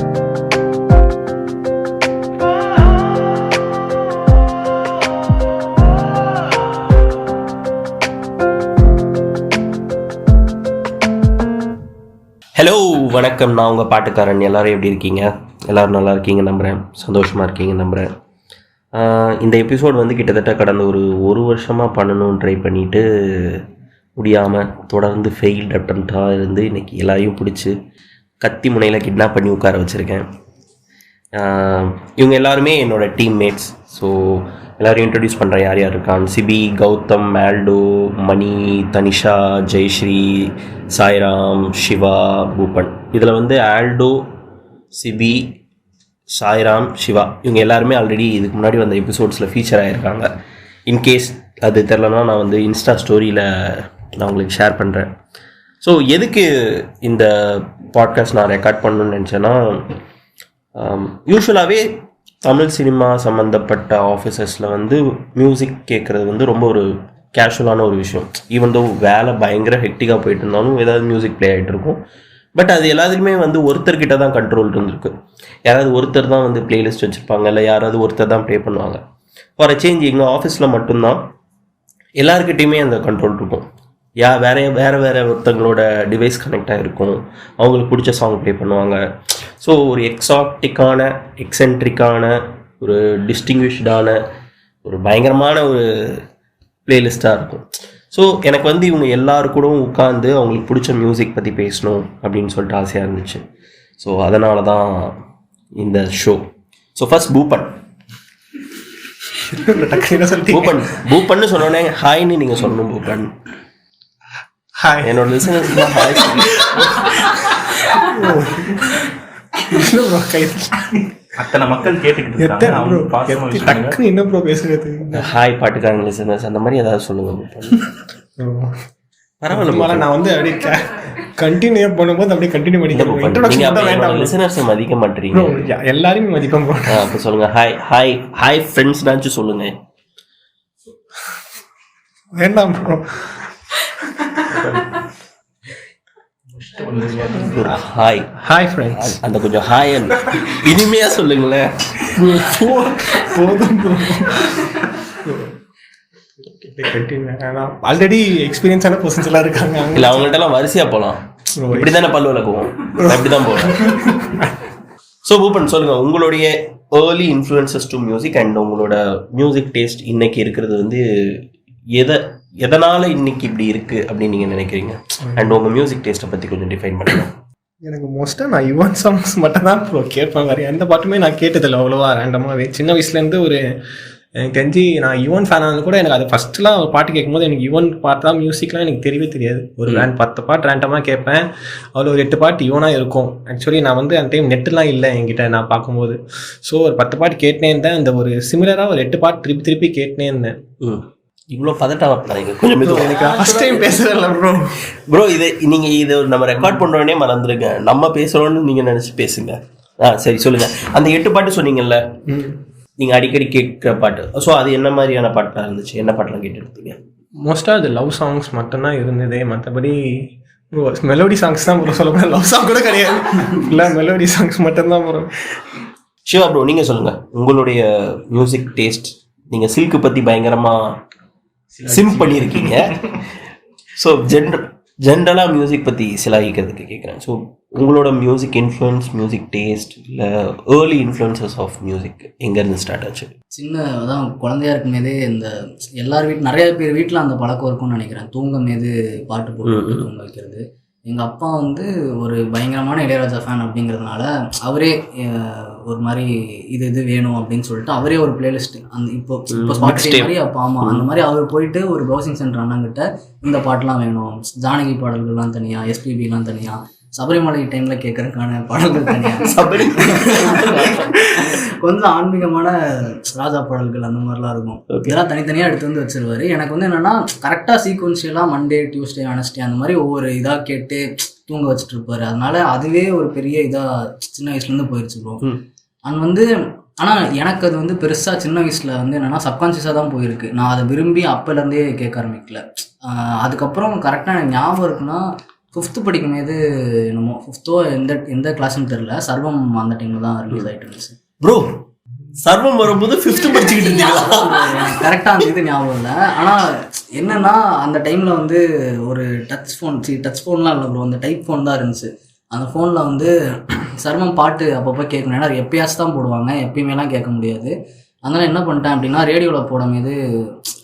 Hello வணக்கம், நான் உங்கள் பாட்டுக்காரன். எல்லோரும் எப்படி இருக்கீங்க? எல்லோரும் நல்லா இருக்கீங்க நம்புகிறேன், சந்தோஷமாக இருக்கீங்க நம்புகிறேன். இந்த எபிசோட் வந்து கிட்டத்தட்ட கடந்த ஒரு வருஷமாக பண்ணணும்னு ட்ரை பண்ணிவிட்டு முடியாமல் தொடர்ந்து ஃபெயில்டு அட்டம்ப்டாக இருந்து இன்றைக்கி எல்லாரையும் பிடிச்சி கத்தி முனையில் கிட்னாப் பண்ணி உட்கார வச்சுருக்கேன். இவங்க எல்லாருமே என்னோடய டீம்மேட்ஸ். ஸோ எல்லோரும் இன்ட்ரடியூஸ் பண்ணுறேன் யார் யார் இருக்கான்னு. சிபி, கௌதம், மேல்டோ, மணி, தனிஷா, ஜெயஸ்ரீ, சாய்ராம், சிவா, பூபன். இதில் வந்து ஆல்டோ, சிபி, சாய்ராம், சிவா இவங்க எல்லாருமே ஆல்ரெடி இதுக்கு முன்னாடி வந்த எபிசோட்ஸில் ஃபீச்சர் ஆகிருக்காங்க. இன்கேஸ் அது தெரிலனா நான் வந்து இன்ஸ்டா ஸ்டோரியில் நான் உங்களுக்கு ஷேர் பண்ணுறேன். ஸோ எதுக்கு இந்த பாட்காஸ்ட் நான் ரெக்கார்ட் பண்ணணும்னு நினச்சேன்னா, யூஸ்வலாகவே தமிழ் சினிமா சம்மந்தப்பட்ட ஆஃபீஸர்ஸில் வந்து மியூசிக் கேட்குறது வந்து ரொம்ப ஒரு கேஷுவலான ஒரு விஷயம். ஈவன் தோ வேலை பயங்கர ஹெக்டிக்காக போயிட்டு இருந்தாலும் ஏதாவது மியூசிக் ப்ளே ஆகிட்டு இருக்கும். பட் அது எல்லாத்துக்குமே வந்து ஒருத்தர்கிட்ட தான் கண்ட்ரோல் இருந்திருக்கு. யாராவது ஒருத்தர் தான் வந்து பிளேலிஸ்ட் வச்சுருப்பாங்க, இல்லை யாராவது ஒருத்தர் தான் ப்ளே பண்ணுவாங்க. ஃபார் அ சேஞ்ச் எங்கள் ஆஃபீஸில் மட்டும்தான் எல்லாருக்கிட்டையுமே அந்த கண்ட்ரோல் இருக்கும். வேறு ஒருத்தங்களோட டிவைஸ் கனெக்ட் ஆகிருக்கும், அவங்களுக்கு பிடிச்ச சாங் ப்ளே பண்ணுவாங்க. ஸோ ஒரு எக்ஸாட்டிக்கான, எக்ஸென்ட்ரிக்கான, ஒரு டிஸ்டிங்விஷ்டான, ஒரு பயங்கரமான ஒரு பிளேலிஸ்ட்டாக இருக்கும். ஸோ எனக்கு வந்து இவங்க எல்லாரு கூடவும் உட்காந்து அவங்களுக்கு பிடிச்ச மியூசிக் பற்றி பேசணும் அப்படின்னு சொல்லிட்டு ஆசையாக இருந்துச்சு. ஸோ அதனால தான் இந்த ஷோ. ஸோ ஃபர்ஸ்ட் பூபன் பூபன்னு சொன்னோடனே ஹாய்ன்னு நீங்கள் சொல்லணும். பூபன் ஹாய். என்னோட லிசனர்ஸ் தான் ஹாய். அத்தனை மக்கள் கேட்டுக்கிட்டு இருக்காங்க. என்ன ப்ரோ பேசுறது? ஹாய் பாட்டுக்காரங்க லிசனர்ஸ், அந்த மாதிரி ஏதாவது சொல்லுங்க. பரவாயில்ல, நான் வந்து அப்படியே கண்டினியூ பண்ணும்போது அப்படியே கண்டினியூ பண்ணிக்கிறேன். லிசனர்ஸை மதிக்க மாட்டீங்க. எல்லாரையும் மதிப்போம். அப்போ சொல்லுங்க ஹாய் ஹாய் ஹாய் ஃப்ரெண்ட்ஸ்னாச்சும் சொல்லுங்க. வேண்டாம் ப்ரோ. Hi hi friends. அந்த கொஞ்சம் ஹாய் இனிமையா சொல்லுங்களேன். ஆல்ரெடி எக்ஸ்பீரியன்ஸான பர்சன்ஸ் எல்லாம் இருக்காங்க. இல்லை, அவங்கள்ட்ட எல்லாம் வரிசையா போகலாம். இப்படி தானே பல்லு விளக்குவோம், அப்படிதான் போகலாம். ஸோ பூபன் சொல்லுங்க, உங்களுடைய early influences to music and உங்களோட மியூசிக் டேஸ்ட் இன்னைக்கு இருக்கிறது வந்து எதனால இன்னைக்கு இப்படி இருக்கு அப்படின்னு நீங்க நினைக்கிறீங்க? அண்ட் உங்க மியூசிக் டேஸ்ட்டை பத்தி கொஞ்சம் டிஃபைன் பண்ணுங்க. எனக்கு மோஸ்ட்டாக நான் யுவன் சாங்ஸ் மட்டும் தான் ப்ரோ கேட்பேன். வேறு எந்த பாட்டுமே நான் கேட்டதில்லை அவ்வளோவா ரேண்டமாகவே. சின்ன வயசுலேருந்து எனக்கு தெரிஞ்சு நான் யுவன் ஃபேனானது கூட எனக்கு அது ஃபஸ்ட்டுலாம் ஒரு பாட்டு கேட்கும்போது எனக்கு யுவன் பாட்டு தான் மியூசிக்லாம் எனக்கு தெரியவே தெரியாது. ஒரு 10 பாட்டு ரேண்டமாக கேட்பேன். அதில் ஒரு 8 பாட்டு யுவனாக இருக்கும். ஆக்சுவலி நான் வந்து அந்த டைம் நெட்டுலாம் இல்லை என்கிட்ட நான் பார்க்கும்போது. ஸோ ஒரு 10 பாட்டு கேட்டே இருந்தேன். அந்த ஒரு சிமிலராக ஒரு 8 பாட்டு திருப்பி கேட்டே இருந்தேன். இவ்வளோ பதட்டாக கொஞ்சம் எனக்கு ஃபர்ஸ்ட் டைம் பேசுகிறேன்ல ப்ரோ. இது நம்ம ரெக்கார்ட் பண்ணுறோன்னே மறந்துருங்க. நம்ம பேசுகிறோன்னு நீங்கள் நினச்சி பேசுங்க. சரி சொல்லுங்க. அந்த 8 பாட்டு சொன்னீங்கல்ல, நீங்கள் அடிக்கடி கேட்குற பாட்டு. ஸோ அது என்ன மாதிரியான பாட்டாக இருந்துச்சு? என்ன பாட்டெலாம் கேட்டுருந்தீங்க? மோஸ்ட்டாக அது லவ் சாங்ஸ் மட்டும்தான் இருந்ததே. மற்றபடி மெலோடி சாங்ஸ் தான் ப்ரோ. சொல்லப்போனால் லவ் சாங் கூட கிடையாது, இல்லை மெலோடி சாங்ஸ் மட்டும்தான் ப்ரோ. சிவா ப்ரோ, நீங்கள் சொல்லுங்கள் உங்களுடைய மியூசிக் டேஸ்ட். நீங்கள் சில்க்கு பற்றி பயங்கரமாக சிம் பண்ணியிருக்கீங்க. ஸோ ஜென்ரலாக மியூசிக் பற்றி சிலாகிக்கிறதுக்கு கேட்குறேன். ஸோ உங்களோட மியூசிக் இன்ஃப்ளூயன்ஸ், மியூசிக் டேஸ்ட், இல்லை ஏர்லி இன்ஃப்ளூயன்சஸ் ஆஃப் மியூசிக் எங்கேருந்து ஸ்டார்ட் ஆச்சு? அதான் குழந்தையா இருக்கும்போதே இந்த எல்லார் நிறைய பேர் வீட்டில் அந்த பழக்கம் இருக்கும்னு நினைக்கிறேன். தூங்கும் போது பாட்டு போட்டு தூங்க வைக்கிறது. எங்கள் அப்பா வந்து ஒரு பயங்கரமான இளையராஜா ஃபேன் அப்படிங்கிறதுனால அவரே ஒரு மாதிரி இது வேணும் அப்படின்னு சொல்லிட்டு அவரே ஒரு பிளேலிஸ்ட் அந்த இப்போ ஸ்பாட்டிஃபை மாதிரி அப்போ அந்த மாதிரி அவர் போயிட்டு ஒரு ப்ரௌசிங் சென்டர் அண்ணங்கிட்ட இந்த பாட்டெலாம் வேணும், ஜானகி பாடல்கள்லாம் தனியாக, எஸ்பிபிலாம் தனியாக, சபரிமலை டைமில் கேட்கறதுக்கான பாடல்கள் தனியாக, கொஞ்சம் ஆன்மீகமான ராஜா பாடல்கள் அந்த மாதிரிலாம் இருக்கும். இதெல்லாம் தனித்தனியாக எடுத்து வந்து வச்சிருவாரு. எனக்கு வந்து என்னென்னா கரெக்டாக சீக்வன்ஷியலாக மண்டே, டியூஸ்டே, வெனஸ்டே அந்த மாதிரி ஒவ்வொரு இதாக கேட்டு தூங்க வச்சுட்டு இருப்பாரு. அதனால அதுவே ஒரு பெரிய இதாக சின்ன வயசுலேருந்து போயிடுச்சு ப்ரோ. அண்ட் வந்து ஆனால் எனக்கு அது வந்து பெருசாக சின்ன வயசில் வந்து என்னென்னா சப்கான்ஷியஸாக தான் போயிருக்கு. நான் அதை விரும்பி அப்போலேருந்தே கேட்க ஆரம்பிக்கல. அதுக்கப்புறம் கரெக்டாக எனக்கு ஞாபகம் இருக்குன்னா 5th படிக்கும்போது என்னமோ 5th எந்த கிளாஸ்ன்னு தெரியல, சர்வம் அந்த டைமில் தான் ரிலீஸ் ஆகிட்டு இருந்துச்சு. ப்ரோ சர்வம் வரும்போது 5th படிச்சுக்கிட்டு இருந்தீங்களா? கரெக்டாக அந்த இது ஞாபகம் இல்லை. ஆனால் என்னன்னா அந்த டைமில் வந்து ஒரு டச் ஃபோன்லாம் இல்லை ப்ரோ, அந்த டைப் ஃபோன் தான் இருந்துச்சு. அந்த ஃபோனில் வந்து சர்வம் பாட்டு அப்பப்போ கேட்கணும். ஏன்னா எப்பயாச்சும் தான் போடுவாங்க, எப்பயுமேலாம் கேட்க முடியாது. அதனால் என்ன பண்ணிட்டேன் அப்படின்னா ரேடியோவில் போடும்போது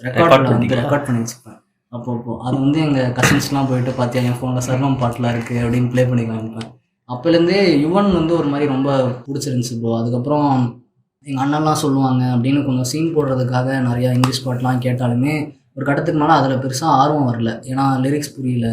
ரெக்கார்ட் பண்ணி வச்சுப்பேன். அப்பப்போ அது வந்து எங்கள் கசின்ஸ்லாம் போயிட்டு பார்த்தியா என் ஃபோனில் சர்வம் பாட்டெலாம் இருக்குது அப்படின்னு ப்ளே பண்ணி காமிப்பேன். அப்போலேருந்தே யுவன் வந்து ஒரு மாதிரி ரொம்ப பிடிச்சிருந்துச்சு ப்ரோ. அதுக்கப்புறம் எங்கள் அண்ணன்லாம் சொல்லுவாங்க அப்படின்னு கொஞ்சம் சீன் போடுறதுக்காக நிறையா இங்கிலீஷ் பாட்டெலாம் கேட்டாலுமே ஒரு கட்டத்துக்கு மேலே அதில் பெருசாக ஆர்வம் வரல. ஏன்னா லிரிக்ஸ் புரியல,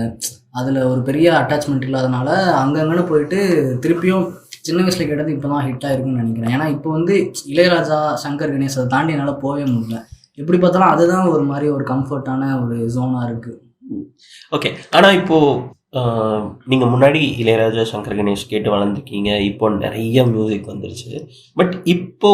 அதில் ஒரு பெரிய அட்டாச்மெண்ட் இல்லாதனால அங்கங்கன்னு போயிட்டு திருப்பியும் சின்ன வயசில் கேட்டது இப்போ தான் ஹிட் ஆகிருக்குன்னு நினைக்கிறேன். ஏன்னா இப்போ வந்து இளையராஜா, சங்கர் கணேஷ் அதை தாண்டி என்னால் போகவே முடியல. எப்படி பார்த்தாலும் அதுதான் ஒரு மாதிரி ஒரு கம்ஃபர்டான ஒரு ஜோனாக இருக்குது. ஓகே, ஆனால் இப்போது நீங்கள் முன்னாடி இளையராஜா, சங்கர் கணேஷ் கேட்டு வளர்ந்துருக்கீங்க, இப்போ நிறைய மியூசிக் வந்துருச்சு. பட் இப்போ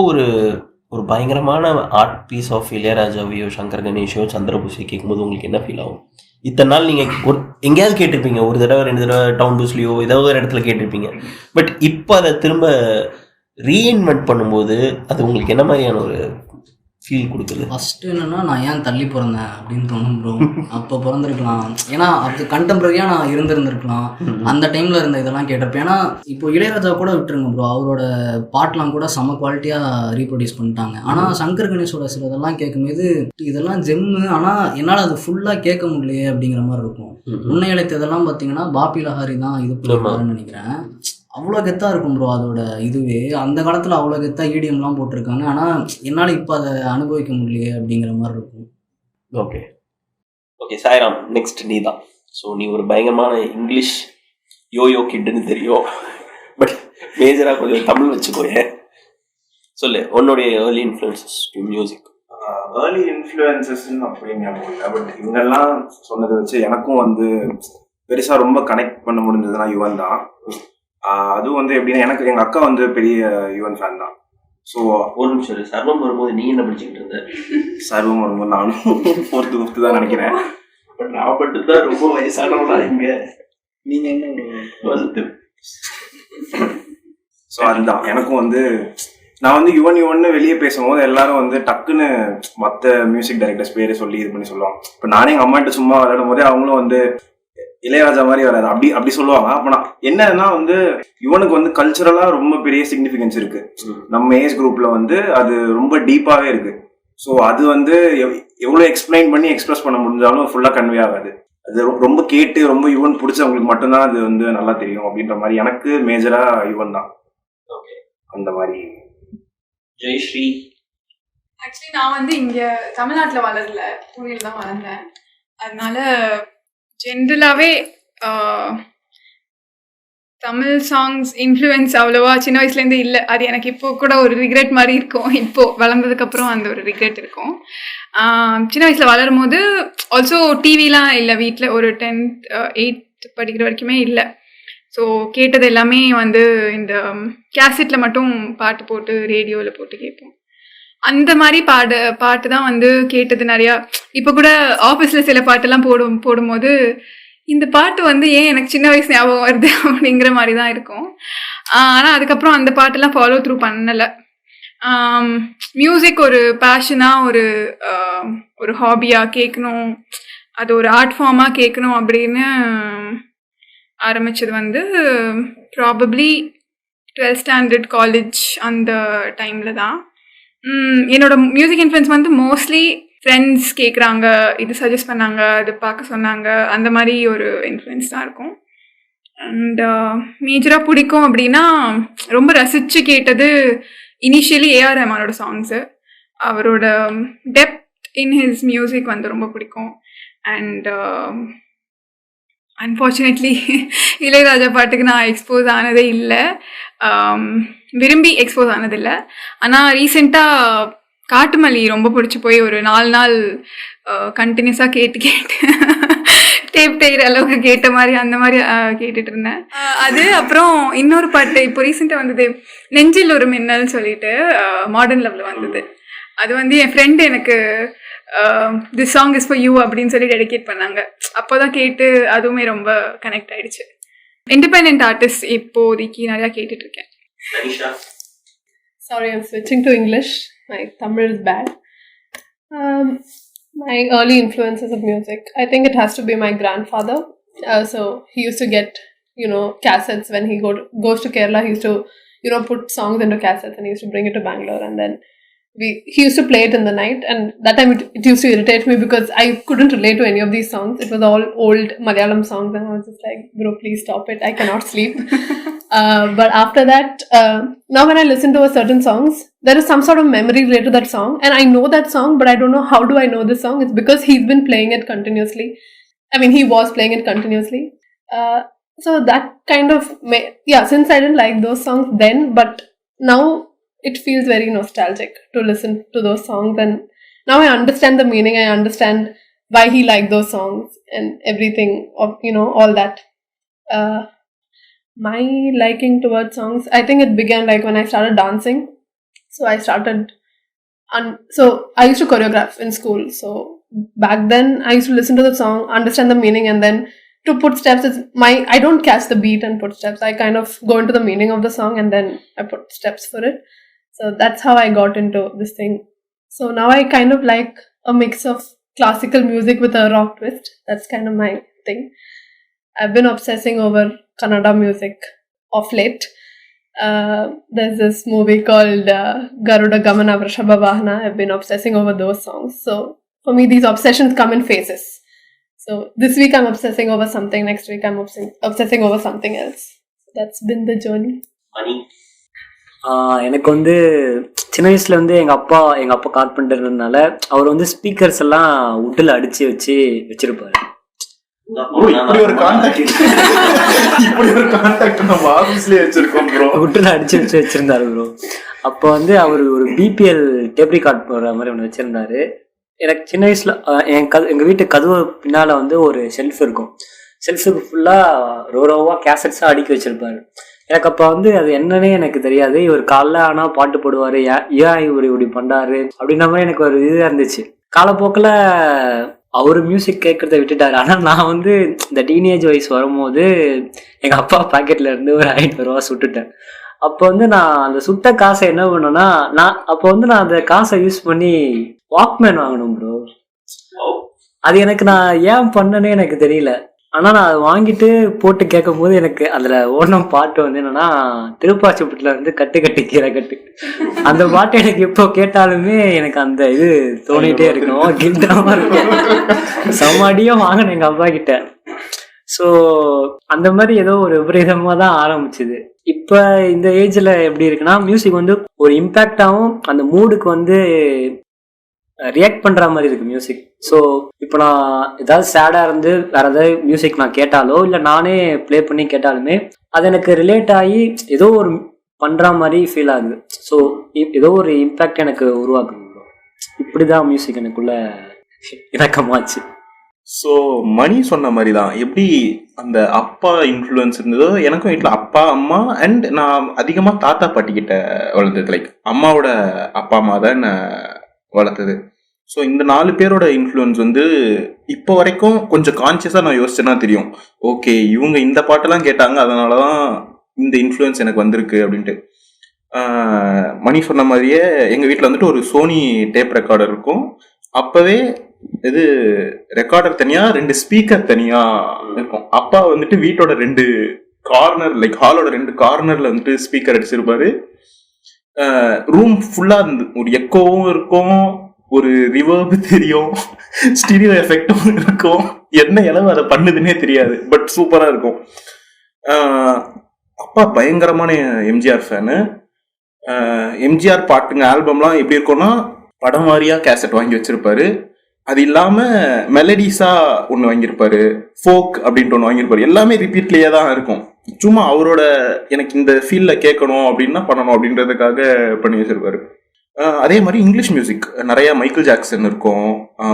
ஒரு பயங்கரமான ஆர்ட் பீஸ் ஆஃப் இளையராஜாவையோ சங்கர் கணேஷோ சந்திரபோஸையோ கேட்கும்போது உங்களுக்கு என்ன ஃபீல் ஆகும்? இத்தனை நாள் நீங்கள் எங்கேயாவது கேட்டிருப்பீங்க, ஒரு தடவை 2 தடவை டவுன் பஸ்லையோ ஏதோ ஒரு இடத்துல கேட்டிருப்பீங்க. பட் இப்போ அதை திரும்ப ரீஇன்வென்ட் பண்ணும்போது அது உங்களுக்கு என்ன மாதிரியான ஒரு ஃபீல் கொடுக்குது? ஃபஸ்ட்டு என்னென்னா நான் ஏன் தள்ளி பிறந்தேன் அப்படின்னு தோணும் ப்ரோ. அப்போ பிறந்திருக்கலாம், ஏன்னா அது கண்டெம்பரரியாக நான் இருந்திருக்கலாம். அந்த டைமில் இருந்த இதெல்லாம் கேட்டிருப்பேன். ஏன்னா இப்போ இளையராஜா கூட விட்டுருங்க ப்ரோ, அவரோட பாட்டெலாம் கூட செம குவாலிட்டியாக ரீப்ரொடியூஸ் பண்ணிட்டாங்க. ஆனால் சங்கர் கணேஷோட சில இதெல்லாம் கேட்கும்போது இதெல்லாம் ஜெம்மு, ஆனால் என்னால் அது ஃபுல்லாக கேட்க முடியலையே அப்படிங்கிற மாதிரி இருக்கும். உன்னை அழைத்த இதெல்லாம் பார்த்தீங்கன்னா பாப்பி லஹாரி தான் இது பண்ணுவாருன்னு நினைக்கிறேன். அவ்வளோ கெத்தாக இருக்கும் ப்ரோ அதோட இதுவே. அந்த காலத்தில் அவ்வளோ கெத்தாக ஈடியம்லாம் போட்டிருக்காங்க. ஆனால் என்னால் இப்போ அதை அனுபவிக்க முடியலையே அப்படிங்கிற மாதிரி இருக்கும். ஓகே ஓகே சாய்ராம், நெக்ஸ்ட் நீ தான். ஸோ நீ ஒரு பயங்கரமான இங்கிலீஷ் யோயோ கிட்டுன்னு தெரியும், பட் மேஜராக கொஞ்சம் தமிழ் வச்சுக்கோயே. சொல்லு உன்னுடைய early influences to music. Early இன்ஃப்ளூயன்சஸ்ன்னு அப்படின்னு ஞாபகம் இல்லை. பட் இவங்கெல்லாம் சொன்னதை வச்சு எனக்கும் வந்து பெருசாக ரொம்ப கனெக்ட் பண்ண முடிஞ்சதுன்னா யுவன் தான். அதுவும் வந்து எப்படின்னா எனக்கு எங்கள் அக்கா வந்து பெரிய யுவன் ஃபேன் தான். ஸோ ஒரு நிமிஷம், சர்வம் வரும்போது நீ என்ன படிச்சுக்கிட்டு இருந்த? சர்வம் வரும்போது நானும் 4th 5th தான் நினைக்கிறேன். பட் நான் மட்டும் தான் ரொம்ப வயசானவனா இங்கே. நீங்கள் என்ன வந்து? ஸோ அதுதான் எனக்கும் வந்து நான் வந்து யுவன் வெளியே பேசும்போது எல்லாரும் வந்து டக்குன்னு மற்ற மியூசிக் டைரக்டர்ஸ் பேரை சொல்லி இது பண்ணி சொல்லுவாங்க. இப்போ நானே எங்கள் அம்மாட்ட சும்மா விளையாடும் போதே அவங்களும் வந்து இளையராஜா மாதிரி வராது அப்படி சொல்லுவாங்க. அப்ப நான் என்னன்னா வந்து யுவனுக்கு வந்து கல்ச்சரலா ரொம்ப பெரிய சிக்னிஃபிகன்ஸ் இருக்கு. நம்ம ஏஜ் குரூப்ல வந்து அது ரொம்ப டீப்பாவே இருக்கு. ஸோ அது வந்து எவ்வளவு எக்ஸ்பிளைன் பண்ணி எக்ஸ்பிரஸ் பண்ண முடிஞ்சாலும் ஃபுல்லா கன்வே ஆகாது. அது ரொம்ப கேட்டு ரொம்ப யுவன் பிடிச்சவங்களுக்கு மட்டும்தான் அது வந்து நல்லா தெரியும் அப்படின்ற மாதிரி எனக்கு மேஜரா யுவன் தான். ஓகே, அந்த மாதிரி. ஜெயஸ்ரீ. ஆக்சுவலி நான் வந்து இங்க தமிழ்நாட்டில் வளரல, புரியில் தான் வளர்ந்தேன். அதனால ஜென்ரலாகவே தமிழ் சாங்ஸ் இன்ஃப்ளூயன்ஸ் அவ்வளோவா சின்ன வயசுலேருந்து இல்லை. அது எனக்கு இப்போ கூட ஒரு ரிக்ரெட் மாதிரி இருக்கும். இப்போது வளர்ந்ததுக்கப்புறம் அந்த ஒரு ரிக்ரெட் இருக்கும். சின்ன வயசில் வளரும் போது ஆல்சோ டிவிலாம் இல்லை வீட்டில். ஒரு 10th 8th படிக்கிற வரைக்குமே இல்லை. ஸோ கேட்டது எல்லாமே வந்து இந்த கேசட்டில் மட்டும் பாட்டு போட்டு ரேடியோவில் போட்டு கேட்போம். அந்த மாதிரி பாட்டு தான் வந்து கேட்டது நிறையா. இப்போ கூட ஆஃபீஸில் சில பாட்டெல்லாம் போடும்போது இந்த பாட்டு வந்து ஏன் எனக்கு சின்ன வயசு ஞாபகம் வருது அப்படிங்கிற மாதிரி தான் இருக்கும். ஆனால் அதுக்கப்புறம் அந்த பாட்டெல்லாம் ஃபாலோ த்ரூ பண்ணலை. மியூசிக் ஒரு பேஷனாக ஒரு ஹாபியாக கேட்கணும், அது ஒரு ஆர்ட் ஃபார்மாக கேட்கணும் அப்படின்னு ஆரம்பித்தது வந்து ப்ராபப்ளி 12th standard காலேஜ் அந்த டைமில் தான். என்னோட மியூசிக் இன்ஃப்ளூயன்ஸ் வந்து மோஸ்ட்லி ஃப்ரெண்ட்ஸ் கேட்குறாங்க, இது சஜஸ்ட் பண்ணாங்க, அது பார்க்க சொன்னாங்க, அந்த மாதிரி ஒரு இன்ஃப்ளூயன்ஸ் தான் இருக்கும். அண்ட் மேஜராக பிடிக்கும் அப்படின்னா ரொம்ப ரசித்து கேட்டது இனிஷியலி ஏஆர் ரஹ்மானோட சாங்ஸு. அவரோட டெப்த் இன் ஹிஸ் மியூசிக் வந்து ரொம்ப பிடிக்கும். அண்ட் அன்ஃபார்ச்சுனேட்லி இளையராஜா பாட்டுக்கு நான் எக்ஸ்போஸ் ஆனதே இல்லை, விரும்பி எக்ஸ்போஸ் ஆனதில்லை. ஆனால் ரீசெண்டாக காட்டுமல்லி ரொம்ப பிடிச்சி போய் ஒரு 4 நாள் கண்டினியூஸாக கேட்டு டேப் டெய்கிற அளவுக்கு கேட்ட மாதிரி அந்த மாதிரி கேட்டுட்டு இருந்தேன். அது அப்புறம் இன்னொரு பாட்டு இப்போ ரீசெண்டாக வந்தது, நெஞ்சில் ஒரு மின்னல் சொல்லிட்டு மாடர்ன் லவ்ல வந்தது. அது வந்து என் ஃப்ரெண்டு எனக்கு this song is for you அப்படின்னு சொல்லி டெடிகேட் பண்ணாங்க. அப்போதான் கேட்டு அதுவுமே ரொம்ப கனெக்ட் ஆயிடுச்சு. இண்டிபெண்டன்ட் ஆர்டிஸ்ட் இப்போதைக்கு நிறையா கேட்டுட்டு இருக்கேன். Sorry, I'm switching to English. My Tamil is bad. My early influences of music, I think it has to be my grandfather. So he used to get, cassettes when he goes to Kerala. He used to, put songs into cassettes and he used to bring it to Bangalore, and then he used to play it in the night. And that time it used to irritate me because I couldn't relate to any of these songs. It was all old Malayalam songs, and I was just like, bro, please stop it. I cannot sleep. But after that, now when I listen to a certain songs, there is some sort of memory related to that song, and I know that song, but I don't know how do I know this song. It's because he's been playing it continuously. I mean, he was playing it continuously. So that kind of, since I didn't like those songs then, but now it feels very nostalgic to listen to those songs, and now I understand the meaning. I understand why he liked those songs and everything of, all that. My liking towards songs, I think it began like when I started dancing. So I started, so I used to choreograph in school. So back then I used to listen to the song, understand the meaning, and then to put steps, I don't catch the beat and put steps. I kind of go into the meaning of the song and then I put steps for it. So that's how I got into this thing. So now I kind of like a mix of classical music with a rock twist. That's kind of my thing. I've been obsessing over Kannada music of late. There's this movie called Garuda Gamana Vrashabha Vahana. I've been obsessing over those songs. So for me, these obsessions come in phases. So this week I'm obsessing over something, next week I'm obsessing over something else. That's been the journey. எனக்கு வந்து சின்ன வயசுல வந்து எங்க அப்பா கார்பெண்டர்னால அவர் வந்து speakers எல்லாம் உட்டில் அடிச்சு வச்சிருப்பாரு. உட்டில் அடிச்சு வச்சிருந்தாரு ப்ரோ. அப்போ வந்து அவர் ஒரு பிபிஎல் டேப் ரெக்கார்ட் போடுற மாதிரி ஒன்று வச்சிருந்தாரு. எனக்கு சின்ன வயசுல எங்க வீட்டு கதவு பின்னால வந்து ஒரு ஷெல்ஃப் இருக்கும். ஷெல்ஃபுக்கு ஃபுல்லா ரோவா கேசட்ஸா அடுக்கி வச்சிருப்பாரு. எனக்கு அப்போ வந்து அது என்னன்னே எனக்கு தெரியாது. இவர் காலைல ஆனா பாட்டு போடுவாரு, ஏன் இவர் இப்படி பண்றாரு அப்படின்ற மாதிரி எனக்கு ஒரு இதுதான் இருந்துச்சு. காலப்போக்கில் அவரு மியூசிக் கேட்கறத விட்டுட்டாரு. ஆனா நான் வந்து இந்த டீனேஜ் வயசு வரும்போது எங்க அப்பா பாக்கெட்ல இருந்து ஒரு 500 ரூபா சுட்டுட்டேன். அப்போ வந்து நான் அந்த சுட்ட காசை என்ன பண்ணேன்னா, நான் அந்த காசை யூஸ் பண்ணி வாக்மேன் வாங்கணும் ப்ரோ. அது எனக்கு நான் ஏன் பண்ணனே எனக்கு தெரியல. ஆனா நான் அதை வாங்கிட்டு போட்டு கேட்கும் போது எனக்கு அதுல ஓடும் பாட்டு வந்து என்னன்னா, திருப்பாச்சிப்பட்டில இருந்து கட்டு கட்டி கீரை கட்டு, அந்த பாட்டு எனக்கு இப்போ கேட்டாலுமே எனக்கு அந்த இது தோணிட்டே இருக்கும். கில்டாம இருக்கேன். சமாடியும் வாங்கினேன் எங்க அப்பா கிட்ட. ஸோ அந்த மாதிரி ஏதோ ஒரு விபரீதமா தான் ஆரம்பிச்சுது. இப்ப இந்த ஏஜ்ல எப்படி இருக்குன்னா, மியூசிக் வந்து ஒரு இம்பேக்டாகவும் அந்த மூடுக்கு வந்து ரியாக்ட் பண்ற மாதிரி இருக்கு மியூசிக். ஸோ இப்போ நான் ஏதாவது சேடா இருந்து வேற ஏதாவது மியூசிக் நான் கேட்டாலோ இல்லை நானே பிளே பண்ணி கேட்டாலுமே அது எனக்கு ரிலேட் ஆகி ஏதோ ஒரு பண்ற மாதிரி ஃபீல் ஆகுது. ஸோ ஏதோ ஒரு இம்பேக்ட் எனக்கு உருவாக்குது. இப்படிதான் மியூசிக் எனக்குள்ள இணக்கமாச்சு. ஸோ மணி சொன்ன மாதிரி தான், எப்படி அந்த அப்பா இன்ஃப்ளூயன்ஸ் இருந்ததோ எனக்கும் வீட்டில் அப்பா அம்மா அண்ட் நான் அதிகமாக தாத்தா பாட்டிக்கிட்ட வளர்த்தது. லைக் அம்மாவோட அப்பா அம்மா தான் வளர்த்தது. ஸோ இந்த 4 பேரோட இன்ஃப்ளூயன்ஸ் வந்து இப்போ வரைக்கும் கொஞ்சம் கான்சியஸாக நான் யோசிச்சேன்னா தெரியும், ஓகே இவங்க இந்த பாட்டெல்லாம் கேட்டாங்க அதனால தான் இந்த இன்ஃப்ளூயன்ஸ் எனக்கு வந்திருக்கு அப்படின்ட்டு. மணி சொன்ன மாதிரியே எங்கள் வீட்டில் வந்துட்டு ஒரு சோனி டேப் ரெக்கார்டர் இருக்கும். அப்போவே இது ரெக்கார்டர் தனியாக 2 ஸ்பீக்கர் தனியாக இருக்கும். அப்பா வந்துட்டு வீட்டோட 2 கார்னர், லைக் ஹாலோட 2 கார்னரில் வந்துட்டு ஸ்பீக்கர் அடிச்சிருப்பாரு. ரூம் ஃபுல்லாக ஒரு எக்கோவும் இருக்கும், ஒரு ரிவர்பு தெரியும், ஸ்டீரியோ எஃபெக்டும் இருக்கும். என்ன அளவு அதை பண்ணுதுன்னே தெரியாது, பட் சூப்பராக இருக்கும். அப்பா பயங்கரமான எம்ஜிஆர் ஃபேனு. எம்ஜிஆர் பாட்டுங்க ஆல்பம்லாம் எப்படி இருக்கும்னா, படம் வாரியாக கேசட் வாங்கி வச்சிருப்பாரு. அது இல்லாமல் மெலடிஸாக ஒன்று வாங்கியிருப்பாரு, ஃபோக் அப்படின்ட்டு ஒன்று வாங்கியிருப்பாரு. எல்லாமே ரிப்பீட்லேயே தான் இருக்கும். சும்மா அவரோட எனக்கு இந்த ஃபீல்டில் கேட்கணும் அப்படின்னா பண்ணணும் அப்படின்றதுக்காக பண்ணி வச்சிருப்பாரு. அதே மாதிரி இங்கிலீஷ் மியூசிக் நிறையா மைக்கேல் ஜாக்சன் இருக்கும்,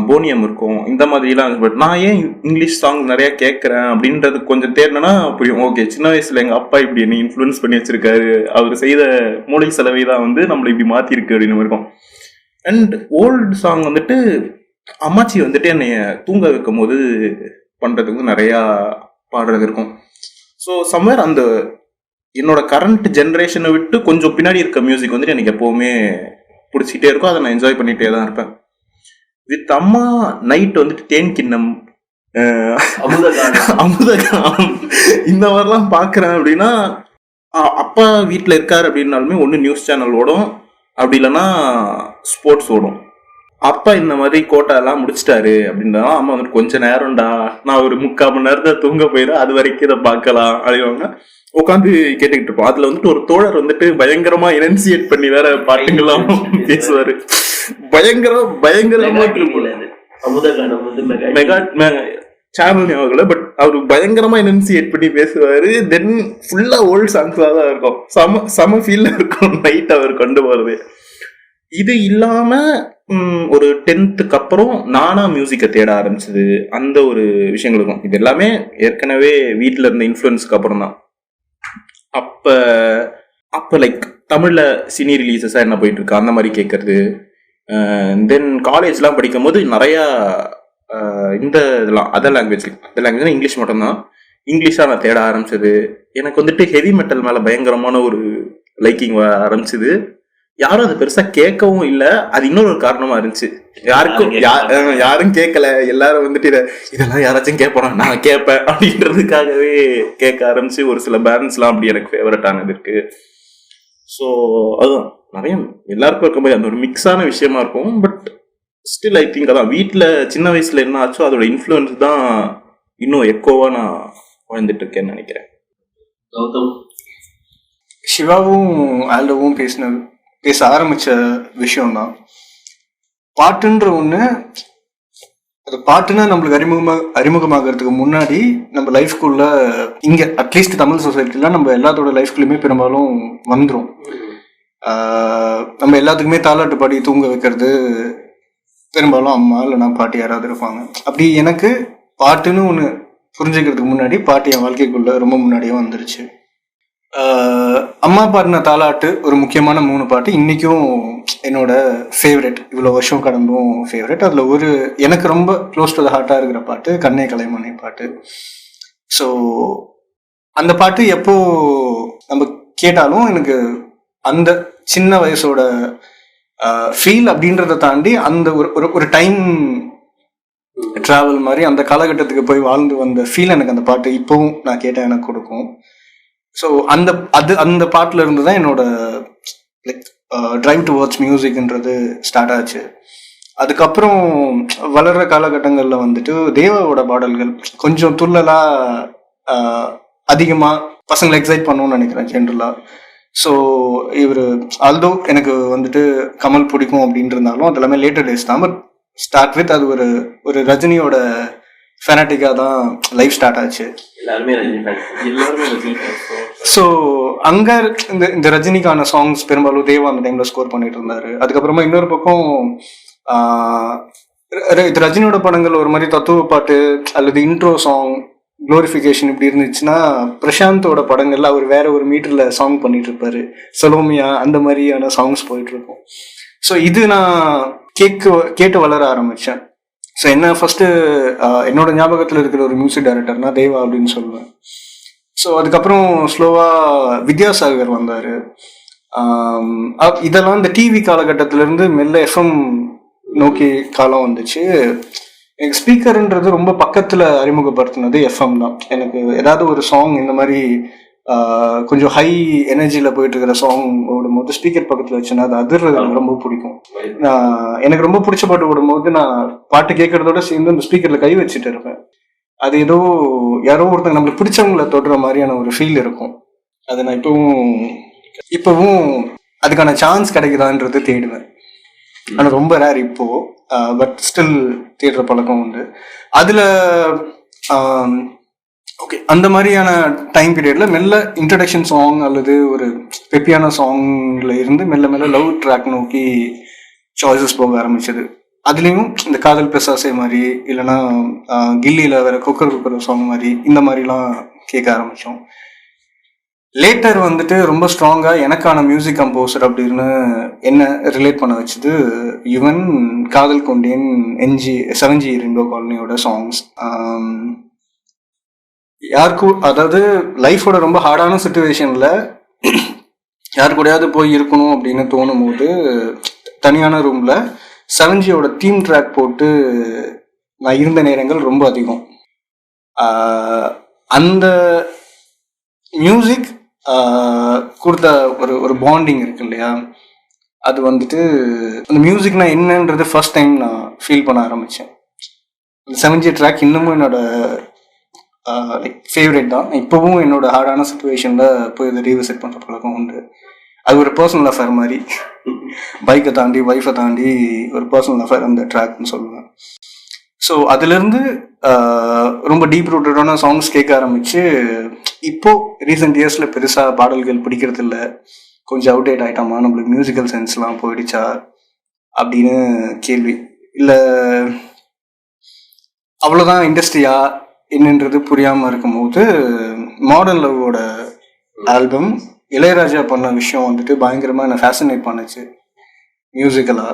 போனியம் இருக்கும், இந்த மாதிரிலாம். பட் நான் ஏன் இங்கிலீஷ் சாங் நிறையா கேட்குறேன் அப்படின்றது கொஞ்சம் தேடினா புரியும். ஓகே, சின்ன வயசில் எங்கள் அப்பா இப்படி என்னை இன்ஃப்ளூயன்ஸ் பண்ணி வச்சிருக்காரு, அவர் செய்த மூளை செலவை தான் வந்து நம்மளை இப்படி மாற்றிருக்கு அப்படின்னு இருக்கும். அண்ட் ஓல்டு சாங் வந்துட்டு அம்மாச்சி வந்துட்டு என்னைய தூங்க வைக்கும் போது பண்றதுக்கு வந்து நிறையா பாடுறது இருக்கும். ஸோ சம்வேர் அந்த என்னோட கரண்ட் ஜென்ரேஷனை விட்டு கொஞ்சம் பின்னாடி இருக்க மியூசிக் வந்துட்டு எனக்கு எப்பவுமே பிடிச்சிக்கிட்டே இருக்கும். அதை நான் என்ஜாய் பண்ணிகிட்டே தான் இருப்பேன். வித் அம்மா நைட் வந்துட்டு தேன் கிண்ணம், அமுதகானம் இந்த மாதிரிலாம் பார்க்குறேன் அப்படின்னா, அப்பா வீட்டில் இருக்காரு அப்படின்னாலுமே ஒன்று நியூஸ் சேனல் ஓடும், அப்படி இல்லைன்னா ஸ்போர்ட்ஸ் ஓடும். அப்பா இந்த மாதிரி கோட்டாலாம் முடிச்சிட்டாரு அப்படின்னா அம்மா வந்துட்டு கொஞ்சம் நேரம்டா, நான் ஒரு 3/4 மணி நேரத்தை தூங்க போயிடும், அது வரைக்கும் இதை பார்க்கலாம் அப்படின்னா உட்காந்து கேட்டுக்கிட்டு இருப்போம். அதுல வந்துட்டு ஒரு தோழர் வந்துட்டு பயங்கரமா எனன்சியேட் பண்ணி வேற பாட்டுங்கெல்லாம் பேசுவாரு. பயங்கரமா சேனல் ஞாபகம், பட் அவரு பயங்கரமா எனன்சியேட் பண்ணி பேசுவாரு. தென் ஃபுல்லா ஓல்ட் சாங்ஸா தான் இருக்கும். செம ஃபீல்ல இருக்கும் நைட் அவர் கொண்டு போறது. இது இல்லாம ஒரு 10th அப்புறம் நானா மியூசிக்கை தேட ஆரம்பிச்சது, அந்த ஒரு விஷயங்கள் இருக்கும். இது எல்லாமே ஏற்கனவே வீட்டுல இருந்த இன்ஃப்ளூயன்ஸ்க்கு அப்புறம் தான். அப்ப லைக் தமிழ்ல சினி ரிலீசஸா என்ன போயிட்டு இருக்கு அந்த மாதிரி கேட்கறது. தென் காலேஜ்லாம் படிக்கும் போது நிறைய இந்த இதெல்லாம் அதர் லாங்குவேஜ் இங்கிலீஷ் மட்டும்தான். இங்கிலீஷா நான் தேட ஆரம்பிச்சது. எனக்கு வந்துட்டு ஹெவி மெட்டல் மேல பயங்கரமான ஒரு லைக்கிங் ஆரம்பிச்சது. யாரும் அது பெருசா கேட்கவும் இல்லை. அது இன்னொரு காரணமா இருந்துச்சு. யாரும் கேட்கல. எல்லாரும் வந்துட்டு இதெல்லாம் யாராச்சும் கேட்பானா, நான் கேட்பேன் அப்படின்றதுக்காகவே கேட்க ஆரம்பிச்சு ஒரு சில பேண்ட்ஸ்லாம் அப்படி எனக்கு ஃபேவரட் ஆனது இருக்கு. ஸோ அதுதான் நிறைய எல்லாருக்கும் இருக்க மாதிரி அந்த ஒரு மிக்ஸான விஷயமா இருக்கும். பட் ஸ்டில் ஐ திங்க் அதான் வீட்டில் சின்ன வயசுல என்ன ஆச்சோ அதோட இன்ஃப்ளூயன்ஸ் தான் இன்னும் எக்கோவா நான் வாழ்ந்துட்டு இருக்கேன்னு நினைக்கிறேன். கௌதம், சிவாவும் ஆல்டோவும் பேச ஆரம்பிச்ச விஷயம்தான் பாட்டுன்ற ஒண்ணு. அது பாட்டுன்னா நம்மளுக்கு அறிமுகமாகறதுக்கு முன்னாடி நம்ம லைஃப்குள்ள இங்க அட்லீஸ்ட் தமிழ் சொசைட்டில நம்ம எல்லாத்தோட லைஃப்குள்ளயுமே பெரும்பாலும் வந்துடும். நம்ம எல்லாத்துக்குமே தாலாட்டு பாடி தூங்க வைக்கிறது பெரும்பாலும் அம்மா இல்லைன்னா பாட்டி யாராவது இருப்பாங்க. அப்படி எனக்கு பாட்டுன்னு ஒண்ணு புரிஞ்சுக்கிறதுக்கு முன்னாடி பாட்டு என் வாழ்க்கைக்குள்ள ரொம்ப முன்னாடியே வந்துருச்சு. அம்மா பாடின தாலாட்டு ஒரு முக்கியமான 3 பாட்டு இன்னைக்கும் என்னோட ஃபேவரெட். இவ்வளோ வருஷம் கடந்தும் ஃபேவரெட். அதில் ஒரு எனக்கு ரொம்ப க்ளோஸ் டு த ஹார்ட்டாக இருக்கிற பாட்டு கண்ணே கலைமணி பாட்டு. ஸோ அந்த பாட்டு எப்போ நம்ம கேட்டாலும் எனக்கு அந்த சின்ன வயசோட ஃபீல் அப்படின்றத தாண்டி அந்த ஒரு டைம் ட்ராவல் மாதிரி அந்த காலகட்டத்துக்கு போய் வாழ்ந்து வந்த ஃபீல் எனக்கு அந்த பாட்டு இப்போவும் நான் கேட்டேன் எனக்கு கொடுக்கும். ஸோ அந்த பாட்டுல இருந்து தான் என்னோட லைக் ட்ரைவ் டுவர்ட்ஸ் மியூசிக்ன்றது ஸ்டார்ட் ஆச்சு. அதுக்கப்புறம் வளர்ற காலகட்டங்களில் வந்துட்டு தேவாவோட பாடல்கள் கொஞ்சம் துள்ளலா அதிகமாக பசங்களை எக்ஸைட் பண்ணணும்னு நினைக்கிறேன் ஜென்ரலா. ஸோ ஆல்தோ எனக்கு வந்துட்டு கமல் பிடிக்கும் அப்படின்ட்டு இருந்தாலும் அது எல்லாமே லேட்டர் டேஸ் தான். பட் ஸ்டார்ட் வித் அது ஒரு ரஜினியோட ஃபேனாட்டிக்காக தான் லைஃப் ஸ்டார்ட் ஆச்சு. ஸோ அங்கே இந்த ரஜினிக்கான சாங்ஸ் பெரும்பாலும் தேவா அந்த டைம்ல ஸ்கோர் பண்ணிட்டு இருந்தாரு. அதுக்கப்புறமா இன்னொரு பக்கம் இது ரஜினியோட படங்கள் ஒரு மாதிரி தத்துவ பாட்டு அல்லது இன்ட்ரோ சாங் குளோரிஃபிகேஷன் இப்படி இருந்துச்சுன்னா பிரசாந்தோட படங்கள்ல அவர் வேற ஒரு மீட்டர்ல சாங் பண்ணிட்டு இருப்பாரு. சலோமியா அந்த மாதிரியான சாங்ஸ் போயிட்டு இருக்கும். ஸோ இது நான் கேட்டு வளர ஆரம்பிச்சேன். ஸோ என்ன ஃபர்ஸ்ட் என்னோட ஞாபகத்தில் இருக்கிற ஒரு மியூசிக் டைரக்டர்னா தேவா அப்படின்னு சொல்லுவேன். ஸோ அதுக்கப்புறம் ஸ்லோவா வித்யாசாகர் வந்தாரு. இதெல்லாம் இந்த டிவி காலகட்டத்திலிருந்து மெல்ல எஃப்எம் நோக்கி காலம் வந்துச்சு. எனக்கு ஸ்பீக்கர்ன்றது ரொம்ப பக்கத்துல அறிமுகப்படுத்தினது எஃப்எம் தான். எனக்கு ஏதாவது ஒரு சாங் இந்த மாதிரி கொஞ்சம் ஹை எனர்ஜியில போயிட்டு இருக்கிற சாங் ஓடும்போது ஸ்பீக்கர் பக்கத்துல வச்சுன்னா அது அதிர்றது எனக்கு ரொம்ப பிடிக்கும். எனக்கு ரொம்ப பிடிச்ச பாட்டு ஓடும்போது நான் பாட்டு கேட்கறதோட சேர்ந்து அந்த ஸ்பீக்கர்ல கை வச்சுட்டு இருப்பேன். அது ஏதோ யாரோ ஒருத்தங்க நம்மளுக்கு பிடிச்சவங்களை தொடுற மாதிரியான ஒரு ஃபீல் இருக்கும். அது நான் இப்பவும் அதுக்கான சான்ஸ் கிடைக்குதான்றது தேடுவேன். ஆனா ரொம்ப ரேர் இப்போ. பட் ஸ்டில் தேடுற பழக்கம் உண்டு. அதுல ஓகே அந்த மாதிரியான டைம் பீரியட்ல மெல்ல இன்ட்ரடக்ஷன் சாங் அல்லது ஒரு பெப்பியான சாங்ல இருந்து மெல்ல மெல்ல லவ் ட்ராக் நோக்கி சாய்ஸஸ் போக ஆரம்பிச்சது. அதுலேயும் இந்த காதல் பிரசாசை மாதிரி இல்லைன்னா கில்லியில் வேற குக்கர் சாங் மாதிரி இந்த மாதிரிலாம் கேட்க ஆரம்பித்தோம். லேட்டர் வந்துட்டு ரொம்ப ஸ்ட்ராங்காக எனக்கான மியூசிக் கம்போசர் அப்படின்னு என்ன ரிலேட் பண்ண வச்சது யுவன், காதல் கொண்டேன், செவன்ஜி ரெயின்போ காலனியோட சாங்ஸ். யாருக்கும் அதாவது லைஃபோட ரொம்ப ஹார்டான சுச்சுவேஷனில் யாரு கூடயாவது போய் இருக்கணும் அப்படின்னு தோணும் போது தனியான ரூமில் செவன்ஜியோட தீம் ட்ராக் போட்டு நான் இருந்த நேரங்கள் ரொம்ப அதிகம். அந்த மியூசிக் கொடுத்த ஒரு பாண்டிங் இருக்கு இல்லையா, அது வந்துட்டு அந்த மியூசிக்னா என்னன்றது ஃபர்ஸ்ட் டைம் நான் ஃபீல் பண்ண ஆரம்பித்தேன். செவன்ஜி ட்ராக் இன்னமும் என்னோட லைக் ஃபேவரட் தான். இப்போவும் என்னோட ஹார்டான சுச்சுவேஷனில் போய் இதை ரீவிசிட் பண்ணுற பழக்கம் உண்டு. அது ஒரு பர்சனல் அஃபேர் மாதிரி, பைக்கை தாண்டி ஒய்ஃபை தாண்டி ஒரு பர்சனல் அஃபேர் அந்த ட்ராக்னு சொல்லுவேன். ஸோ அதுலேருந்து ரொம்ப டீப் ரூட்டடான சாங்ஸ் கேட்க ஆரம்பித்து இப்போது ரீசெண்ட் இயர்ஸில் பெருசாக பாடல்கள் பிடிக்கிறது இல்லை, கொஞ்சம் அவுடேட் ஆகிட்டாமா, நம்மளுக்கு மியூசிக்கல் சென்ஸ்லாம் போயிடுச்சா அப்படின்னு கேள்வி இல்லை. அவ்வளோதான் இண்டஸ்ட்ரியா என்னன்றது புரியாமல் இருக்கும்போது மாடர்ன் லவ்வோட ஆல்பம் இளையராஜா பண்ண விஷயம் வந்துட்டு பயங்கரமாக என்னை ஃபேசினேட் பண்ணுச்சு மியூசிக்கலாக.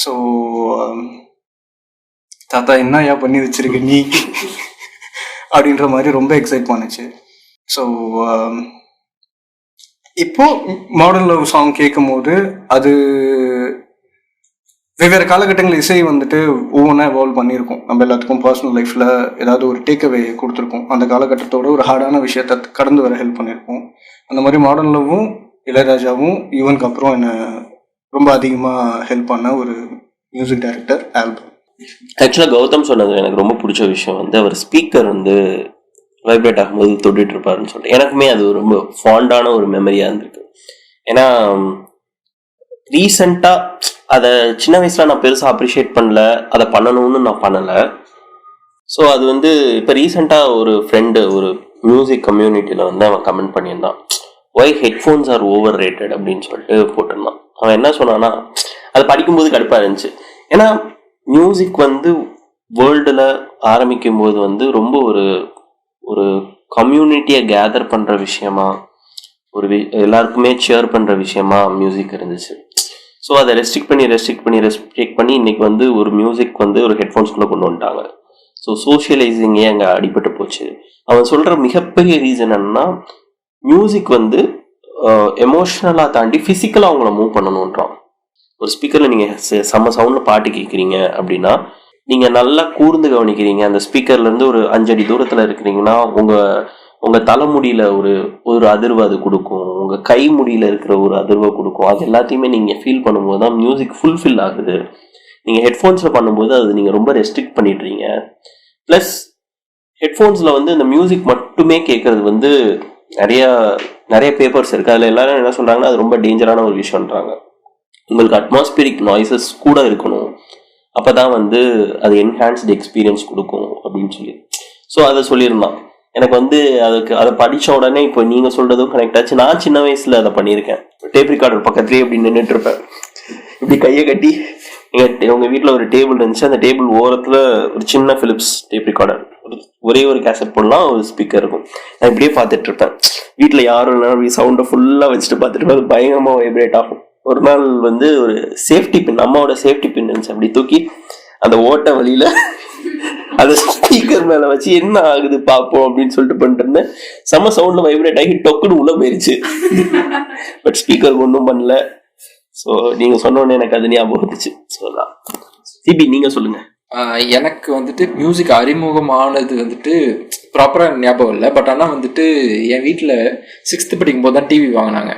ஸோ தாத்தா என்னையா பண்ணி வச்சிருக்க நீ அப்படின்ற மாதிரி ரொம்ப எக்ஸைட் பண்ணுச்சு. ஸோ இப்போ மாடர்ன் லவ் சாங் கேட்கும் போது அது வெவ்வேறு காலகட்டங்கள் இசை வந்துட்டு ஒவ்வொன்றா எவால்வ் பண்ணியிருக்கோம். நம்ம எல்லாத்துக்கும் பர்சனல் லைஃப்பில் ஏதாவது ஒரு டேக்அவே கொடுத்துருக்கோம். அந்த காலகட்டத்தோட ஒரு ஹார்டான விஷயத்தை கடந்து வர ஹெல்ப் பண்ணியிருக்கோம். அந்த மாதிரி மாடர்ன் லவ்வும் இளையராஜாவும் யுவனுக்கு அப்புறம் என்னை ரொம்ப அதிகமாக ஹெல்ப் பண்ண ஒரு மியூசிக் டைரக்டர் ஆல்பம். ஆக்சுவலாக கௌதம் சொன்னது எனக்கு ரொம்ப பிடிச்ச விஷயம் வந்து அவர் ஸ்பீக்கர் வந்து வைப்ரேட் ஆகும்போது தொட்டுட்டு இருப்பாருன்னு சொல்லிட்டு எனக்குமே அது ரொம்ப ஃபாண்டான ஒரு மெமரியாக இருந்திருக்கு. ஏன்னா ரீசெண்டாக அதை சின்ன வயசில் நான் பெருசாக அப்ரிஷியேட் பண்ணல, அதை பண்ணணும்னு நான் பண்ணலை. ஸோ அது வந்து இப்போ ரீசெண்டாக ஒரு ஃப்ரெண்டு ஒரு மியூசிக் கம்யூனிட்டியில் வந்து அவன் கமெண்ட் பண்ணியிருந்தான், why headphones are overrated அப்படின்னு சொல்லிட்டு போட்டிருந்தான். அவன் என்ன சொன்னான்னா, அதை படிக்கும்போது கடுப்பாக இருந்துச்சு. ஏன்னா மியூசிக் வந்து வேர்ல்டில் ஆரம்பிக்கும் போது வந்து ரொம்ப ஒரு கம்யூனிட்டியை கேதர் பண்ணுற விஷயமா, எல்லாருக்குமே ஷேர் பண்ணுற விஷயமா மியூசிக் இருந்துச்சு. ஸோ அதை ரெஸ்ட்ரிக்ட் பண்ணி இன்னைக்கு வந்து ஒரு மியூசிக் வந்து ஒரு ஹெட்ஃபோன்ஸ்குள்ளே கொண்டு வந்துட்டாங்க. ஸோ சோஷியலைசிங்கே அங்கே அடிபட்டு போச்சு. அவன் சொல்கிற மிகப்பெரிய ரீசன் என்னன்னா, மியூசிக் வந்து எமோஷ்னலாக தாண்டி ஃபிசிக்கலாக அவங்கள மூவ் பண்ணணுன்றான். ஒரு ஸ்பீக்கரில் நீங்கள் செம்ம சவுண்டில் பாட்டு கேட்குறீங்க அப்படின்னா நீங்கள் நல்லா கூர்ந்து கவனிக்கிறீங்க. அந்த ஸ்பீக்கர்லேருந்து ஒரு 5 அடி தூரத்தில் இருக்கிறீங்கன்னா உங்கள் தலைமுடியில் ஒரு அதிர்வு அது கொடுக்கும், உங்கள் கை முடியில் இருக்கிற ஒரு அதிர்வை கொடுக்கும். அது எல்லாத்தையுமே நீங்கள் ஃபீல் பண்ணும்போது தான் மியூசிக் ஃபுல்ஃபில் ஆகுது. நீங்கள் ஹெட்ஃபோன்ஸில் பண்ணும்போது அது நீங்கள் ரொம்ப ரெஸ்ட்ரிக்ட் பண்ணிடுறீங்க. ப்ளஸ் ஹெட்ஃபோன்ஸில் வந்து இந்த மியூசிக் மட்டுமே கேட்குறது வந்து நிறைய பேப்பர்ஸ் இருக்குது. அதில் எல்லாரும் என்ன சொல்கிறாங்கன்னா, அது ரொம்ப டேஞ்சரான ஒரு விஷயம்ன்றாங்க. உங்களுக்கு அட்மாஸ்பியரிக் நாய்ஸஸ் கூட இருக்கணும், அப்போ தான் வந்து அது என்ஹான்ஸ்டு எக்ஸ்பீரியன்ஸ் கொடுக்கும் அப்படின்னு சொல்லி. ஸோ அதை சொல்லியிருந்தான். எனக்கு வந்து அதை படித்த உடனே இப்போ நீங்கள் சொல்கிறதும் கனெக்ட் ஆச்சு. நான் சின்ன வயசில் அதை பண்ணியிருக்கேன். டேப் ரெக்கார்டர் பக்கத்துலேயே இப்படி நின்றுட்டு இருப்பேன், இப்படி கையை கட்டி. உங்கள் வீட்டில் ஒரு டேபிள் இருந்துச்சு, அந்த டேபிள் ஓரத்தில் ஒரு சின்ன ஃபிலிப்ஸ் டேப் ரெக்கார்டர், ஒரே ஒரு கேசட் போடலாம், ஒரு ஸ்பீக்கர் இருக்கும். நான் இப்படியே பார்த்துட்டு இருப்பேன். வீட்டில் யாரும் இல்லைனா சவுண்டை ஃபுல்லாக வச்சுட்டு பார்த்துட்டு அது பயங்கரமாக வைப்ரேட் ஆகும். ஒரு நாள் வந்து ஒரு சேஃப்டி பின், அம்மாவோட சேஃப்டி பின் இருந்துச்சு, அப்படி தூக்கி அந்த ஓட்ட வழியில் அந்த ஸ்பீக்கர் மேலே வச்சு என்ன ஆகுது பார்ப்போம் அப்படின்னு சொல்லிட்டு பண்ணிட்டு இருந்தேன். செம்ம சவுண்டில் வைப்ரேட் ஆகி டொக்குன்னு உள்ள போயிருச்சு. பட் ஸ்பீக்கர் ஒன்றும் பண்ணல. ஸோ நீங்கள் சொன்னோன்னே எனக்கு அது ஞாபகம் வந்துச்சு. சொல்லலாம். சிபி நீங்கள் சொல்லுங்கள். எனக்கு வந்துட்டு மியூசிக் அறிமுகமானது வந்துட்டு ப்ராப்பராக ஞாபகம் இல்லை. பட் ஆனால் வந்துட்டு என் வீட்டில் 6th படிக்கும் போது தான் டிவி வாங்கினாங்க.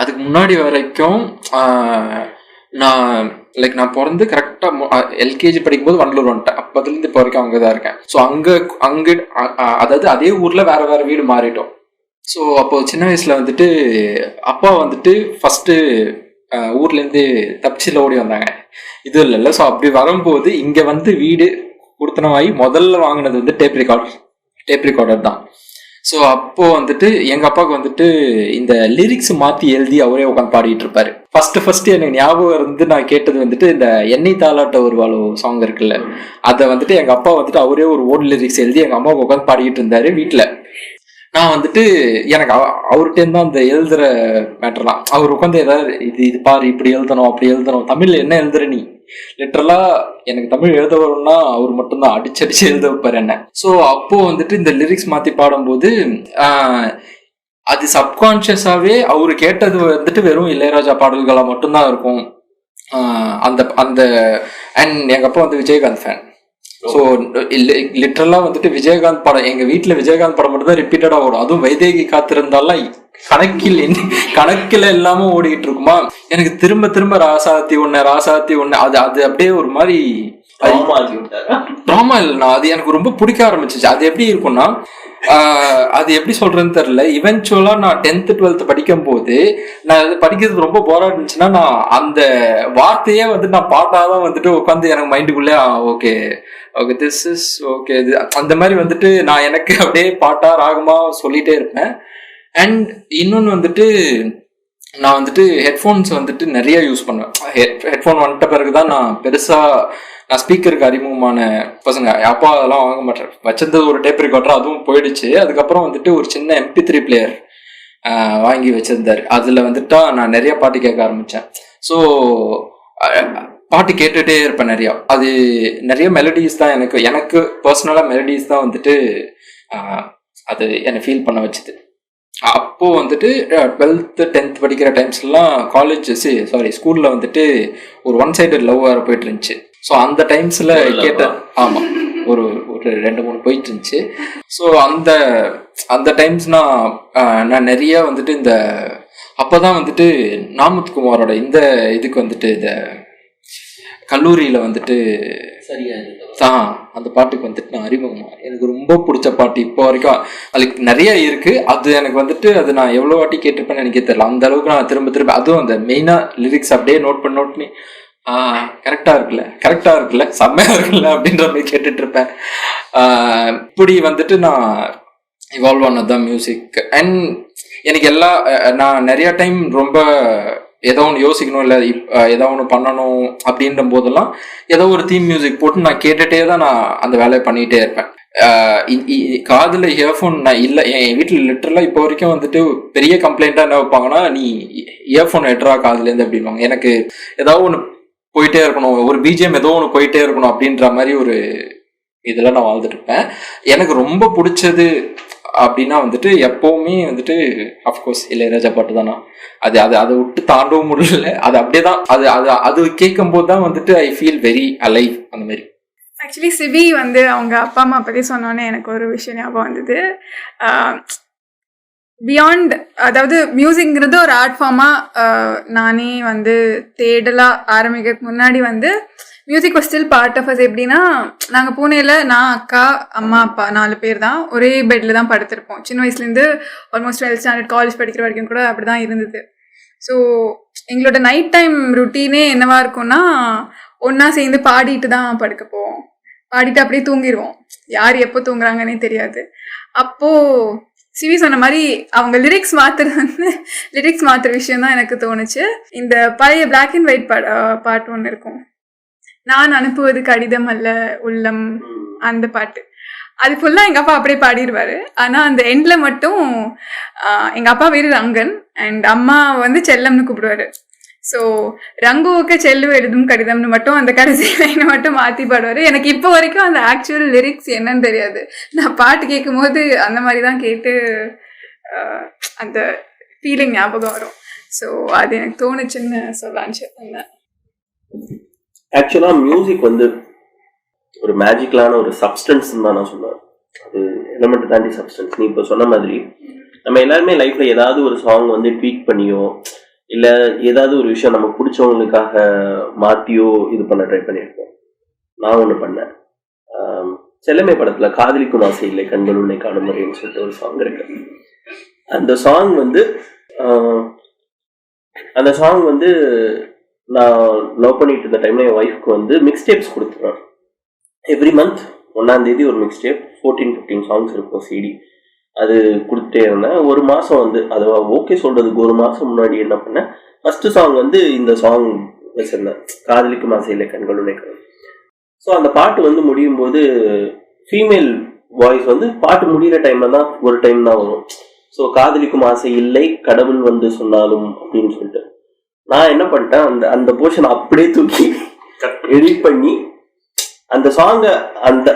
அதுக்கு முன்னாடி வரைக்கும் நான் பிறந்து கரெக்டாக எல்கேஜி படிக்கும்போது வண்டலூர் வந்துட்டேன். அப்போதுலேருந்து இப்போ வரைக்கும் அங்கே தான் இருக்கேன். ஸோ அங்கே அதாவது அதே ஊரில் வேற வீடு மாறிட்டோம். ஸோ அப்போ சின்ன வயசில் வந்துட்டு அப்பா வந்துட்டு ஃபஸ்ட்டு ஊர்லேருந்து தப்பிச்சில் ஓடி வந்தாங்க, இது இல்லைல்ல. ஸோ அப்படி வரும்போது இங்கே வந்து வீடு கொடுத்தனவாகி முதல்ல வாங்கினது வந்து டேப் ரெக்கார்டர் தான். ஸோ அப்போ வந்துட்டு எங்கள் அப்பாவுக்கு வந்துட்டு இந்த லிரிக்ஸ் மாற்றி எழுதி அவரே உட்காந்து பாடிட்டு இருப்பாரு. ஃபர்ஸ்ட் எனக்கு ஞாபகம் இருந்து நான் கேட்டது வந்துட்டு இந்த எண்ணெய் தாலாட்ட ஒரு வாழோ சாங் இருக்குல்ல, அதை வந்துட்டு எங்கள் அப்பா வந்துட்டு அவரே ஒரு ஓல்டு லிரிக்ஸ் எழுதி எங்கள் அம்மாவுக்கு உட்காந்து பாடிக்கிட்டு இருந்தாரு வீட்டில். நான் வந்துட்டு எனக்கு அவர்கிட்ட அந்த எழுதுற மேட்டர்லாம் அவர் உட்காந்து ஏதாவது இது பாரு இப்படி எழுதணும் அப்படி எழுதணும், தமிழ்ல என்ன எழுதுற நீ, லிட்டரலா எனக்கு தமிழ் எழுத வரும்னா அவர் மட்டும்தான் அடிச்சு எழுத வைப்பாரு என்ன. ஸோ அப்போ வந்துட்டு இந்த லிரிக்ஸ் மாத்தி பாடும்போது அது சப்கான்ஷியஸாவே அவரு கேட்டது வந்துட்டு வெறும் இளையராஜா பாடல்களா மட்டும்தான் இருக்கும். அந்த அந்த அண்ட் எங்க அப்பா வந்து விஜயகாந்த் ஃபேன். ஸோ லிட்டரலா வந்துட்டு விஜயகாந்த் படம் எங்க வீட்டுல விஜயகாந்த் படம் மட்டும் தான் ரிப்பீட்டடா ஓடும். அதுவும் வைதேகி காத்திருந்தாலாம் கணக்கில் இல்லாம ஓடிக்கிட்டு இருக்குமா. எனக்கு திரும்ப திரும்ப ராசாத்தி ஒண்ணு அது அப்படியே ஒரு மாதிரி ட்ராமா இல்லைண்ணா. அது எனக்கு ரொம்ப பிடிக்க ஆரம்பிச்சிச்சு. அது எப்படி இருக்கும்னா அது எப்படி சொல்றேன்னு தெரியல. இவென்ச்சுவலா நான் 10th 12th படிக்கும் போது நான் அது படிக்கிறது ரொம்ப போரா இருந்துச்சுன்னா நான் அந்த வார்த்தையே வந்து நான் பாட்டாதான் வந்துட்டு உட்காந்து எனக்கு மைண்டுக்குள்ளே okay okay this is okay இது அந்த மாதிரி வந்துட்டு நான் எனக்கு அப்படியே பாட்டா ராகமா சொல்லிட்டே இருப்பேன். அண்ட் இன்னொன்று வந்துட்டு நான் வந்துட்டு ஹெட்ஃபோன்ஸ் வந்துட்டு நிறைய யூஸ் பண்ணுவேன். ஹெட்ஃபோன் வந்துட்ட பிறகுதான் நான் ஸ்பீக்கருக்கு அறிமுகமான பசங்க. அப்பா அதெல்லாம் வாங்க மாட்டேன், வச்சிருந்தது ஒரு டேப் ரெக்கார்டர், அதுவும் போயிடுச்சு. அதுக்கப்புறம் வந்துட்டு ஒரு சின்ன MP3 பிளேயர் வாங்கி வச்சிருந்தாரு. அதுல வந்துட்டா நான் நிறைய பாட்டு கேட்க ஆரம்பிச்சேன். ஸோ பாட்டு கேட்டுட்டே இருப்பேன் நிறையா. அது நிறைய மெலடிஸ் தான் எனக்கு பர்சனலா மெலடிஸ் தான் வந்துட்டு அது என்னை ஃபீல் பண்ண வச்சுது. அப்போ வந்துட்டு 12th 10th படிக்கிற டைம்ஸ்லாம் ஸ்கூல்ல வந்துட்டு ஒரு ஒன் சைடட் லவ் வேற போயிட்டு இருந்துச்சு. ஸோ அந்த டைம்ஸ்ல கேட்டேன். ஆமா, ஒரு 2-3 போயிட்டு இருந்துச்சு. ஸோ அந்த டைம்ஸ் நான் நிறைய வந்துட்டு இந்த அப்பதான் வந்துட்டு நாமுத்குமாரோட இந்த இதுக்கு வந்துட்டு இந்த கல்லூரியில வந்துட்டு அந்த பாட்டுக்கு வந்துட்டு நான் அறிமுகமா எனக்கு ரொம்ப பிடிச்ச பாட்டு இப்போ வரைக்கும். அதுக்கு நிறைய இருக்கு. அது எனக்கு வந்துட்டு அது நான் எவ்வளவு வாட்டி கேட்டிருப்பேன்னு எனக்கே தெரியல. அந்த அளவுக்கு நான் திரும்ப அதுவும் அந்த மெயினா லிரிக்ஸ் அப்படியே நோட் பண்ணி கரெக்டா இருக்குல்ல செம்மையா இருக்குல்ல அப்படின்ற மாதிரி கேட்டுட்டு இருப்பேன். இப்படி வந்துட்டு நான் இவால்வ் ஆனதுதான் மியூசிக். அண்ட் எனக்கு நான் நிறைய டைம் ரொம்ப ஏதோ ஒன்று யோசிக்கணும், இல்லை ஏதோ ஒன்று பண்ணணும் அப்படின்ற போதெல்லாம் ஏதோ ஒரு தீம் மியூசிக் போட்டு நான் கேட்டுட்டே தான் நான் அந்த வேலையை பண்ணிகிட்டே இருப்பேன். காதில் இயர்ஃபோன் நான் இல்லை, என் வீட்டில் லிட்டரலாக இப்போ வரைக்கும் வந்துட்டு பெரிய கம்ப்ளைண்ட்டாக என்ன வைப்பாங்கன்னா, நீ இயர்ஃபோன் எட்ரா காதுலேருந்து அப்படின்வாங்க. எனக்கு ஏதாவது ஒன்று போயிட்டே இருக்கணும், ஒரு பிஜிஎம் ஏதோ ஒன்று போயிட்டே இருக்கணும் அப்படின்ற மாதிரி ஒரு இதில் நான் வாழ்ந்துட்டு இருப்பேன். எனக்கு ரொம்ப பிடிச்சது அப்படின்னா வந்துட்டு எப்பவுமே வந்துட்டு அஃப்கோர்ஸ் இளையராஜா பாட்டு தானா. அதை விட்டு தாண்டவும் முடியல. அது அப்படியே தான் அது கேட்கும் போது தான் வந்துட்டு ஐ ஃபீல் வெரி அலைவ் அந்த மாதிரி. ஆக்சுவலி சிவி வந்து அவங்க அப்பா அம்மா பற்றி சொன்னோன்னே எனக்கு ஒரு விஷயம் ஞாபகம் வந்தது. பியாண்ட், அதாவது மியூசிக்ங்கிறது ஒரு ஆர்ட் ஃபார்மாக நானே வந்து தேடலாம் ஆரம்பிக்கிறதுக்கு முன்னாடி வந்து music was still part of us. எப்படின்னா, நாங்கள் பூனேல நான், அக்கா, அம்மா, அப்பா 4 பேர் தான் ஒரே பெட்டில் தான் படுத்திருப்போம். சின்ன வயசுலேருந்து ஆல்மோஸ்ட் 12th ஸ்டாண்டர்ட் காலேஜ் படிக்கிற வரைக்கும் கூட அப்படி தான் இருந்தது. ஸோ எங்களோட நைட் டைம் ருட்டீனே என்னவா இருக்கும்னா, ஒன்றா சேர்ந்து பாடிட்டு தான் படுக்க போவோம். பாடிட்டு அப்படியே தூங்கிடுவோம். யார் எப்போ தூங்குறாங்கன்னே தெரியாது. அப்போது சிவி சொன்ன மாதிரி அவங்க லிரிக்ஸ் மாற்றுற விஷயம் தான் எனக்கு தோணுச்சு. இந்த பழைய பிளாக் அண்ட் ஒயிட் பாட்டு ஒன்று இருக்கும், நான் அனுப்புவது கடிதம் அல்ல உள்ளம், அந்த பாட்டு. அது ஃபுல்லாக எங்கள் அப்பா அப்படியே பாடிடுவார். ஆனால் அந்த எண்டில் மட்டும் எங்கள் அப்பா பேர் ரங்கன் அண்ட் அம்மா வந்து செல்லம்னு கூப்பிடுவார். ஸோ ரங்குவுக்கு செல்லு எழுதும் கடிதம்னு மட்டும் அந்த கடைசி லைனை மட்டும் மாற்றி பாடுவார். எனக்கு இப்போ வரைக்கும் அந்த ஆக்சுவல் லிரிக்ஸ் என்னன்னு தெரியாது. நான் பாட்டு கேட்கும் போது அந்த மாதிரி தான் கேட்டு அந்த ஃபீலிங் ஞாபகம் வரும். ஸோ அது எனக்கு தோணுச்சுன்னு சொல்லான்னு சொன்னேன். ஆக்சுவலாக மியூசிக் வந்து ஒரு மேஜிக்கலான ஒரு சப்ஸ்டன்ஸ் தான் நான் சொன்னேன். அது எலமெண்ட் தாண்டி சப்ஸ்டன்ஸ். நீ இப்போ சொன்ன மாதிரி நம்ம எல்லாருமே லைஃப்பில் ஏதாவது ஒரு சாங் வந்து ட்வீட் பண்ணியோ இல்லை ஏதாவது ஒரு விஷயம் நமக்கு பிடிச்சவங்களுக்காக மாற்றியோ இது பண்ண ட்ரை பண்ணியிருக்கோம். நான் ஒன்று பண்ணேன். செல்லமே படத்தில் காதலிக்கும் ஆசை இல்லை கண்கள் உன்னை காணும் முறைன்னு சொல்லிட்டு ஒரு சாங் இருக்கு. அந்த சாங் வந்து நான் லவ் பண்ணிட்டு இருந்த டைம்ல என் ஒய்ஃப்க்கு வந்து மிக்ஸ் டேப்ஸ் கொடுத்துருவேன். எவ்ரி மந்த் 1ஆம் தேதி ஒரு மிக்ஸ் டேப் 14-15 சாங்ஸ் இருக்கும் சிடி. அது கொடுத்துட்டே இருந்தேன். ஒரு மாதம் வந்து அது ஓகே சொல்கிறதுக்கு ஒரு மாதம் முன்னாடி என்ன பண்ணேன், ஃபஸ்ட்டு சாங் வந்து இந்த சாங் வச்சுருந்தேன், காதலிக்கும் ஆசை இல்லை கண்கள் உன்னை காணும். ஸோ அந்த பாட்டு வந்து முடியும் போது ஃபீமேல் வாய்ஸ் வந்து பாட்டு முடிகிற டைம்ல தான் ஒரு டைம் தான் வரும். ஸோ காதலிக்கும் ஆசை இல்லை கடவுள் வந்து சொன்னாலும் அப்படின்னு சொல்லிட்டு நான் என்ன பண்ணிட்டேன், அந்த போர்ஷன் அப்படியே தூக்கி எடிட் பண்ணி அந்த சாங்கை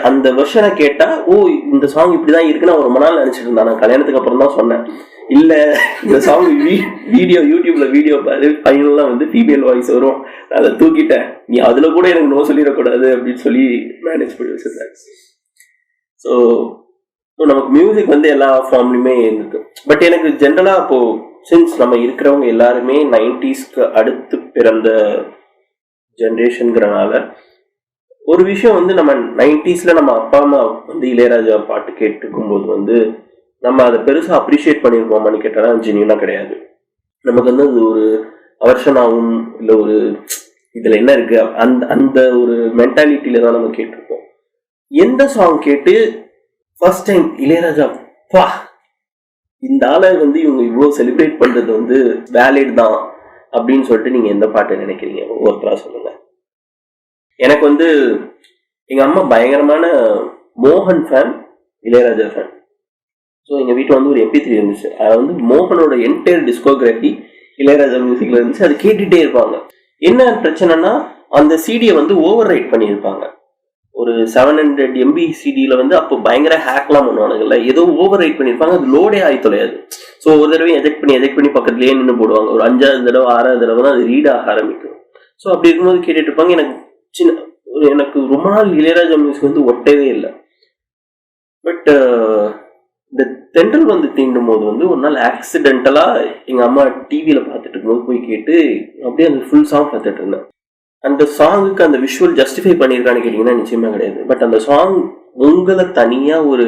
அந்த வெர்ஷனை கேட்டா ஓ இந்த சாங் இப்படிதான் இருக்குன்னு ஒரு மணி நாள் நினைச்சிட்டு இருந்தான். நான் கல்யாணத்துக்கு அப்புறம் தான் சொன்னேன், இல்ல இந்த சாங் யூடியூப்ல வீடியோ பாரு ஃபைனலா வந்து ஃபீமேல் வாய்ஸ் வரும், அதை தூக்கிட்டேன், நீ அதுல கூட எனக்கு நோ சொல்லிடக்கூடாது அப்படின்னு சொல்லி மேனேஜ் பண்ணி வச்சிருந்தேன். ஸோ நமக்கு மியூசிக் வந்து எல்லா ஃபார்ம்லையுமே இருக்கு. பட் எனக்கு ஜென்ரலா இப்போ சின்ஸ் நம்ம இருக்கிறவங்க எல்லாருமே 90ஸ்க்கு அடுத்து பிறந்த ஜென்ரேஷனுங்கிறனால ஒரு விஷயம் வந்து நம்ம 90ஸ்ல நம்ம அப்பா அம்மா வந்து இளையராஜா பாட்டு கேட்டுருக்கும் போது வந்து நம்ம அதை பெருசாக அப்ரிஷியேட் பண்ணியிருப்போமான்னு கேட்டால் ஜென்யூனா கிடையாது. நமக்கு வந்து அது ஒரு அவர்ஷனாகவும் இல்லை ஒரு இதில் என்ன இருக்கு அந்த ஒரு மென்டாலிட்டியில தான் நம்ம கேட்டிருப்போம். எந்த சாங் கேட்டு ஃபர்ஸ்ட் டைம் இளையராஜா பா இந்த ஆளை வந்து இவங்க இவ்வளோ செலிப்ரேட் பண்ணுறது வந்து வேலிட் தான் அப்படின்னு சொல்லிட்டு நீங்கள் எந்த பாட்டை நினைக்கிறீங்க ஒவ்வொருத்தரா சொல்லுங்க. எனக்கு வந்து எங்கள் அம்மா பயங்கரமான மோகன் ஃபேன், இளையராஜா ஃபேன். ஸோ எங்கள் வீட்டில் வந்து ஒரு MP3 இருந்துச்சு, அது வந்து மோகனோட என்டையர் டிஸ்கோகிராஃபி இளையராஜா மியூசிக்கில் இருந்துச்சு. அது கேட்டுகிட்டே இருப்பாங்க. என்ன பிரச்சனைனா அந்த சிடியை வந்து ஓவர் ரைட் பண்ணியிருப்பாங்க. ஒரு 700 MB சிடியில் வந்து அப்போ பயங்கர ஹேக்லாம் பண்ணுவானுங்கல்ல, ஏதோ ஓவர் ரைட் பண்ணியிருப்பாங்க, அது லோடே ஆகி தொலையாது. ஸோ ஒரு தடவை எஜெக்ட் பண்ணி பக்கத்துலேயே நின்று போடுவாங்க. ஒரு 5வது தடவை 6வது தடவை தான் அது ரீட் ஆக ஆரம்பிக்கும். ஸோ அப்படி இருக்கும்போது கேட்டுட்டு இருப்பாங்க. எனக்கு ரொம்ப நாள் இளையராஜா மியூசிக் வந்து ஒட்டவே இல்லை. பட் இந்த தென்றல் வந்து தீண்டும் போது வந்து ஒரு நாள் ஆக்சிடென்டலா எங்க அம்மா டிவியில பார்த்துட்டு இருக்கும்போது போய் கேட்டு அப்படியே அந்த ஃபுல் சாங் பார்த்துட்டு இருந்தேன். அந்த சாங்குக்கு அந்த விஷுவல் ஜஸ்டிஃபை பண்ணியிருக்கான்னு கேட்டீங்கன்னா நிச்சயமா கிடையாது. பட் அந்த சாங் உங்களை தனியா ஒரு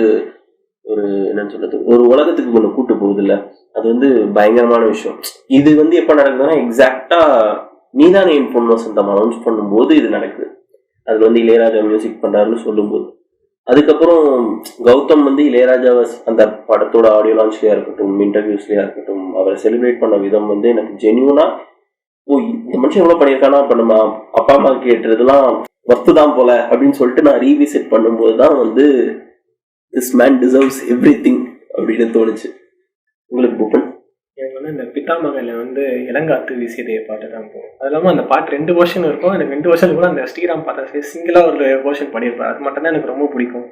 என்னன்னு சொல்றது ஒரு உலகத்துக்கு ஒன்று கூட்டு போகுது இல்லை, அது வந்து பயங்கரமான விஷயம். இது வந்து எப்ப நடக்குதுன்னா எக்ஸாக்டா நீதானே என் பொண்ணு சொந்தம் அனௌன்ஸ் பண்ணும்போது இது நடக்குது. அதுல வந்து இளையராஜா மியூசிக் பண்றாருன்னு சொல்லும்போது, அதுக்கப்புறம் கௌதம் வந்து இளையராஜாவை அந்த படத்தோட ஆடியோ லான்ச்லயா இருக்கட்டும், இன்டர்வியூஸ்லயா இருக்கட்டும், அவரை செலிப்ரேட் பண்ண விதம் வந்து எனக்கு ஜென்யூனா ஓ இந்த மனுஷன் எவ்வளவு பண்ணியிருக்கானா, அப்ப நம்ம அப்பா அம்மா கேட்டுறதுலாம் ஒர்த்துதான் போல அப்படின்னு சொல்லிட்டு நான் ரீவிசிட் பண்ணும்போது தான் வந்து திஸ் மேன் டிசர்வ்ஸ் எவ்ரிதிங் அப்படின்னு தோணுச்சு. உங்களுக்கு பூப்பன்? எனக்கு வந்து இந்த பித்தாமகனில் வந்து இளங்காத்து வீசியதே பாட்டு தான் போகும். அது இல்லாமல் அந்த பாட்டு 2 வருஷன் இருக்கும். எனக்கு 2 வருஷம் கூட அந்த ஸ்ரீராம் பாட்டை சிங்கிளாக ஒரு போர்ஷன் பண்ணியிருப்பார். அது மட்டும் தான் எனக்கு ரொம்ப பிடிக்கும்.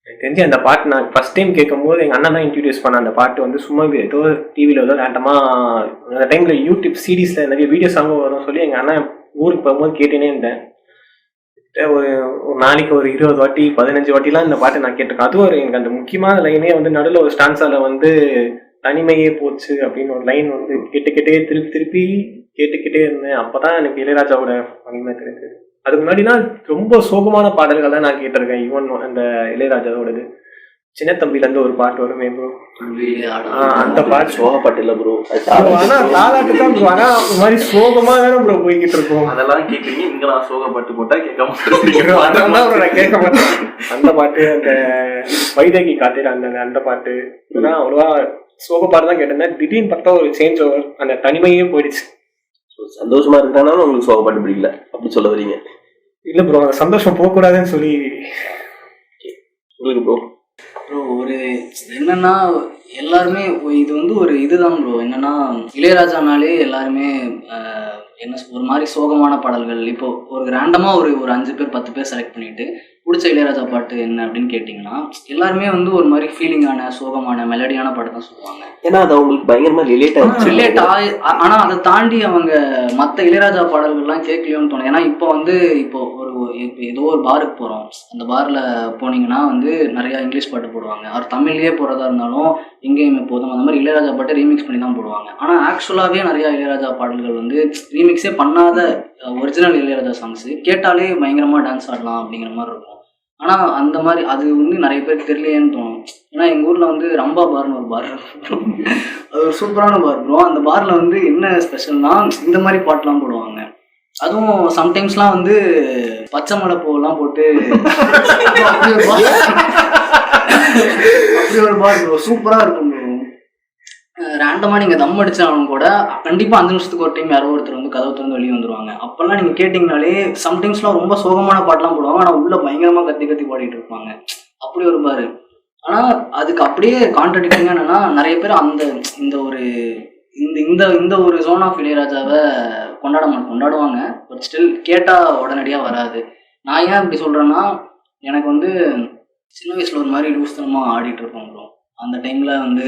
எனக்கு தெரிஞ்சு அந்த பாட்டு நான் ஃபர்ஸ்ட் டைம் கேட்கும்போது எங்கள் அண்ணன் தான் இன்ட்ரடியூஸ் பண்ண. அந்த பாட்டு வந்து சும்மா ஏதோ டிவியில் ஏதோ ரேண்டமாக அந்த டைமில் யூடியூப் சீரீஸில் நிறைய வீடியோஸ் அங்கே வரும் சொல்லி எங்கள் அண்ணன் ஊருக்கு போகும்போது கேட்டுனே இருந்தேன். ஒரு நாளைக்கு ஒரு 20 வாட்டி 15 வாட்டிலாம் இந்த பாட்டை நான் கேட்டிருக்கேன். அதுவும் எனக்கு அந்த முக்கியமான லைனே வந்து நடுவில் ஒரு ஸ்டான்ஸால வந்து தனிமையே போச்சு அப்படின்னு ஒரு லைன் வந்து திருப்பி கேட்டுக்கிட்டே இருந்தேன். அப்பதான் எனக்கு இளையராஜாவோட மகிமை தெரிஞ்சது. அதுக்கு முன்னாடிலாம் ரொம்ப சோகமான பாடல்கள் தான் நான் கேட்டிருக்கேன். ஈவன் அந்த இளையராஜாவோடது சின்ன தம்பில இருந்து ஒரு பாட்டு வருமே ப்ரோ, அந்த பாட்டு சோக பாட்டு இல்ல ப்ரோ, ஆனா தாலாட்டு தான் ப்ரோ. ஆனா ஒரு மாதிரி சோகமா தானே ப்ரோ போய்கிட்டு இருக்கோம். அதெல்லாம் கேட்குறீங்க, இங்க நான் சோக பாட்டு போட்டா கேட்க நான் கேட்க மாட்டேன். அந்த பாட்டு அந்த வைதகி காத்திர அந்த பாட்டு இதெல்லாம் அவ்வளவா சோக பாட்டு தான் கேட்டிருந்தேன். திடீர்னு பார்த்தா ஒரு சேஞ்ச் ஓவர், அந்த தனிமையே போயிடுச்சு. சந்தோஷமா இருக்கிறனாலும் உங்களுக்கு சோக பாட்டு பிடிக்கல அப்படி சொல்ல வரீங்க? இல்ல ப்ரோ, அந்த சந்தோஷம் போகக்கூடாதுன்னு சொல்லி. உங்களுக்கு ப்ரோ? ப்ரோ ஒரு என்னன்னா எல்லாருமே இது வந்து ஒரு இதுதான் ப்ரோ. என்னன்னா இளையராஜானாலே எல்லாருமே என்ன ஒரு மாதிரி சோகமான பாடல்கள். இப்போ ஒரு ரேண்டமா ஒரு 5 பேர் 10 பேர் செலக்ட் பண்ணிட்டு பிடிச்ச இளையராஜா பாட்டு என்ன அப்படின்னு கேட்டிங்கன்னா எல்லாருமே வந்து ஒரு மாதிரி ஃபீலிங்கான சோகமான மெலடியான பாட்டு தான் சொல்லுவாங்க. ஏன்னா அது அவங்களுக்கு பயங்கரமா ரிலேட் ஆனா அதை தாண்டி அவங்க மற்ற இளையராஜா பாடல்கள்லாம் கேட்கலையோன்னு தோணும். ஏன்னா இப்போ ஒரு ஏதோ ஒரு பாருக்கு போறோம், அந்த பார்ல போனீங்கன்னா வந்து நிறைய இங்கிலீஷ் பாட்டு போடுவாங்க. அவர் தமிழ்லயே போறதா இருந்தாலும் எங்கேயுமே போதும் அந்த மாதிரி இளையராஜா பாட்டு ரீமிக்ஸ் பண்ணி தான் போடுவாங்க. ஆனா ஆக்சுவலாவே நிறைய இளையராஜா பாடல்கள் வந்து ரீமிக்ஸே பண்ணாத ஒரிஜினல் இளையராஜா சாங்ஸ் கேட்டாலே பயங்கரமா டான்ஸ் ஆடலாம் அப்படிங்கிற மாதிரி இருக்கும். ஆனா அந்த மாதிரி அது வந்து நிறைய பேருக்கு தெரியலையேன்னு தோணும். ஏன்னா எங்க ஊர்ல வந்து ரம்பா பார்னு ஒரு பார், அது ஒரு சூப்பரான பார் ப்ரோ. அந்த பார்ல வந்து என்ன ஸ்பெஷல்னா இந்த மாதிரி பாட்டுலாம் போடுவாங்க. அதுவும் சம்டைம்ஸ்லாம் வந்து பச்சை மலை பூவெல்லாம் போட்டு அப்படி ஒரு பார் ப்ரோ, சூப்பரா இருக்கும் ப்ரோ. ரேண்டமாக நீங்கள் தம் அடிச்சாலும் கூட கண்டிப்பாக 5 நிமிஷத்துக்கு ஒரு டைம் யாரோ ஒருத்தர் வந்து கதவு திறந்து வெளியே வந்துடுவாங்க. அப்போல்லாம் நீங்கள் கேட்டிங்கனாலே சம்டைம்ஸ்லாம் ரொம்ப சோகமான பாட்டெலாம் போடுவாங்க, ஆனால் உள்ள பயங்கரமாக கத்தி பாடிட்டு இருப்பாங்க. அப்படி வருவாரு. ஆனா அதுக்கு அப்படியே கான்ட்ரடிக்டிங்கா என்னன்னா, நிறைய பேர் அந்த இந்த ஒரு இந்த இந்த ஒரு ஜோன் ஆஃப் இளையராஜாவை கொண்டாடுவாங்க. பட் ஸ்டில் கேட்டா உடனடியா வராது. நான் ஏன் அப்படி சொல்றேன்னா, எனக்கு வந்து சின்ன வயசுல ஒரு மாதிரி லூஸ்தனமா ஆடிட்டு இருப்போம் ப்ரோ. அந்த டைம்ல வந்து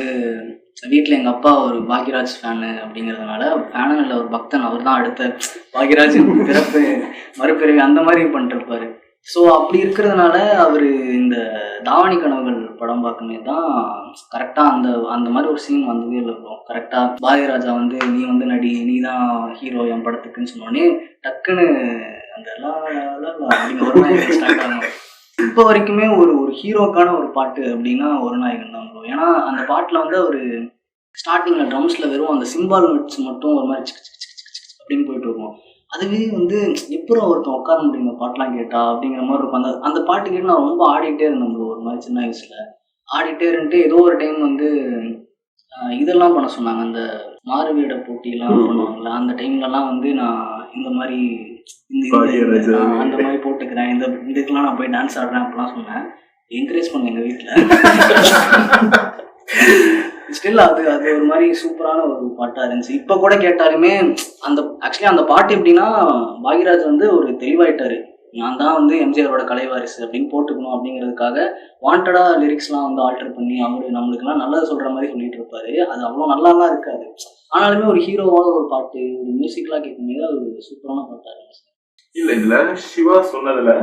வீட்டில் எங்கள் அப்பா ஒரு பாக்யராஜ் ஃபேனு அப்படிங்கிறதுனால, ஃபேனு இல்லை ஒரு பக்தன், அவர் தான் அடுத்த பாக்யராஜ் பிறப்பு மறுபிறவி அந்த மாதிரி பண்ணிட்டுருப்பாரு. ஸோ அப்படி இருக்கிறதுனால அவர் இந்த தாவணி கனவுகள் படம் பார்க்கும்போது தான் கரெக்டாக அந்த மாதிரி ஒரு சீன் வந்ததே இல்லை ப்ரோ. கரெக்டாக பாக்யராஜா வந்து நீ வந்து நடி, நீ தான் ஹீரோ என் படத்துக்குன்னு சொன்னோடனே டக்குன்னு அந்த அப்படின்னு ஒரு நாயகன் ஸ்டார்ட் ஆகும். இப்போ வரைக்குமே ஒரு ஹீரோக்கான ஒரு பாட்டு அப்படின்னா ஒரு நாயகன் தான் ப்ரோ. ஏன்னா அந்த பாட்டில் வந்து அவர் ஸ்டார்டிங்கில் ட்ரம்ஸில் வெறும் அந்த சிம்பால் நோட்ஸ் மட்டும் ஒரு மாதிரி அப்படின்னு போயிட்டு இருக்கும். அதுவே வந்து எப்போ ஒருத்தன் உட்கார முடியும் பாட்டெலாம் கேட்டா அப்படிங்கிற மாதிரி இருக்கும். அந்த பாட்டு கேட்டு நான் ரொம்ப ஆடிட்டே இருந்தேன் ப்ரோ. ஒரு மாதிரி சின்ன வயசில் ஆடிட்டே இருந்துட்டு ஏதோ ஒரு டைம் வந்து இதெல்லாம் பண்ண சொன்னாங்க, அந்த மாறுவேட போட்டியெல்லாம் பண்ணுவாங்கள்ல, அந்த டைம்லலாம் வந்து நான் இந்த மாதிரி அந்த மாதிரி போட்டுக்கிறேன், இந்த இதுக்கெல்லாம் நான் போய் டான்ஸ் ஆடுறேன் அப்படிலாம் சொன்னேன். என்கரேஜ் பண்ணேன் எங்கள் வீட்டில். ஸ்டில் அது ஒரு மாதிரி சூப்பரான ஒரு பாட்டாக இருந்துச்சு. இப்போ கூட கேட்டாலுமே ஆக்சுவலி அந்த பாட்டு எப்படின்னா, பாக்யராஜ் வந்து ஒரு தெளிவாயிட்டாரு, நான் தான் வந்து எம்ஜிஆரோட கலைவாரிசு அப்படின்னு போட்டுக்கணும் அப்படிங்கிறதுக்காக வாண்டடாக லிரிக்ஸ்லாம் வந்து ஆல்டர் பண்ணி நம்மளுக்குலாம் நல்லது சொல்கிற மாதிரி சொல்லிட்டு இருப்பாரு. அது அவ்வளோ நல்லாலாம் இருக்காது. ஆனாலுமே ஒரு ஹீரோவான ஒரு பாட்டு, ஒரு மியூசிக்லாம் கேட்கும்போது அது ஒரு சூப்பரான பாட்டாக இருந்துச்சு. இல்ல இதுல சிவா சொன்னதுல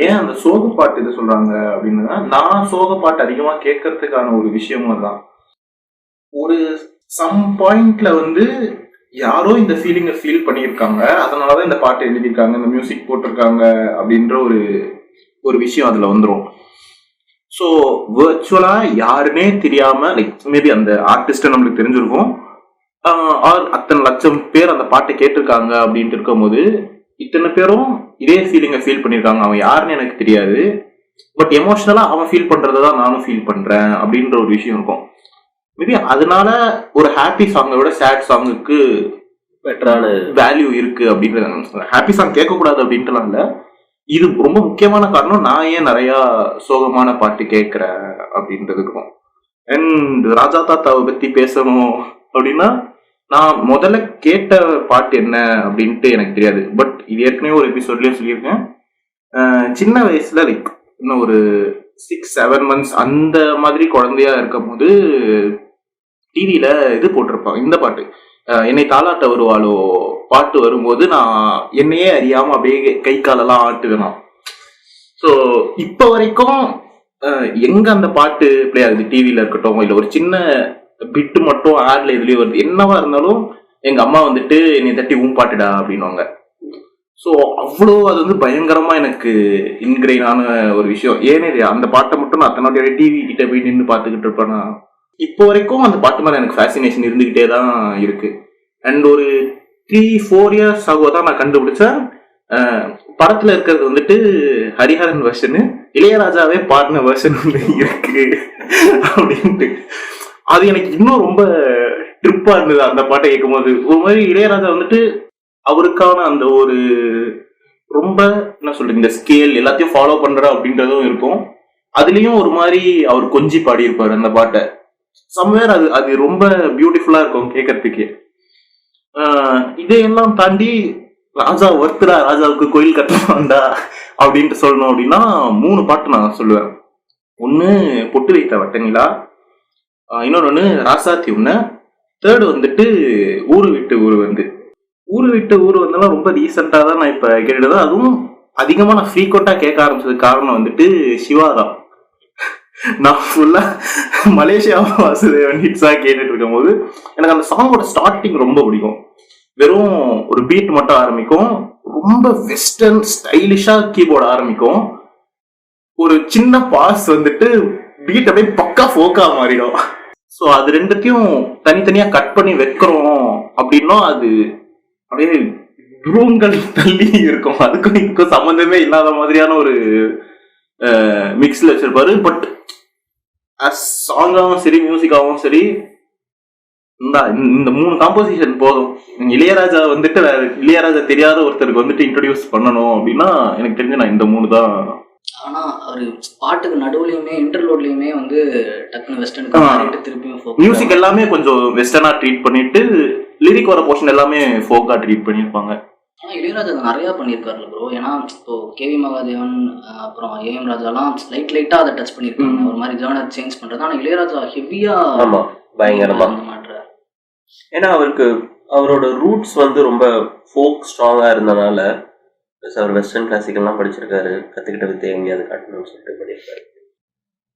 ஏன் அந்த சோக பாட்டு இது சொல்றாங்க அப்படின்னா, நான் சோக பாட்டு அதிகமா கேட்கறதுக்கான ஒரு விஷயமும் அதுதான். ஒரு சம் பாயிண்ட்ல வந்து யாரோ இந்த ஃபீலிங்கை ஃபீல் பண்ணியிருக்காங்க, அதனாலதான் இந்த பாட்டு எழுதியிருக்காங்க, இந்த மியூசிக் போட்டிருக்காங்க அப்படின்ற ஒரு விஷயம் அதுல வந்துடும். ஸோ வர்ச்சுவலா யாருன்னே தெரியாம லைக் மேபி அந்த ஆர்டிஸ்ட நம்மளுக்கு தெரிஞ்சிருக்கும், ஆர் அத்தனை லட்சம் பேர் அந்த பாட்டை கேட்டிருக்காங்க அப்படின்ட்டு இருக்கும்போது இத்தனை பேரும் இதே ஃபீலிங்கை ஃபீல் பண்ணியிருக்காங்க. அவன் யாருன்னு எனக்கு தெரியாது, பட் எமோஷனலா அவன் ஃபீல் பண்றதான் நானும் ஃபீல் பண்றேன் அப்படின்ற ஒரு விஷயம் இருக்கும். மேபி அதனால ஒரு ஹாப்பி சாங்கை விட சேட் சாங்குக்கு பெட்டரான வேல்யூ இருக்கு அப்படின்றது. ஹாப்பி சாங் கேட்கக்கூடாது அப்படின்ட்டுலாம் இல்லை, இது ரொம்ப முக்கியமான காரணம். நான் ஏன் நிறைய சோகமான பாட்டு கேட்கிறேன் அப்படின்றதுக்கும். அண்ட் ராஜா தாத்தாவை பத்தி பேசணும் அப்படின்னா, நான் முதல்ல கேட்ட பாட்டு என்ன அப்படின்ட்டு எனக்கு தெரியாது, பட் இது ஏற்கனவே ஒரு எபிசோட்லயே சொல்லியிருக்கேன். சின்ன வயசுல லைக் இன்னும் ஒரு 6-7 months அந்த மாதிரி குழந்தையா இருக்கும் போது டிவியில இது போட்டிருப்பாங்க, இந்த பாட்டு என்னை தாலாட்ட வருவாளோ பாட்டு வரும்போது நான் என்னையே அறியாம அப்படியே கை காலெல்லாம் ஆட்டுவேனா. ஸோ இப்போ வரைக்கும் எங்க அந்த பாட்டு பிளே ஆகுது, டிவியில இருக்கட்டும் இல்லை ஒரு சின்ன பிட்டு மட்டும் ஆட்ல இதுலயே வருது, என்னவா இருந்தாலும் எங்க அம்மா வந்துட்டு என்னை தட்டி பாட்டுடா அப்படின்வாங்க. ஸோ அவ்வளோ அது வந்து பயங்கரமா எனக்கு இன்கிரைனான ஒரு விஷயம். ஏனே அந்த பாட்டை மட்டும் நான் அத்தனை டிவி கிட்ட போய் நின்று பார்த்துக்கிட்டு இருப்பேன்னா, இப்போ வரைக்கும் அந்த பாட்டு மேலே எனக்கு ஃபேசினேஷன் இருந்துகிட்டே தான் இருக்கு. அண்ட் ஒரு 3-4 years ஆகுதான் நான் கண்டுபிடிச்சேன், படத்துல இருக்கிறது வந்துட்டு ஹரிஹரன் வெர்ஷனு, இளையராஜாவே பாடின வெர்ஷன் வந்து இருக்கு அப்படின்ட்டு. அது எனக்கு இன்னும் ரொம்ப ட்ரிப்பா இருந்தது அந்த பாட்டை கேட்கும் போது. ஒரு மாதிரி இளையராஜா வந்துட்டு அவருக்கான அந்த ஒரு ரொம்ப என்ன சொல்றது, இந்த ஸ்கேல் எல்லாத்தையும் ஃபாலோ பண்ற அப்படின்றதும் இருக்கும். அதுலயும் ஒரு மாதிரி அவர் கொஞ்சி பாடியிருப்பாரு அந்த பாட்டை. சம்வேர் அது ரொம்ப பியூட்டிஃபுல்லா இருக்கும் கேட்கறதுக்கு. இதையெல்லாம் தாண்டி ராஜா ஒருத்தரா, ராஜாவுக்கு கோயில் கட்டலாம்டா அப்படின்ட்டு சொல்லணும் அப்படின்னா 3 பாட்டு நான் சொல்லுவேன். ஒண்ணு பொட்டு வைத்த வட்டனிலா, இன்னொன்னு ராசாத்தி ஒண்ணு, தேர்டு வந்துட்டு ஊரு விட்டு ஊரு வந்து. ஊரு விட்டு ஊரு வந்தாலும் ரொம்ப ரீசெண்டா தான் நான் இப்ப கேட்டுதான், அதுவும் அதிகமா நான் ஃப்ரீக்வெண்டா கேட்க ஆரம்பிச்சதுக்கு காரணம் வந்துட்டு சிவா தான். நான் ஃபுல்லா மலேசியா வாசுதேவன் ஹிட்ஸா கேட்டுட்டு இருக்கும் போது எனக்கு அந்த சாங்கோட ஸ்டார்டிங் ரொம்ப பிடிக்கும். வெறும் ஒரு பீட் மட்டும் ஆரம்பிக்கும், ரொம்ப வெஸ்டர்ன் ஸ்டைலிஷா கீபோர்டு ஆரம்பிக்கும், ஒரு சின்ன பாஸ் வந்துட்டு பீட் அப்படியே பக்கா ஃபோக்கா மாறிடும். ஸோ அது ரெண்டுத்தையும் தனித்தனியா கட் பண்ணி வைக்கிறோம் அப்படின்னா அது அப்படியே ரூம்கள் தள்ளி இருக்கும். அதுக்கும் இதுக்கும் சம்மந்தமே இல்லாத மாதிரியான ஒரு மிக்ஸ்ல வச்சிருப்பாரு. பட் சாங்காவும் சரி மியூசிக்காவும் சரி இந்த 3 காம்போசிஷன் போதும். இளையராஜா வந்துட்டு இளையராஜா தெரியாத ஒருத்தருக்கு வந்துட்டு இன்ட்ரோடியூஸ் பண்ணணும் அப்படின்னா எனக்கு தெரிஞ்சு நான் இந்த 3 தான் ஆனால் அவர் பாட்டுக்கு நடுவுலையுமே இன்டர்லோட்லையுமே வந்து டக்குன்னு வெஸ்டர்னுக்கு மாறிட்டு திருப்பியும் folk மியூசிக் எல்லாமே கொஞ்சம் வெஸ்டர்னா ட்ரீட் பண்ணிட்டு லிரிக் வர போர்ஷன் எல்லாமே ஃபோக்கா ட்ரீட் பண்ணியிருப்பாங்க. ஆனால் இளையராஜா அதை நிறையா பண்ணியிருக்காருல்ல ப்ரோ. ஏன்னா இப்போ கேவி மகாதேவன் அப்புறம் ஏஎம் ராஜாலாம் லைட்டாக அதை டச் பண்ணியிருக்காங்க, ஒரு மாதிரி ஜானர் சேஞ்ச் பண்ணுறது. ஆனால் இளையராஜா ஹெவியாக ஆமா பயங்கரமா. மாட்டுறாரு. ஏன்னா அவருக்கு அவரோட ரூட்ஸ் வந்து ரொம்ப ஃபோக் ஸ்ட்ராங்கா இருந்தனால அவர் வெஸ்டர்ன் கிளாசிக்கல்லாம் படிச்சிருக்காரு, கத்துக்கிட்ட வித்தை எங்கேயாவது காட்டணும்னு சொல்லிட்டு பண்ணியிருக்காரு.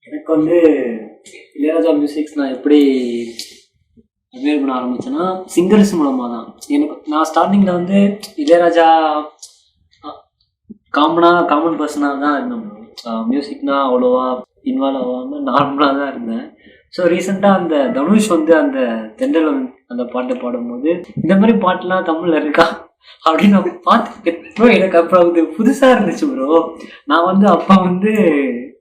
எனக்கு வந்து இளையராஜா மியூசிக்ஸ் நான் எப்படி அட்மையர் பண்ண ஆரம்பிச்சேன்னா சிங்கர்ஸ் மூலமாக தான். எனக்கு நான் ஸ்டார்டிங்கில் வந்து இளையராஜா காமன் பர்சனாக தான் இருந்தேன். மியூசிக்னா அவ்வளோவா இன்வால்வ் ஆகாமல் நார்மலாக தான் இருந்தேன். ஸோ ரீசெண்டாக அந்த தனுஷ் வந்து அந்த தென்றல் அந்த பாட்டை பாடும்போது இந்த மாதிரி பாட்டுலாம் தமிழில் இருக்கா அப்படின்னு நான் பார்த்து ப்ரோ எனக்கு அப்புறம் இது புதுசாக இருந்துச்சு ப்ரோ. நான் வந்து அப்போ வந்து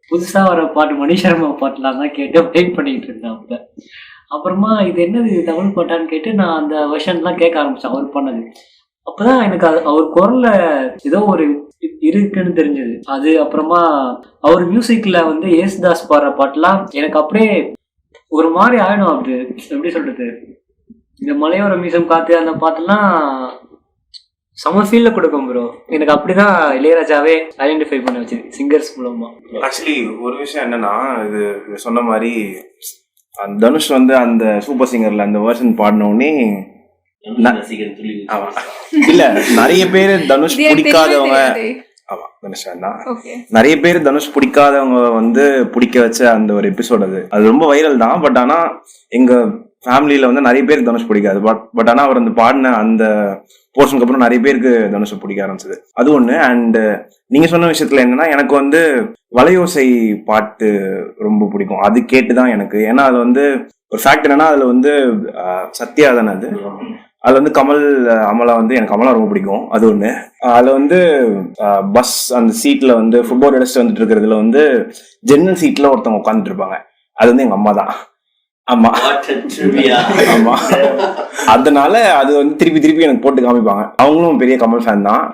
புதுசாக வர பாட்டு மணி சர்மா பாட்டுலாம் தான் கேட்டு வெயிட் பண்ணிக்கிட்டு இருந்தேன். அப்புறமா இது என்னது தமிழ் பாட்டான்னு கேட்டு நான் அந்த வெர்ஷன்லாம் கேட்க ஆரம்பித்தேன் அவர் பண்ணது. அப்போ தான் எனக்கு அவர் குரலில் ஏதோ ஒரு இருக்குன்னு தெரிஞ்சது. அது அப்புறமா அவர் மியூசிக்கில் வந்து யேசுதாஸ் பாடுற பாட்டுலாம் எனக்கு அப்படியே ஒரு மாதிரி ஆயிடும். அது எப்படி சொல்கிறது, இந்த மலையோர மீசம் காத்து அந்த பாட்டுலாம் செம ஃபீல்ல கொடுக்கும் ப்ரோ. எனக்கு அப்படிதான் இளையராஜாவே ஐடென்டிஃபை பண்ண வச்சு சிங்கர்ஸ் மூலமா. ஆக்சுவலி ஒரு விஷயம் என்னன்னா, இது சொன்ன மாதிரி தனுஷ் வந்து அந்த சூப்பர் சிங்கர்ல அந்த வெர்ஷன் பாடின உடனே இல்ல நிறைய பேர் தனுஷ் பிடிக்காதவங்க, ஆமா தனுஷ் வேண்டாம், நிறைய பேர் தனுஷ் பிடிக்காதவங்க வந்து பிடிக்க வச்ச அந்த ஒரு எபிசோட் அது ரொம்ப வைரல் தான். பட் ஆனா எங்க ஃபேமிலியில வந்து நிறைய பேருக்கு தனுஷ் பிடிக்காது. பட் ஆனா அவர் அந்த பாடின அந்த போர்ஷனுக்கு அப்புறம் நிறைய பேருக்கு தனுஷ் பிடிக்க ஆரம்பிச்சது, அது ஒண்ணு. அண்ட் நீங்க சொன்ன விஷயத்துல என்னன்னா, எனக்கு வந்து வலையோசை பாட்டு ரொம்ப பிடிக்கும். அது கேட்டுதான் எனக்கு, ஏன்னா அது வந்து ஒரு ஃபேக்ட் என்னன்னா, அதுல வந்து சத்யா தானே அதுல வந்து கமல் அமலா வந்து எனக்கு அமலா ரொம்ப பிடிக்கும், அது ஒண்ணு. அதுல வந்து பஸ் அந்த சீட்ல வந்து ஃபுட்பால் எடுத்துட்டு வந்துட்டு இருக்கிறதுல வந்து ஜெனரல் சீட்ல ஒருத்தவங்க உட்காந்துட்டு இருப்பாங்க, அது வந்து எங்க அம்மா தான். ஆமா ஆமா, அதனால அது வந்து திருப்பி எனக்கு போட்டு காமிப்பாங்க. அவங்களும் பெரிய கமல் ஃபேன் தான்.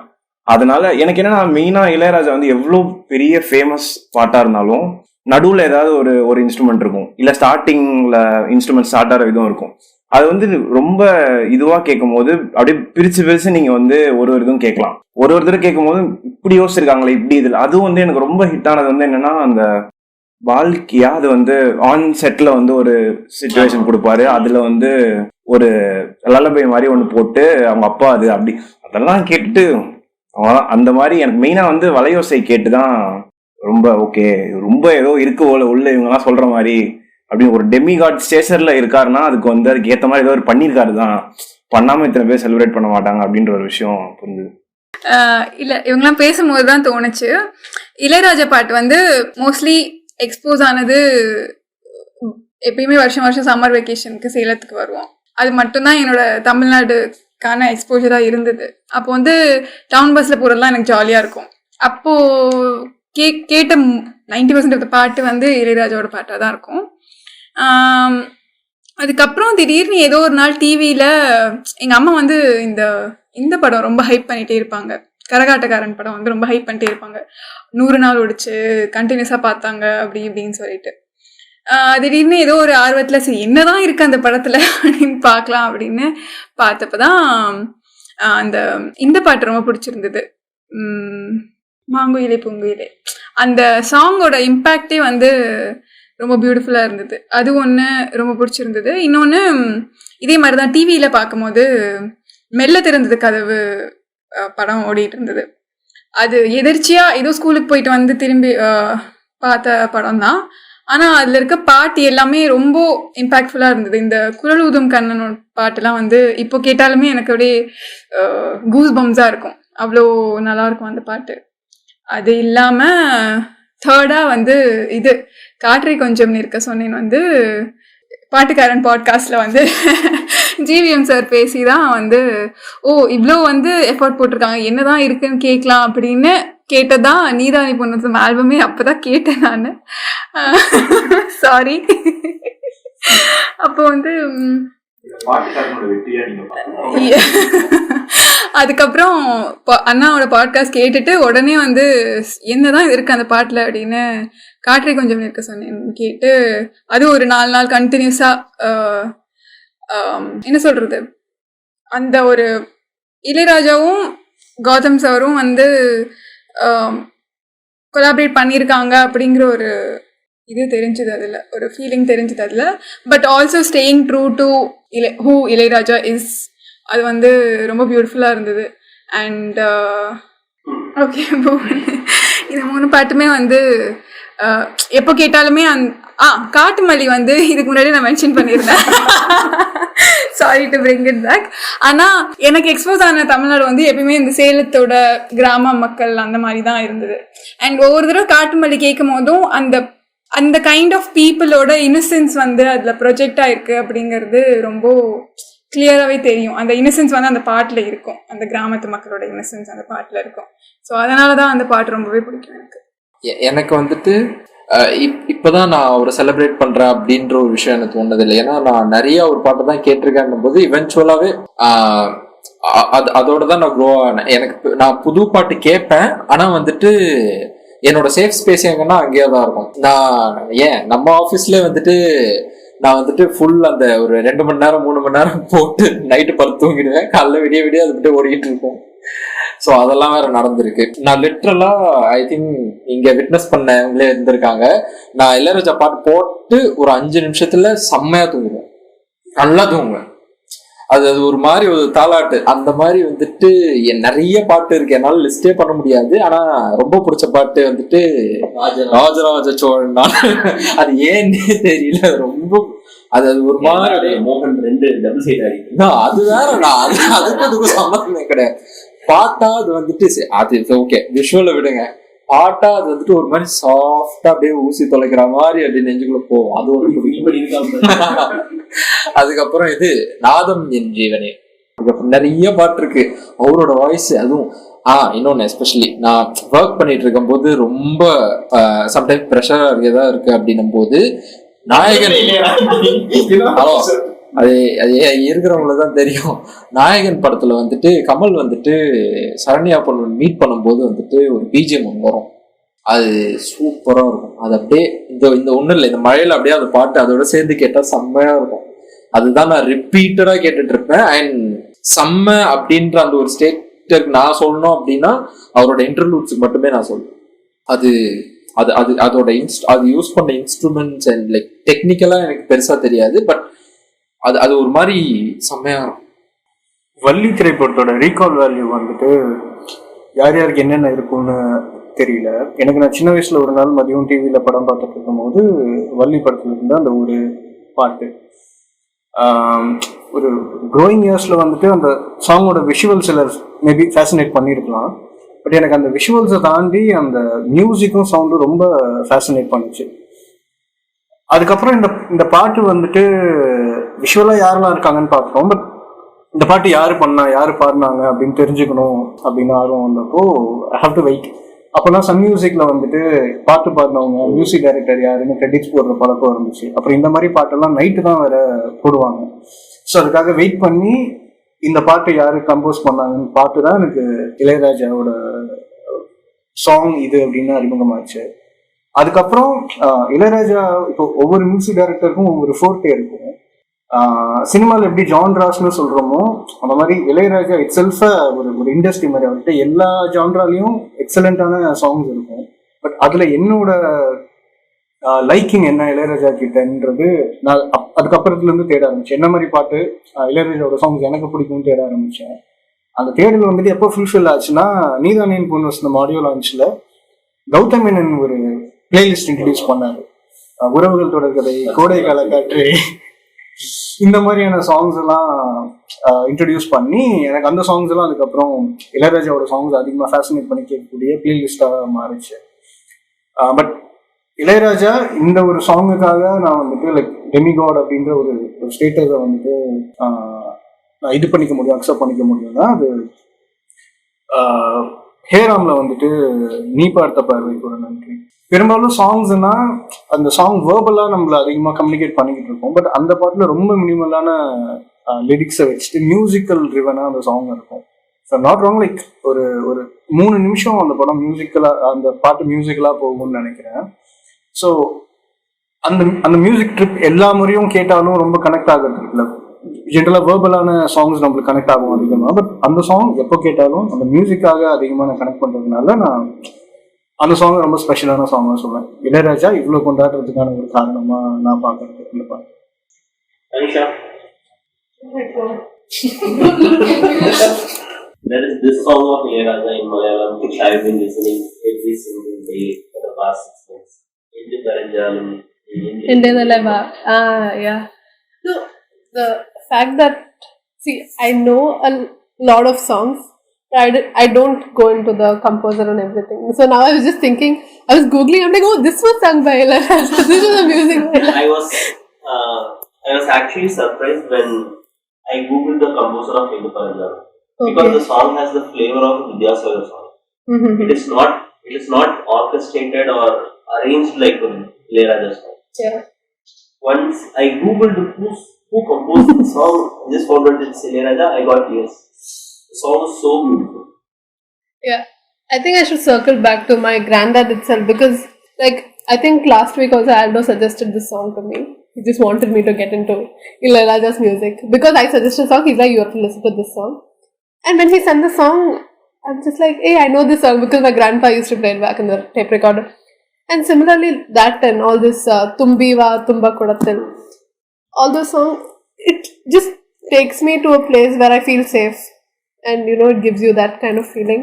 அதனால எனக்கு என்னன்னா, மெயினா இளையராஜா வந்து எவ்வளவு பெரிய ஃபேமஸ் பாட்டா இருந்தாலும் நடுவுல ஏதாவது ஒரு இன்ஸ்ட்ருமெண்ட் இருக்கும், இல்ல ஸ்டார்டிங்ல இன்ஸ்ட்ருமெண்ட் ஸ்டார்ட் ஆகிற விதம் இருக்கும். அது வந்து ரொம்ப இதுவா கேட்கும் போது அப்படியே பிரிச்சு நீங்க வந்து ஒரு இதுவும் கேட்கலாம். ஒரு தடவை கேட்கும் போது இப்படி யோசிச்சிருக்காங்களே இப்படி இதுல. அதுவும் வந்து எனக்கு ரொம்ப ஹிட் ஆனது வந்து என்னன்னா, அந்த வாழ்க்கையா அது வந்து ஆன் செட்ல வந்து ஒரு சிச்சுவேஷன் கொடுப்பாரு, அதுல வந்து ஒரு லல்லபை மாதிரி ஒண்ணு போட்டு அவங்க அப்பா அது அப்படி அதெல்லாம் கேட்டுட்டு அந்த மாதிரி எனக்கு மெயினா வந்து வலையோசை கேட்டுதான் ரொம்ப ஓகே, ரொம்ப ஏதோ இருக்கு உள்ள இவங்க எல்லாம் சொல்ற மாதிரி அப்படின்னு ஒரு டெமிகாட் ஸ்டேஷன்ல இருக்காருன்னா அதுக்கு வந்து அதுக்கு ஏத்த மாதிரி ஏதோ ஒரு பண்ணிருக்காரு தான், பண்ணாம இத்தனை பேர் செலிப்ரேட் பண்ண மாட்டாங்க அப்படின்ற ஒரு விஷயம் புரிஞ்சுது. இல்ல இவங்கெல்லாம் பேசும்போது தான் தோணுச்சு, இளையராஜா பாட்டு வந்து மோஸ்ட்லி எக்ஸ்போஸ் ஆனது எப்பயுமே வருஷம் சம்மர் வெக்கேஷனுக்கு சேலத்துக்கு வருவோம். அது மட்டும்தான் என்னோட தமிழ்நாடுக்கான எக்ஸ்போஜராக இருந்தது. அப்போ வந்து டவுன் பஸ்ஸில் போகிறதுலாம் எனக்கு ஜாலியாக இருக்கும். அப்போது கேட்ட 90% ஆஃப் த பாட்டு வந்து இளையராஜாவோட பாட்டாக தான் இருக்கும். அதுக்கப்புறம் திடீர்னு ஏதோ ஒரு நாள் டிவியில் எங்கள் அம்மா வந்து இந்த படம் ரொம்ப ஹைப் பண்ணிகிட்டே இருப்பாங்க, கரகாட்டக்காரன் படம் வந்து ரொம்ப ஹைப் பண்ணிட்டே இருப்பாங்க, 100 நாள் ஓடிச்சு கண்டினியூஸாக பார்த்தாங்க அப்படி இப்படின்னு சொல்லிட்டு. திடீர்னு ஏதோ ஒரு ஆர்வத்தில் சரி என்னதான் இருக்கு அந்த படத்தில் அப்படின்னு பார்க்கலாம் அப்படின்னு பார்த்தப்பதான் இந்த பாட்டு ரொம்ப பிடிச்சிருந்தது, மாங்குயிலே பூங்குயிலே. அந்த சாங்கோட இம்பேக்டே வந்து ரொம்ப பியூட்டிஃபுல்லாக இருந்தது. அது ஒன்று ரொம்ப பிடிச்சிருந்தது. இன்னொன்று இதே மாதிரி தான் டிவியில் பார்க்கும்போது மெல்ல திறந்தது கதவு படம் ஓடிட்டு இருந்தது. அது எதிர்ச்சியாக ஏதோ ஸ்கூலுக்கு போயிட்டு வந்து திரும்பி பார்த்த படம் தான். ஆனால் அதில் இருக்க பாட்டு எல்லாமே ரொம்ப இம்பேக்ட்ஃபுல்லாக இருந்தது. இந்த குழல் ஊதும் கண்ணனோட பாட்டுலாம் வந்து இப்போ கேட்டாலுமே எனக்கு அப்படியே கூஸ் பம்ஸாக இருக்கும், அவ்வளோ நல்லாயிருக்கும் அந்த பாட்டு. அது இல்லாமல் தேர்டாக வந்து இது காற்றை கொஞ்சம் நிற்க சொன்னேன் வந்து பாட்டுக்காரன் பாட்காஸ்டில் வந்து ஜிவிஎம் சார் பேசி தான் வந்து இவ்வளோ வந்து எஃபர்ட் போட்டிருக்காங்க என்னதான் இருக்குன்னு கேட்கலாம் அப்படின்னு கேட்டதான் நீதானி பொண்ணு ஆல்பமே அப்போதான் கேட்டேன் நான். சாரி. அப்போ வந்து அதுக்கப்புறம் அண்ணாவோட பாட்காஸ்ட் கேட்டுட்டு உடனே வந்து என்னதான் இருக்கு அந்த பாட்டில் அப்படின்னு காற்றை கொஞ்சம் இருக்க சொன்னேன் கேட்டு அது ஒரு 4 நாள் கண்டினியூஸாக என்ன சொல்றது அந்த ஒரு இளையராஜாவும் கௌதம் சாரும் வந்து கொலாபரேட் பண்ணியிருக்காங்க அப்படிங்கிற ஒரு இது தெரிஞ்சுது அதில், ஒரு ஃபீலிங் தெரிஞ்சுது அதில். But also staying true to who Ilaiyaraaja is, அது வந்து ரொம்ப பியூட்டிஃபுல்லாக இருந்தது. அண்ட் ஓகே, இது 3 பாட்டுமே வந்து எப்போ கேட்டாலுமே காட்டுமல்லி வந்து இதுக்கு முன்னாடி நான் மென்ஷன் பண்ணியிருந்தேன், sorry to bring it back. ஆனால் எனக்கு எக்ஸ்போஸ் ஆன தமிழ்நாடு வந்து எப்பயுமே இந்த சேலத்தோட கிராம மக்கள் அந்த மாதிரி தான் இருந்தது. அண்ட் ஒவ்வொரு தடவை காட்டுமல்லி கேட்கும் போதும் அந்த கைண்ட் ஆஃப் பீப்புளோட இன்னசென்ஸ் வந்து அதில் ப்ரொஜெக்ட் ஆயிருக்கு அப்படிங்கிறது ரொம்ப கிளியராகவே தெரியும். அந்த இன்னசென்ஸ் வந்து அந்த பாட்டில் இருக்கும், அந்த கிராமத்து மக்களோட இன்னசென்ஸ் அந்த பாட்டில் இருக்கும். ஸோ அதனால தான் அந்த பாட்டு ரொம்பவே பிடிக்கும் எனக்கு. எனக்கு வந்துட்டு இப்போதான் நான் அவரை செலிப்ரேட் பண்றேன் அப்படின்ற ஒரு விஷயம் எனக்கு தோணுதில்லை. ஏன்னா நான் நிறைய ஒரு பாட்டு தான் கேட்டிருக்கேன் போது இவென்ச்சுவலாவே அதோட தான் நான் க்ரோ ஆனேன். எனக்கு நான் புது பாட்டு கேட்பேன், ஆனா வந்துட்டு என்னோட சேஃப் ஸ்பேஸ் எங்கன்னா அங்கேயே தான் இருக்கும். நான் நம்ம ஆஃபீஸ்லேயே வந்துட்டு நான் வந்துட்டு ஃபுல் அந்த ஒரு 2 மணி நேரம் 3 மணி நேரம் போட்டு நைட்டு படுத்து தூங்கிடுவேன், காலைல விடிய அது மட்டும் ஓடிக்கிட்டு இருக்கும். ஸோ அதெல்லாம் வேற நடந்திருக்கு. நான் லிட்ரலா ஐ திங்க் இங்க விட்னஸ் பண்ணவங்களே இருந்திருக்காங்க. நான் இளையராஜா பாட்டு போட்டு ஒரு 5 நிமிஷத்துல செம்மையா தூங்குவேன், நல்லா தூங்குவேன். அது ஒரு மாதிரி ஒரு தாலாட்டு அந்த மாதிரி வந்துட்டு நிறைய பாட்டு இருக்கு, என்னால லிஸ்டே பண்ண முடியாது. ஆனா ரொம்ப பிடிச்ச பாட்டு வந்துட்டு ராஜராஜ சோழன் தான். அது ஏன்னே தெரியல, ரொம்ப அது ஒரு மாதிரி மோகன் 2 டபுள் சைடு அது வேற. நான் அதுக்கு சம்மந்தமே கிடையாது. பாட்டா அது வந்துட்டு அது ஓகே, விஷுவல விடுங்க, பாட்டா அது வந்துட்டு ஒரு மாதிரி சாஃப்டா அப்படியே ஊசி தொலைக்கிற மாதிரி அப்படி நெஞ்சுக்குள்ள போகும். அது ஒரு அதுக்கப்புறம் இது நாதம் என் ஜீவனே, அதுக்கப்புறம் நிறைய பாட்டு இருக்கு அவரோட வாய்ஸ். அதுவும் இன்னொன்னு எஸ்பெஷலி நான் ஒர்க் பண்ணிட்டு இருக்கும் போது ரொம்ப சம்டைம் ப்ரெஷர் ஏதாவது இருக்கு அப்படின்னும் போது நாயகன் அது இருக்கிறவங்களுக்குதான் தெரியும். நாயகன் படத்துல வந்துட்டு கமல் வந்துட்டு சரண்யா பொண்ணு மீட் பண்ணும்போது வந்துட்டு ஒரு பிஜிஎம் ஒன்று வரும், அது சூப்பரா இருக்கும். அது அப்படியே இந்த ஒண்ணு இல்லை, இந்த மழையில அப்படியே அந்த பாட்டு அதோட சேர்ந்து கேட்டா செம்மையா இருக்கும். அதுதான் நான் ரிப்பீட்டடா கேட்டுட்டு இருப்பேன். அண்ட் செம்ம அப்படின்ற அந்த ஒரு ஸ்டேட்டுக்கு நான் சொல்லணும் அப்படின்னா அவரோட இன்டர்லூட்ஸுக்கு மட்டுமே நான் சொல்லுவேன். அது அது அது அதோட அது யூஸ் பண்ண இன்ஸ்ட்ருமெண்ட்ஸ் அண்ட் லைக் டெக்னிக்கலா எனக்கு பெருசா தெரியாது, பட் அது ஒரு மாதிரி செம்மையா இருக்கும். வள்ளி திரைப்படத்தோட ரீகால் வேல்யூ வந்துட்டு யார் யாருக்கு என்னென்ன இருக்கும்னு தெரியல. எனக்கு நான் சின்ன வயசுல ஒரு நாள் மதியம் டிவியில படம் பார்த்துட்டு இருக்கும் போது வள்ளி படத்துல இருந்த அந்த ஒரு பாட்டு, ஒரு க்ரோயிங் இயர்ஸ்ல வந்துட்டு அந்த சாங்கோட விஷுவல்ஸ் சிலர் மேபி ஃபேசினேட் பண்ணியிருக்கலாம். பட் எனக்கு அந்த விஷுவல்ஸை தாண்டி அந்த மியூசிக்கும் சவுண்டும் ரொம்ப ஃபேசினேட் பண்ணுச்சு. அதுக்கப்புறம் இந்த பாட்டு வந்துட்டு விஷுவலா யாரெல்லாம் இருக்காங்கன்னு பார்த்தோம். பட் இந்த பாட்டு யாரு பண்ணா, யாரு பாடினாங்க அப்படின்னு தெரிஞ்சுக்கணும் அப்படின்னு ஆர்வம் வந்தப்போ ஐ ஹாவ் டு வெயிட். அப்போதான் சன் மியூசிக்ல வந்துட்டு பாட்டு பாடினவங்க மியூசிக் டைரக்டர் யாருன்னு கிரெடிட்ஸ் போடுற பழக்கம் இருந்துச்சு. அப்புறம் இந்த மாதிரி பாட்டெல்லாம் நைட்டு தான் வேற போடுவாங்க. ஸோ அதுக்காக வெயிட் பண்ணி இந்த பாட்டு யாரு கம்போஸ் பண்ணாங்கன்னு பார்த்து தான் எனக்கு இளையராஜாவோட சாங் இது அப்படின்னு அறிமுகமாச்சு. அதுக்கப்புறம் இளையராஜா இப்போ ஒவ்வொரு மியூசிக் டைரக்டருக்கும் ஒவ்வொரு ஃபோர்ட்டே இருக்கும். சினிமாவில் எப்படி ஜான்ராஸ்ன்னு சொல்றோமோ அந்த மாதிரி இளையராஜா இட் செல்ஃப ஒரு இண்டஸ்ட்ரி மாதிரி வந்துட்டு எல்லா ஜான்ராலையும் எக்ஸலண்டான சாங்ஸ் இருக்கும். பட் அதுல என்னோட லைக்கிங் என்ன இளையராஜா கிட்டன்றது நான் அதுக்கப்புறத்துல இருந்து தேட ஆரம்பிச்சேன். என்ன மாதிரி பாட்டு இளையராஜாவோட சாங்ஸ் எனக்கு பிடிக்கும்னு தேட ஆரம்பிச்சேன். அந்த தேடல் வந்துட்டு எப்போ ஃபுல்ஃபில் ஆச்சுன்னா நீதானேன் பொண்ணு வசந்த ஆடியோ லான்ச்ல கௌதம் மேனன் ஒரு பிளேலிஸ்ட் இன்ட்ரடியூஸ் பண்ணாரு. உறவுகள் தொடர்கதை, கோடை கால காற்று, இந்த மாதிரியான சாங்ஸ் எல்லாம் இன்ட்ரடியூஸ் பண்ணி எனக்கு அந்த சாங்ஸ் எல்லாம் அதுக்கப்புறம் இளையராஜாவோட சாங்ஸ் அதிகமாக ஃபேசினேட் பண்ணி கேட்கக்கூடிய பிளேலிஸ்டாக மாறிச்சு. பட் இளையராஜா இந்த ஒரு சாங்குக்காக நான் வந்துட்டு லைக் டெமிகாட் அப்படின்ற ஒரு ஸ்டேட்டஸை வந்துட்டு நான் இது பண்ணிக்க முடியும், அக்செப்ட் பண்ணிக்க முடியும்னா அது ஹேராம்ல வந்துட்டு நீ பார்த்த பார்வை கூட நன்றி. பெரும்பாலும் சாங்ஸ்னா அந்த சாங் வேர்பலா நம்மள அதிகமாக கம்யூனிகேட் பண்ணிக்கிட்டு இருக்கோம். பட் அந்த பாட்டுல ரொம்ப மினிமலான லிரிக்ஸை வச்சுட்டு மியூசிக்கல் ட்ரிவனா அந்த சாங் இருக்கும். நாட் ராங், லைக் ஒரு ஒரு 3 நிமிஷம் அந்த படம் மியூசிக்கலாக, அந்த பாட்டு மியூசிக்கலாக போகும்னு நினைக்கிறேன். ஸோ அந்த மியூசிக் ட்ரிப் எல்லா முறையும் கேட்டாலும் ரொம்ப கனெக்ட் ஆகுறது இல்லை. ஜென்ரலாக வேர்பலான சாங்ஸ் நம்மளுக்கு கனெக்ட் ஆகும் அதிகமாக. பட் அந்த சாங் எப்போ கேட்டாலும் அந்த மியூசிக்காக அதிகமாக நான் கனெக்ட் பண்ணுறதுனால நான் அந்த சாங் ரொம்ப ஸ்பெஷலான சாங்காக சொல்லுவேன். இளையராஜா இவ்வளோ கொண்டாடுறதுக்கான ஒரு காரணமாக நான் பார்க்குறது இந்த பாட்டு. There is this song of Ilayaraja in Malayalam which I have been listening every single day for the past 6 months. Indi Paranjalum. Indiyadaleva. Yeah. So the fact that, see, I know a lot of songs. I don't go into the composer and everything. So now I was just thinking, I was googling. I'm like, oh, this was sung by Ilayaraja. This was a music by Ilayaraja. I was actually surprised when I googled the composer of Indi Paranjalum. Because the song has the flavor of Vidyasagar song. Mm-hmm. It is not orchestrated or arranged like a Ilayaraja song. Yeah. Once I googled who composed the song, I just found out it's Ilayaraja. I got yes. The song is so beautiful. Yeah, I think I should circle back to my granddad itself, because like I think last week also Aldo suggested this song to me. He just wanted me to get into Ilayaraja's music because I suggested a song. He's like, you have to listen to this song. And when he sent the song, I'm just like, hey, I know this song because my grandpa used to play it back in the tape recorder. And similarly, that and all this Tumbiva, Tumba Kodatil, all those songs, it just takes me to a place where I feel safe. And, you know, it gives you that kind of feeling.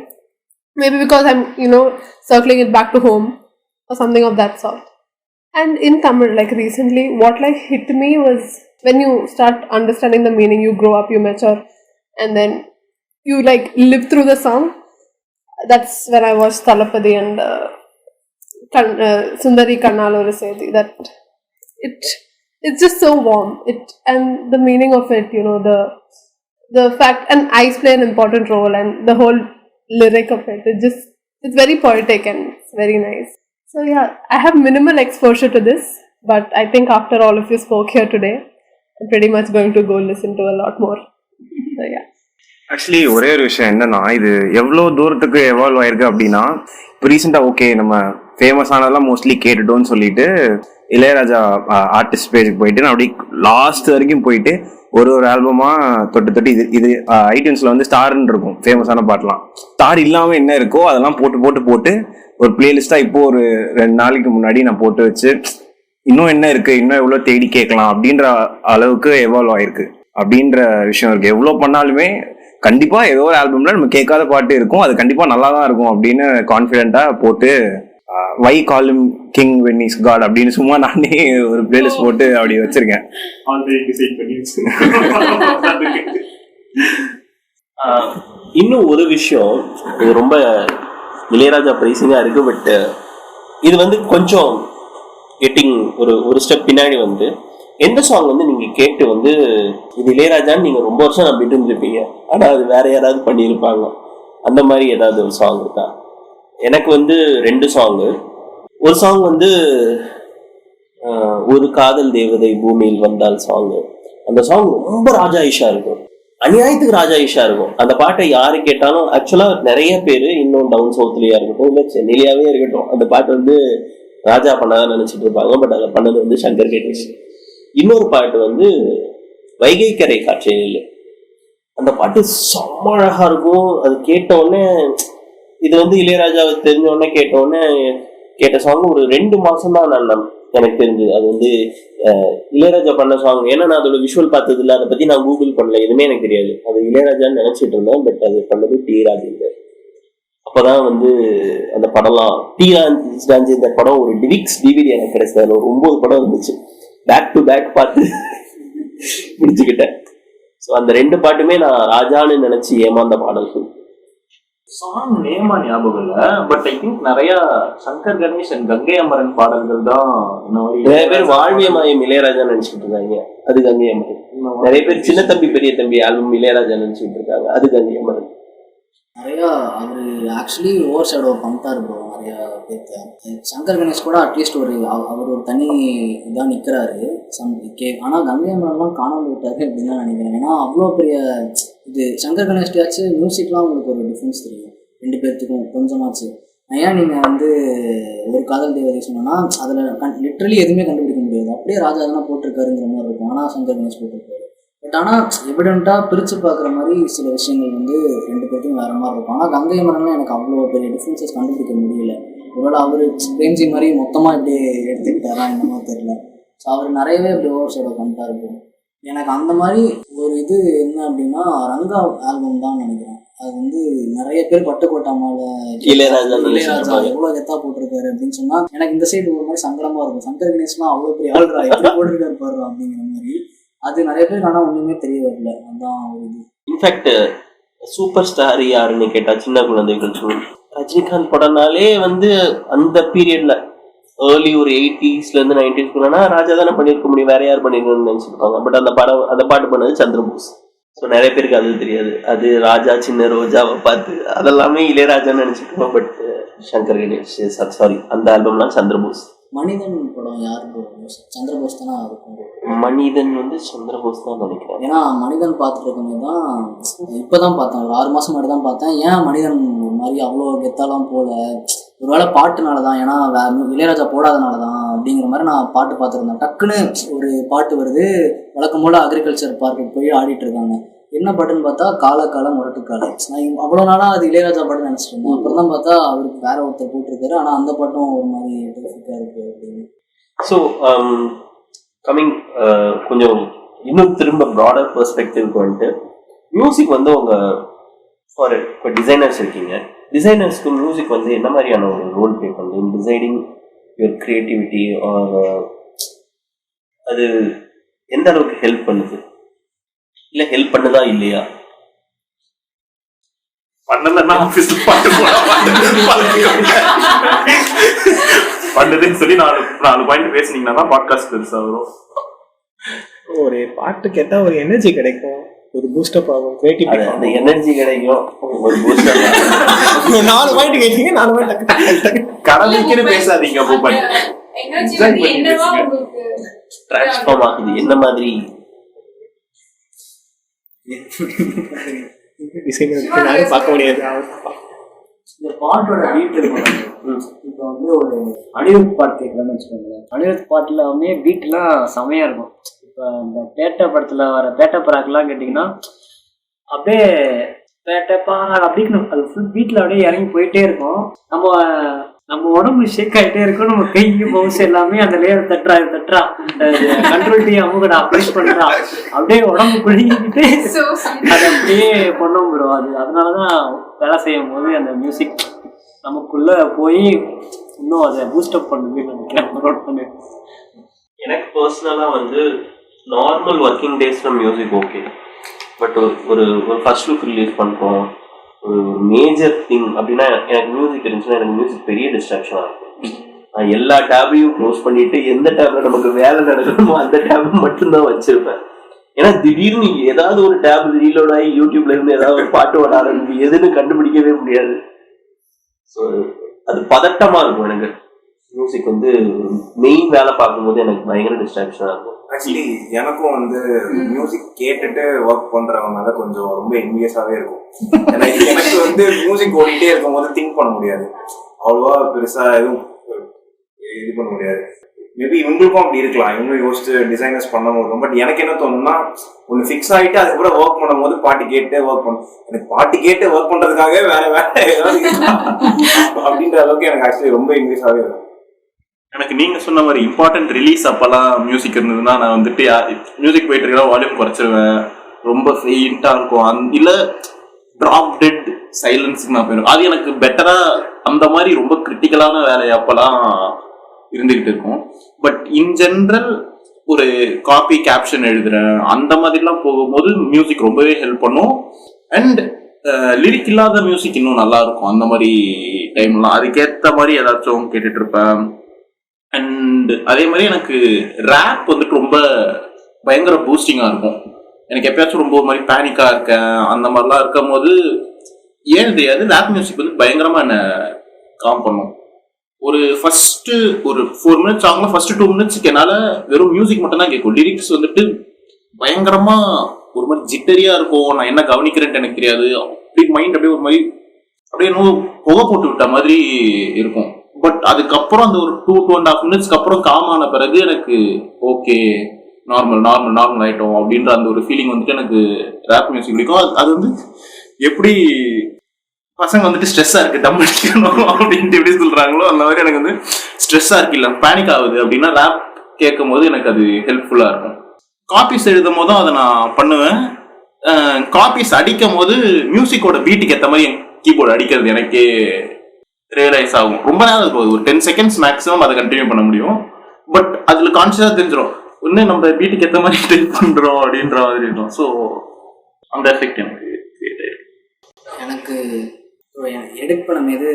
Maybe because I'm, you know, circling it back to home or something of that sort. And in Tamil, like recently, what like hit me was when you start understanding the meaning, you grow up, you mature, and then you like live through the song. That's when I watched Thalapathy and Sundari Kannaloru Sethi. That it's just so warm. And the meaning of it, you know, the fact, and eyes play an important role, and the whole lyric of it. It's very poetic and it's very nice. So yeah, I have minimal exposure to this, but I think after all of you spoke here today, I'm pretty much going to go listen to a lot more. So yeah. Actually ஒரே ஒரு விஷயம் என்னன்னா, இது எவ்வளோ தூரத்துக்கு evolve ஆயிருக்கு அப்படின்னா, இப்போ ரீசெண்டாக ஓகே நம்ம ஃபேமஸ் ஆனதெல்லாம் மோஸ்ட்லி கேட்டுட்டோன்னு சொல்லிட்டு இளையராஜா ஆர்டிஸ்ட் பேஜுக்கு போயிட்டு நான் அப்படியே லாஸ்ட் வரைக்கும் போயிட்டு ஒரு ஆல்பமா தொட்டு இது ஐடியூன்ஸ்ல வந்து ஸ்டார்ன்னு இருக்கும் ஃபேமஸான பாட்டெலாம். ஸ்டார் இல்லாமல் என்ன இருக்கோ அதெல்லாம் போட்டு ஒரு பிளேலிஸ்டா இப்போ ஒரு 2 நாளைக்கு முன்னாடி நான் போட்டு வச்சு இன்னும் என்ன இருக்கு, இன்னும் எவ்வளோ தேடி கேட்கலாம் அப்படின்ற அளவுக்கு எவால்வ் ஆயிருக்கு அப்படின்ற விஷயம் இருக்கு. எவ்வளோ பண்ணாலுமே கண்டிப்பா ஏதோ ஒரு ஆல்பம்ல நம்ம கேட்காத பாட்டு இருக்கும், அது கண்டிப்பா நல்லா தான் இருக்கும் அப்படின்னு கான்ஃபிடென்ட்டா போட்டு வை காலும் கிங் வென் இஸ் காட் அப்படின்னு சும்மா நானே ஒரு பிளேலிஸ்ட் போட்டு அப்படி வச்சிருக்கேன். இன்னும் ஒரு விஷயம், இது ரொம்ப இளையராஜா பிரைசிங்கா இருக்கு, பட் இது வந்து கொஞ்சம் கெட்டிங் ஒரு ஸ்டெப் பின்னாடி வந்து எந்த சாங் வந்து நீங்க கேட்டு வந்து இது இளையராஜான்னு நீங்க ரொம்ப வருஷம் நம்பிட்டு இருந்திருப்பீங்க, ஆனா அது வேற யாராவது பண்ணியிருப்பாங்க, அந்த மாதிரி ஏதாவது ஒரு சாங் இருக்கா? எனக்கு வந்து 2 சாங்கு. ஒரு சாங் வந்து ஒரு காதல் தேவதை பூமியில் வந்தால் சாங்கு. அந்த சாங் ரொம்ப ராஜா ஈஷா இருக்கும், அநியாயத்துக்கு ராஜா ஈஷா இருக்கும். அந்த பாட்டை யாரு கேட்டாலும், ஆக்சுவலா நிறைய பேர் இன்னும் டவுன் சவுத்லயா இருக்கட்டும் இல்ல சென்னையிலேயே இருக்கட்டும், அந்த பாட்டு வந்து ராஜா பண்ணாதான் நினைச்சிட்டு இருப்பாங்க. பட் அதை பண்ணது வந்து சங்கர் கணேஷ். இன்னொரு பாட்டு வந்து வைகை கரை காட்சியில், அந்த பாட்டு செம்ம அழகா இருக்கும். அது கேட்ட உடனே, இது வந்து இளையராஜாவை தெரிஞ்ச உடனே கேட்ட சாங் ஒரு 2 மாசம் தான் எனக்கு தெரிஞ்சது அது வந்து இளையராஜா பண்ண சாங். ஏன்னா நான் அதோட விஷுவல் பார்த்தது இல்லை, அதை பத்தி நான் கூகுள் பண்ணல, எதுவுமே எனக்கு தெரியாது. அது இளையராஜான்னு நினைச்சிட்டு இருந்தேன். பட் அது பண்ணது டி ராஜேந்தர். அப்பதான் வந்து அந்த படம்லாம் டி ராஜேந்தர் படம் ஒரு டிவிக்ஸ் டிவிடி எனக்கு கிடைச்சது. அதில் ஒரு 9 படம் இருந்துச்சு, பேக் டு பேக் பார்த்து முடிச்சுக்கிட்டேன். ஸோ அந்த 2 பாட்டுமே நான் ராஜான்னு நினைச்சு ஏமாந்த பாடல்கள். சாங் நேமா ஞாபகம் இல்லை, பட் ஐ திங்க் நிறைய சங்கர் கணேஷ் அண்ட் கங்கை அமரன் பாடல்கள் தான். நிறைய பேர் வாழ்விய மாயம் இளையராஜா நினைச்சுட்டு இருக்காங்க, அது கங்கை அமரன். நிறைய பேர் சின்ன தம்பி பெரிய தம்பி ஆல்பம் இளையராஜா நினைச்சுட்டு இருக்காங்க, அது கங்கை அமரன். நிறையா அவர் ஆக்சுவலி ஓவர் ஷேடோ பண்ணிட்டார் ப்ரோ நிறையா பேர்த்த. சங்கர் கணேஷ் கூட அட்லீஸ்ட் அவர் ஒரு தனி இதாக நிற்கிறாரு ஆனால் கங்கை அமரன்லாம் காணாமல் விட்டாரு அப்படின்னு தான் நினைக்கிறேன். ஏன்னா அவ்வளோ பெரிய இது சங்கர் கணேஷ்டியாச்சு மியூசிக்லாம் உங்களுக்கு ஒரு டிஃப்ரென்ஸ் தெரியும் ரெண்டு பேர்த்துக்கும் கொஞ்சமாச்சு. ஏன் நீங்கள் வந்து ஒரு காதல் தேவதை சொன்னால் அதில் லிட்ரலி எதுவுமே கண்டுபிடிக்க முடியாது, அப்படியே ராஜா தானே போட்டிருக்காருங்கிற மாதிரி இருக்கும். ஆனால் சங்கர் கணேஷ் போட்டிருக்காரு. பட் ஆனால் எவிடெண்ட்டாக பிரித்து பார்க்குற மாதிரி சில விஷயங்கள் வந்து ரெண்டு பேருக்கும் வேறு மாதிரி இருக்கும். ஆனால் கங்கை மரன்லாம் எனக்கு அவ்வளோ பெரிய டிஃப்ரென்சஸ் கண்டுபிடிக்க முடியல. ஒருவேளை அவர் பிரேம்ஜி மாதிரி மொத்தமாக இப்படி எடுத்துக்கிட்டாரா என்னமோ தெரியல. ஸோ அவர் நிறையவே இப்படி ஓவர் ஷேடோ பண்ணிட்டா இருக்கும். எனக்கு அந்த மாதிரி ஒரு இது என்ன அப்படின்னா ரங்கா ஆல்பம் தான் நினைக்கிறேன். அது வந்து நிறைய பேர் பட்டுக்கோட்டாமால இளையராஜா எவ்வளோ கெத்தா போட்டிருக்காரு அப்படின்னு சொன்னா எனக்கு இந்த சைடு ஒரு மாதிரி சங்கடமா இருக்கும். சங்கர் கணேஷ்லாம் அவ்வளோ பெரிய ஆள்ரா எப்படி போட்டிருக்காரு பாரு அப்படிங்கிற மாதிரி. அது நிறைய பேருக்கு ஆனால் ஒன்றுமே தெரிய வரல. அதுதான் ஒரு இது. இன்ஃபேக்ட் சூப்பர் ஸ்டார் யாருன்னு கேட்டா சின்ன குழந்தைகள் சொல்லணும். ரஜினிகாந்த் படம்னாலே வந்து அந்த பீரியட்ல ஏர்லி ஒரு 80s இருந்து 90s ராஜா தானே பண்ணியிருக்க முடியும், வேற யார் பண்ணிருக்கணும்னு நினைச்சிருப்பாங்க. பட் அந்த பாட்டு பண்ணது சந்திரபோஸ். ஸோ நிறைய பேருக்கு அது தெரியாது. அது ராஜா சின்ன ரோஜாவை பார்த்து அதெல்லாமே இளையராஜான்னு நினைச்சிருக்கோம். பட் சங்கர் கணேஷ் சாரி அந்த ஆல்பம்லாம் சந்திரபோஸ். மனிதன் படம் யாரு சந்திரபோஸ் தானே இருக்கும். மனிதன் வந்து சந்திரபோஸ் தான் நினைக்கிறேன். ஏன்னா மனிதன் பார்த்துட்டு இருக்கும்போது தான் இப்போதான் பார்த்தேன், ஒரு 6 மாதம் முன்னாடி தான் பார்த்தேன். ஏன் மனிதன் மாதிரி அவ்வளோ கெத்தாலாம் போல, ஒருவேளை பாட்டுனால தான், ஏன்னா இளையராஜா போடாதனால தான் அப்படிங்கிற மாதிரி நான் பாட்டு பார்த்துருந்தேன். டக்குன்னு ஒரு பாட்டு வருது, வழக்கம் போல் அக்ரிகல்ச்சர் பார்க்கு போய் ஆடிட்டு இருக்காங்க. என்ன பாட்டுன்னு பார்த்தா காலக்காலம் முரட்டுக்காலம். நான் அவ்வளோ நாளாக அது இளையராஜா பாட்டுன்னு நினச்சிட்டு இருந்தேன். அப்புறம் தான் பார்த்தா அவருக்கு வேற ஒருத்தர் போட்டிருக்காரு. ஆனால் அந்த பாட்டும் ஒரு மாதிரி டெரிஃபிக்காக இருக்குது அப்படின்னு. ஸோ கம்மிங் கொஞ்சம் இன்னும் திரும்ப ப்ராடர் பெர்ஸ்பெக்டிவ்க்கு வந்துட்டு மியூசிக் வந்து உங்கள் ஃபார் இப்போ டிசைனர்ஸ் இருக்கீங்க, டிசைனர்ஸ்க்கு மியூசிக் வந்து என்ன மாதிரியான ஒரு ரோல் ப்ளே பண்ணுது in designing your creativity or அது எந்த அளவுக்கு ஹெல்ப் பண்ணுது, இல்லை ஹெல்ப் பண்ணுதா இல்லையா? பண்ணலன்னா ஆஃபீஸ்ல பாட்டு பண்ணதுன்னு சொல்லி 4 பாயிண்ட் பேசுனீங்கன்னா பாட்காஸ்ட் பெருசா வரும். ஒரு பாட்டு கேட்டால் ஒரு எனர்ஜி கிடைக்கும், ஒரு பூஸ்டப் ஆகும், கிரியேட்டிவிட்டி அந்த எனர்ஜி கிடைக்கும், ஒரு பூஸ்டப். 4 பாயிண்ட் கேட்டீங்க, 4 பாயிண்ட் கடமைக்குன்னு பேசாதீங்க. டிரான்ஸ்ஃபார்ம் ஆகுது என்ன மாதிரி? டிசைனர் நானே பார்க்க முடியாது. இந்த பாட்டோட பீட் இருக்கும். இப்போ வந்து ஒரு அனிருத் பாட்டு கேட்கலாம்னு வச்சுக்கோங்களேன். அனிருத் பாட்டுலாமே பீட்லாம் செமையா இருக்கும். இப்போ இந்த பேட்டை படத்துல வர பேட்டை பராக்கெல்லாம் கேட்டிங்கன்னா அப்படியே பேட்டை பாராக் அப்படின்னு அது ஃபுல் பீட்ல அப்படியே இறங்கி போயிட்டே இருக்கும். நம்ம உடம்பு ஷேக் ஆகிட்டே இருக்கும். நம்ம கைக்கு பவுஸ் எல்லாமே அந்த லேயர் தட்டுறா கண்ட்ரோல் டீ அமுகடா ப்ரெஸ் பண்றா அப்படியே உடம்பு குழுங்கிட்டு அதை அப்படியே பண்ணும் ப்ரோ. அதனாலதான் வேலை செய்யும் போது அந்த மியூசிக் நமக்குள்ள போய் இன்னும் அதை பூஸ்டப் பண்ணுதுன்னு நினைக்கிறேன். எனக்கு பர்சனலாக வந்து நார்மல் ஒர்க்கிங் டேஸ்ல மியூசிக் ஓகே. பட் ஒரு ஃபர்ஸ்ட் லுக் ரிலீஸ் பண்ணுறோம், ஒரு மேஜர் திங் அப்படின்னா எனக்கு மியூசிக் இருந்துச்சுன்னா எனக்கு மியூசிக் பெரிய டிஸ்ட்ராக்ஷனாக இருக்கும். நான் எல்லா டேபையும் க்ளோஸ் பண்ணிட்டு எந்த டேப்ல நமக்கு வேலை நடக்கணுமோ அந்த டேப் மட்டும்தான் வச்சிருப்பேன். ஏன்னா திடீர்னு ஏதாவது ஒரு டேப் ரீலோட் ஆகி யூடியூப்ல இருந்து ஏதாவது ஒரு பாட்டு வர ஆரம்பிச்சு எதுன்னு கண்டுபிடிக்கவே முடியாது. ஸோ அது பதட்டமா இருக்கும். எனக்கு மியூசிக் வந்து மெயின் வேலை பார்க்கும்போது எனக்கு பயங்கர டிஸ்ட்ராக்ஷனாக இருக்கும். ஆக்சுவலி எனக்கும் வந்து மியூசிக் கேட்டுட்டு ஒர்க் பண்றவங்க கொஞ்சம் ரொம்ப என்வியஸாவே இருக்கும். எனக்கு வந்து மியூசிக் ஓடிட்டே இருக்கும் போது திங்க் பண்ண முடியாது, அவ்வளோவா பெருசா எதுவும் இது பண்ண முடியாது. மேபி இவங்களுக்கும் அப்படி இருக்கலாம், இவங்களும் யோசிச்சு டிசைனர்ஸ் பண்ணும் போது. பட் எனக்கு என்ன தோணுன்னா ஒன்று ஃபிக்ஸ் ஆகிட்டு அதுக்கப்புறம் ஒர்க் பண்ணும் போது பாட்டு கேட்டு ஒர்க் பண்ணும். எனக்கு பாட்டு கேட்டு ஒர்க் பண்றதுக்காகவே வேற ஏதாவது அப்படின்ற அளவுக்கு எனக்கு ஆக்சுவலி ரொம்ப என்வியஸாவே இருக்கும். எனக்கு நீங்க சொன்ன மாதிரி இம்பார்ட்டன்ட் ரிலீஸ் அப்பெல்லாம் மியூசிக் இருந்ததுன்னா நான் வந்துட்டு மியூசிக் போயிட்டு இருக்க வால்யூம் குறைச்சிருவேன், ரொம்ப ஃபெயிண்டா இருக்கும். இல்ல டிராப் டெட் சைலன்ஸுக்கு நான் போயிடும். அது எனக்கு பெட்டரா அந்த மாதிரி ரொம்ப கிரிட்டிக்கலான வேலை அப்பெல்லாம் இருந்துகிட்டு இருக்கும். பட் இன் ஜென்ரல் ஒரு காப்பி கேப்ஷன் எழுதுறேன் அந்த மாதிரிலாம் போகும்போது மியூசிக் ரொம்பவே ஹெல்ப் பண்ணும். அண்ட் லிரிக் இல்லாத மியூசிக் இன்னும் நல்லா இருக்கும். அந்த மாதிரி டைம்லாம் அதுக்கேற்ற மாதிரி ஏதாச்சும் கேட்டுட்டு இருப்பேன். அண்ட் அதே மாதிரி எனக்கு ரேப் வந்துட்டு ரொம்ப பயங்கர பூஸ்டிங்காக இருக்கும். எனக்கு எப்பயாச்சும் ரொம்ப ஒரு மாதிரி பேனிக்காக இருக்கேன் அந்த மாதிரிலாம் இருக்கும் போது ஏன் தெரியாது ரேப் மியூசிக் வந்து பயங்கரமாக என்னை காம் பண்ணும். ஒரு ஃபர்ஸ்ட் ஒரு 4 minutes ஆகலாம், ஃபர்ஸ்ட் 2 minutes என்னால் வெறும் மியூசிக் மட்டும் தான் கேட்கும். லிரிக்ஸ் வந்துட்டு பயங்கரமாக ஒரு மாதிரி ஜிட்டரியா இருக்கும், நான் என்ன கவனிக்கிறேன்ட்டு எனக்கு தெரியாது, அப்படி மைண்ட் அப்படியே ஒரு மாதிரி அப்படியே இன்னும் புகை போட்டு விட்ட மாதிரி இருக்கும். பட் அதுக்கப்புறம் அந்த ஒரு 2.5 minutes அப்புறம் காமான பிறகு எனக்கு ஓகே நார்மல் ஆயிட்டோம் அப்படின்ற அந்த ஒரு ஃபீலிங் வந்துட்டு எனக்கு ரேப் மியூசிக் பிடிக்கும். அது வந்து எப்படி பசங்க வந்துட்டு ஸ்ட்ரெஸ்ஸா இருக்கு டம் அடிக்கணும் அப்படின்ட்டு எப்படி சொல்றாங்களோ அந்த மாதிரி எனக்கு வந்து ஸ்ட்ரெஸ்ஸா இருக்கு, இல்லை பேனிக் ஆகுது அப்படின்னா ரேப் கேட்கும் போது எனக்கு அது ஹெல்ப்ஃபுல்லா இருக்கும். காப்பீஸ் எழுதும் போதும் அதை நான் பண்ணுவேன். காப்பீஸ் அடிக்கும் போது மியூசிக்கோட பீட்டுக்கு ஏற்ற மாதிரி கீபோர்டு அடிக்கிறது எனக்கே ரியலைஸ் ஆகும். ரொம்ப நேரம் போகுது, ஒரு 10 seconds மேக்ஸிமம் அதை கண்டினியூ பண்ண முடியும். பட் அதில் கான்சியஸாக தெரிஞ்சிடும் இன்னும் நம்ம வீட்டுக்கு ஏற்ற மாதிரி டைப் பண்ணுறோம் அப்படின்ற மாதிரி இருக்கும். ஸோ அந்த எஃபெக்ட் எனக்கு எனக்கு எடிட் பண்ணும் போது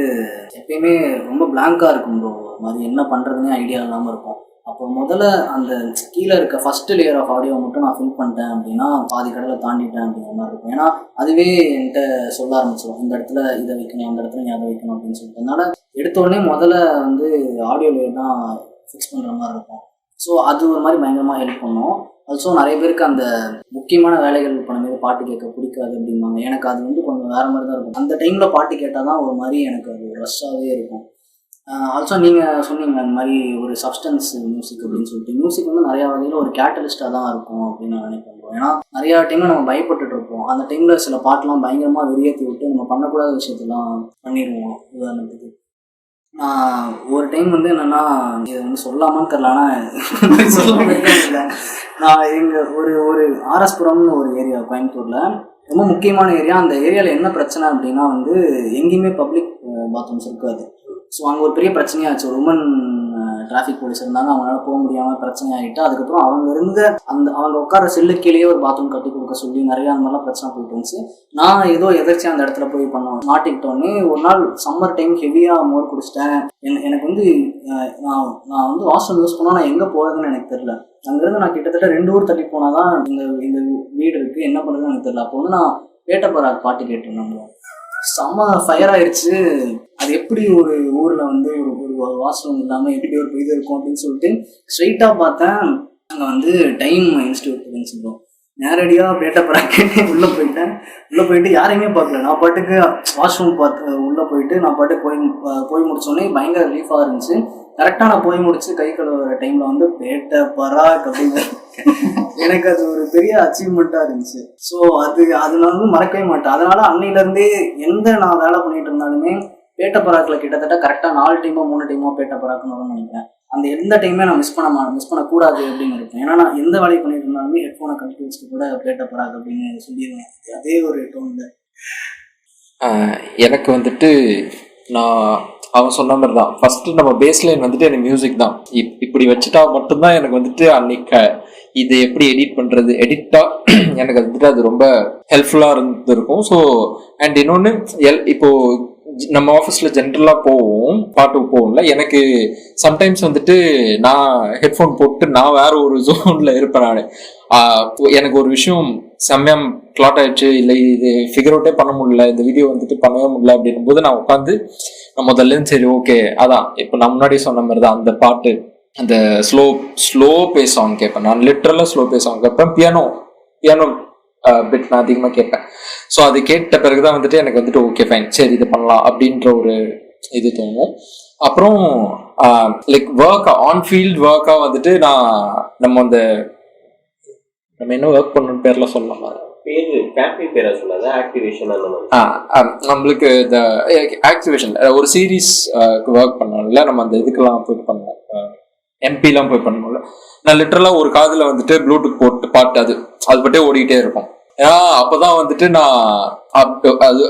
எப்பயுமே ரொம்ப பிளாங்காக இருக்கும் ப்ரோ. மாதிரி என்ன பண்ணுறதுனே ஐடியா இல்லாமல் இருக்கும். அப்போ முதல்ல அந்த கீழே இருக்க ஃபர்ஸ்ட் லேயர் ஆஃப் ஆடியோ மட்டும் நான் ஃபில் பண்ணிட்டேன் அப்படின்னா பாதி கடலை தாண்டிட்டேன் அப்படிங்கிற மாதிரி இருக்கும். ஏன்னா அதுவே என்கிட்ட சொல்ல ஆரம்பிச்சிடும், இந்த இடத்துல இதை வைக்கணும், அந்த இடத்துல நீ அதை வைக்கணும் அப்படின்னு சொல்லிட்டு. அதனால எடுத்தோடனே முதல்ல வந்து ஆடியோ லேயர் தான் ஃபிக்ஸ் பண்ணுற மாதிரி இருக்கும். ஸோ அது ஒரு மாதிரி பயங்கரமாக ஹெல்ப் பண்ணும். ஆல்சோ நிறைய பேருக்கு அந்த முக்கியமான வேலைகள் பண்ணும்போது பாட்டு கேட்க பிடிக்காது அப்படிம்பாங்க. எனக்கு அது வந்து கொஞ்சம் வேறு மாதிரி தான் இருக்கும். அந்த டைமில் பாட்டு கேட்டால் தான் ஒரு மாதிரி எனக்கு அது ரஷ்ஷாகவே இருக்கும். ஆல்சோ நீங்கள் சொன்னீங்க அந்த மாதிரி ஒரு சப்ஸ்டன்ஸ் மியூசிக் அப்படின்னு சொல்லிட்டு. மியூசிக் வந்து நிறையா வகையில் ஒரு கேட்டலிஸ்டாக தான் இருக்கும் அப்படின்னு நான் நினைப்பேன். ஏன்னா நிறையா டைமில் நம்ம பயப்பட்டுட்டு இருப்போம். அந்த டைமில் சில பாட்டெலாம் பயங்கரமாக வெளியேற்றி விட்டு நம்ம பண்ணக்கூடாத விஷயத்தெல்லாம் பண்ணிடுவோம். உதாரணத்துக்கு நான் ஒரு டைம் வந்து என்னென்னா, இதை வந்து சொல்லாமான்னு தெரில, ஆனால் சொல்லாமல் இல்லை. நான் எங்கள் ஒரு ஆர்எஸ்புரம்னு ஒரு ஏரியா கோயம்புத்தூரில், ரொம்ப முக்கியமான ஏரியா. அந்த ஏரியாவில் என்ன பிரச்சனை அப்படின்னா வந்து எங்கேயுமே பப்ளிக் பாத்ரூம்ஸ் இருக்காது. ஸோ அங்கே ஒரு பெரிய பிரச்சனையாச்சு. ஒரு உமன் டிராஃபிக் போலீஸ் இருந்தாங்க, அவங்களால போக முடியாமல் பிரச்சனை ஆகிட்டு அதுக்கப்புறம் அவங்க உட்கார செல்லுக்கீழேயே ஒரு பாத்ரூம் கட்டி கொடுக்க சொல்லி நிறையா அந்த மாதிரிலாம் பிரச்சனை போயிட்டு இருந்துச்சு. நான் ஏதோ எதிர்த்து அந்த இடத்துல போய் மாட்டிக்கிட்டோன்னே ஒரு நாள் சம்மர் டைம் ஹெவியாக மோர் குடிச்சிட்டேன். எனக்கு வந்து நான் வந்து வாஷ்ரூம் யூஸ் பண்ணால் நான் எங்கே போகிறதுன்னு எனக்கு தெரியல. அங்கேருந்து நான் கிட்டத்தட்ட 2 ஊர் தள்ளி போனால் தான் எங்கள் வீடு இருக்குது, என்ன பண்ணுறதுன்னு எனக்கு தெரியல. அப்போ வந்து நான் பேட்டப்பராக் பாட்டு கேட்டிருந்தேன். செம்ம ஃபயர் ஆயிடுச்சு. அது எப்படி ஒரு ஊரில் வந்து ஒரு வாஷ்ரூம் இல்லாமல் எப்படி ஒரு இது இருக்கும் அப்படின்னு சொல்லிட்டு ஸ்ட்ரெயிட்டாக பார்த்தேன். அங்கே வந்து டைம் இன்ஸ்டியூட் இருந்துச்சு. நேரடியாக பேட்டப்பராக் உள்ளே போயிட்டு யாரையுமே பார்க்கல. நான் பாட்டுக்கு வாஷ்ரூம் உள்ளே போயிட்டு நான் பாட்டுக்கு போய் முடிச்சோடனே பயங்கர ரிலீஃபாக இருந்துச்சு. கரெக்டாக நான் போய் முடிச்சு கை கழுவுற டைமில் வந்து பேட்டப்பராக் அப்படின்னு எனக்கு அது ஒரு பெரிய அச்சீவ்மெண்ட்டாக இருந்துச்சு. ஸோ அது நான் வந்து மறக்கவே மாட்டேன். அதனால அன்னையிலேருந்தே எந்த நான் வேலை பண்ணிட்டு இருந்தாலுமே பேட்டப்பராக்கில் கிட்டத்தட்ட கரெக்டாக 4 டைமோ 3 டைமோ பேட்டப்பராக்குன்னு வரும்னு நினைக்கிறேன். அந்த எந்த டைமே நான் மிஸ் பண்ணக்கூடாது அப்படின்னு இருக்கேன். ஏன்னா நான் எந்த வேலையை பண்ணிட்டு இருந்தாலுமே ஹெட்ஃபோனை கட்டி வச்சுட்டு கூட பேட்டப்பராக் அப்படின்னு சொல்லிடுவேன். அதே ஒரு டோனில் எனக்கு வந்துட்டு நான் அவன் சொன்ன மாதிரி தான் ஃபர்ஸ்ட் நம்ம பேஸ்லைன் வந்துட்டு எனக்கு மியூசிக் தான். இப்படி வச்சுட்டா மட்டும்தான் எனக்கு வந்துட்டு அன்னைக்கு இது எப்படி எடிட் பண்ணுறது எடிட்டா எனக்கு வந்துட்டு அது ரொம்ப ஹெல்ப்ஃபுல்லாக இருந்திருக்கும். ஸோ அண்ட் இன்னொன்று இப்போ நம்ம ஆஃபீஸில் ஜென்ரலாக பாட்டுக்கு போவோம்ல, எனக்கு சம்டைம்ஸ் வந்துட்டு நான் ஹெட்ஃபோன் போட்டு நான் வேற ஒரு ஜோனில் இருப்பேன். நான் எனக்கு ஒரு விஷயம் செம்மையா கிளாட் ஆயிடுச்சு, இல்லை இது ஃபிகர் அவுட்டே பண்ண முடியல, இந்த வீடியோ வந்துட்டு பண்ணவே முடியல அப்படின்னும் போது நான் உட்காந்து நான் முதல்ல சரி ஓகே அதான் இப்போ நான் முன்னாடி சொன்ன மாதிரி தான் அந்த பாட்டு அந்த ஸ்லோ பே சாங் கேட்பேன். நான் லிட்டரலாக ஸ்லோ பே சாங் கேட்பேன். பியானோ பிட் நான் அதிகமாக கேட்பேன். ஸோ அது கேட்ட பிறகுதான் வந்துட்டு எனக்கு வந்துட்டு ஓகே ஃபைன் சரி இது பண்ணலாம் அப்படின்ற ஒரு இது தோணும். அப்புறம் லைக் ஆன்ஃபீல்ட் ஒர்க்காக வந்துட்டு நம்ம என்ன ஒர்க் பண்ணணும் பேர்ல சொல்லலாமா? நம்மளுக்கு இந்த ஆக்டிவேஷன் ஒரு சீரீஸ் ஒர்க் பண்ணோம்ல, நம்ம அந்த இதுக்கெல்லாம் போயிட்டு பண்ணோம், எம்பிலாம் போய் பண்ணோம்ல. நான் லிட்டரலா ஒரு காதுல வந்துட்டு ப்ளூடூத் போட்டு பாட்டு அது பட்டே ஓடிக்கிட்டே இருக்கும். ஏன்னா அப்பதான் வந்துட்டு நான்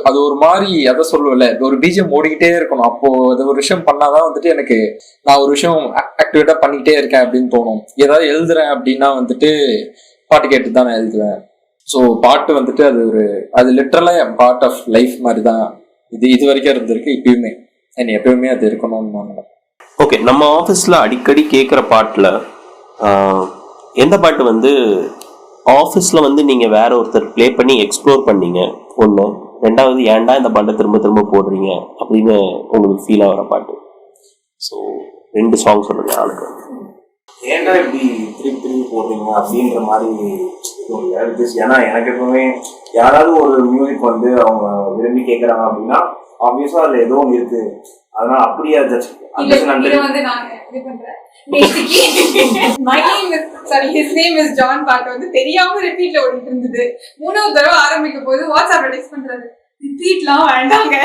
அது ஒரு மாதிரி எதை சொல்லுவேன்ல, ஒரு பிஜிஎம் ஓடிக்கிட்டே இருக்கணும். அப்போ அது ஒரு விஷயம் பண்ணாதான் வந்துட்டு எனக்கு நான் ஒரு விஷயம் ஆக்டிவேட்டா பண்ணிக்கிட்டே இருக்கேன் அப்படின்னு தோணும். ஏதாவது எழுதுறேன் அப்படின்னா வந்துட்டு பாட்டு கேட்டு தான் நான் எழுதுவேன். ஸோ பாட்டு வந்துட்டு அது லிட்டரலா என் பார்ட் ஆஃப் லைஃப் மாதிரி தான் இது வரைக்கும் இருந்திருக்கு, இப்பயுமே எப்பயுமே அது இருக்கணும்னு நான் நினைக்கிறேன். ஓகே, நம்ம ஆஃபீஸில் அடிக்கடி கேட்குற பாட்டில் எந்த பாட்டு வந்து ஆஃபீஸில் வந்து நீங்கள் வேற ஒருத்தர் ப்ளே பண்ணி எக்ஸ்ப்ளோர் பண்ணீங்க ஒன்று, ரெண்டாவது ஏன்டா இந்த பாட்டை திரும்ப திரும்ப போடுறீங்க அப்படின்னு உங்களுக்கு ஃபீல் ஆகிற பாட்டு? ஸோ 2 சாங் சொல்லுங்க ஆளுக்கு. ஏன்டா இப்படி திரும்பி போடுறீங்க அப்படின்ற மாதிரி ஏன்னா எனக்கு எப்பவுமே யாராவது ஒரு மியூசிக் வந்து அவங்க விரும்பி கேட்கறாங்க அப்படின்னா ஆப்வியஸா அதுல ஏதோ ஒன்று இருக்கு, அதனால அப்படியே பாட்டு வந்து தெரியாம ரிப்பீட்ல ஓடிட்டு இருந்தது. 3வது தடவை ஆரம்பிக்கும் போது வாட்ஸ்அப்ல டெக்ஸ்ட் பண்றது, ரிப்பீட்லாம் வேண்டாங்க.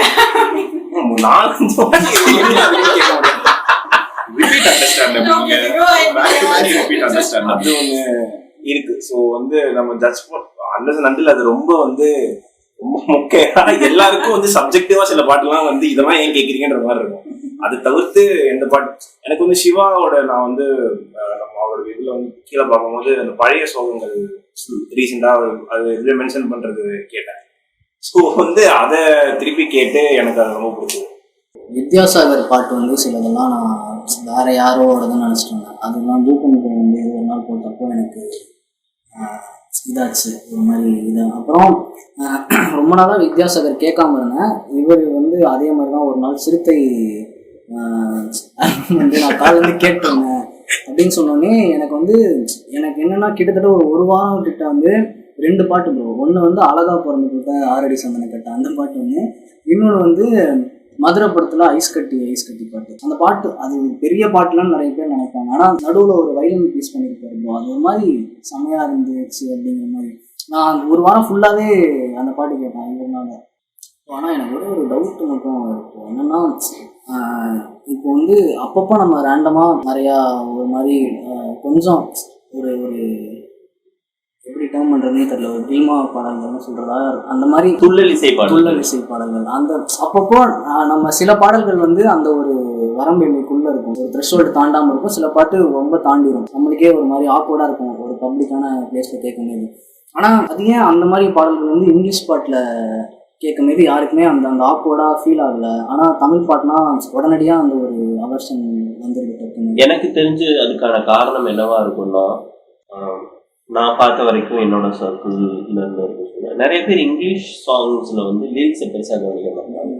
அது ஒண்ணு இருக்கு. ஸோ வந்து நம்ம ஜட்ஜ் அன்லஸ் நண்டில் அது ரொம்ப வந்து ரொம்ப முக்கியம். எல்லாருக்கும் வந்து சப்ஜெக்டிவா சில பாட்டுலாம் வந்து இதெல்லாம் ஏன் கேட்குறீங்கன்ற மாதிரி இருக்கும். அது தவிர்த்து எந்த பாட்டு எனக்கு வந்து சிவாவோட நான் வந்து நம்ம அவரோட இதுல வந்து கீழே பார்க்கும்போது அந்த பழைய சோகங்கள் ரீசெண்டா அது இதுல மென்ஷன் பண்றது கேட்டேன். ஸோ வந்து அதை திருப்பி கேட்டு எனக்கு அது ரொம்ப பிடிச்சது. வித்யாசாகர் பாட்டு வந்து சிலதெல்லாம் நான் வேற யாரோடதுன்னு நினச்சிட்டு இருந்தேன். அதெல்லாம் பூக்கமுக்கு வந்து ஒரு நாள் போட்டப்போ எனக்கு இதாச்சு ஒரு மாதிரி இது. அப்புறம் ரொம்ப நாளாக வித்யாசாகர் கேட்காம இருந்தேன். இவர் வந்து அதே மாதிரி தான் ஒரு நாள் சிறுத்தை வந்து நான் காலேருந்து கேட்டிருந்தேன் அப்படின்னு சொன்னோடனே எனக்கு வந்து எனக்கு என்னென்னா கிட்டத்தட்ட ஒரு வாரம் கிட்ட வந்து 2 பாட்டு ப்ரோ. ஒன்று வந்து அழகா பிறந்து கொடுத்த 6 அடி சந்தன கட்ட அந்த பாட்டு ஒன்று, இன்னொன்று வந்து மதுரை படத்தில் ஐஸ் கட்டி பாட்டு. அந்த பாட்டு அது பெரிய பாட்டுலாம் நிறைய பேர் நினைப்பாங்க, ஆனால் நடுவில் ஒரு வயலின் பீஸ் பண்ணியிருப்பாரு ப்ரோ. அது ஒரு மாதிரி செம்மையாக இருந்துச்சு அப்படிங்கிற மாதிரி. நான் ஒரு வாரம் ஃபுல்லாகவே அந்த பாட்டு கேட்டேன் இவருனால. ஆனால் எனக்கு ஒரு டவுட் மட்டும் இருக்கும். என்னென்னா இப்போ வந்து அப்பப்போ நம்ம ரேண்டமாக நிறையா ஒரு மாதிரி கொஞ்சம் ஒரு எப்படி டேர்ம் பண்ணுறதுனே தெரியல, ஒரு ட்ரீமா பாடல்கள்னு சொல்கிறதா அந்த மாதிரி துள்ளல் இசை பாடல்கள் அந்த அப்பப்போ நம்ம சில பாடல்கள் வந்து அந்த ஒரு வரம்பு எண்ணிக்குள்ளே இருக்கும், ஒரு த்ரெஷ்ஹோல்டு தாண்டாமல் இருக்கும். சில பாட்டு ரொம்ப தாண்டிடும், நம்மளுக்கே ஒரு மாதிரி ஆக்வர்டாக இருக்கும் ஒரு பப்ளிக்கான பிளேஸில் கேட்கும்போது. ஆனால் அது ஏன் அந்த மாதிரி பாடல்கள் வந்து இங்கிலீஷ் பாட்டில் கேட்கும்போது யாருக்குமே அந்த ஆக்வர்டாக ஃபீல் ஆகலை, ஆனால் தமிழ் பாட்டுனா உடனடியாக அந்த ஒரு அவர்ஷன் வந்துருக்கு. எனக்கு தெரிஞ்சு அதுக்கான காரணம் என்னவா இருக்கும்னா, நான் பார்த்த வரைக்கும் என்னோட சர்க்கிள்ல இருந்து நிறைய பேர் இங்கிலீஷ் சாங்ஸ்ல வந்து லிரிக்ஸை பெருசாக கவனிக்க மாட்டாங்க.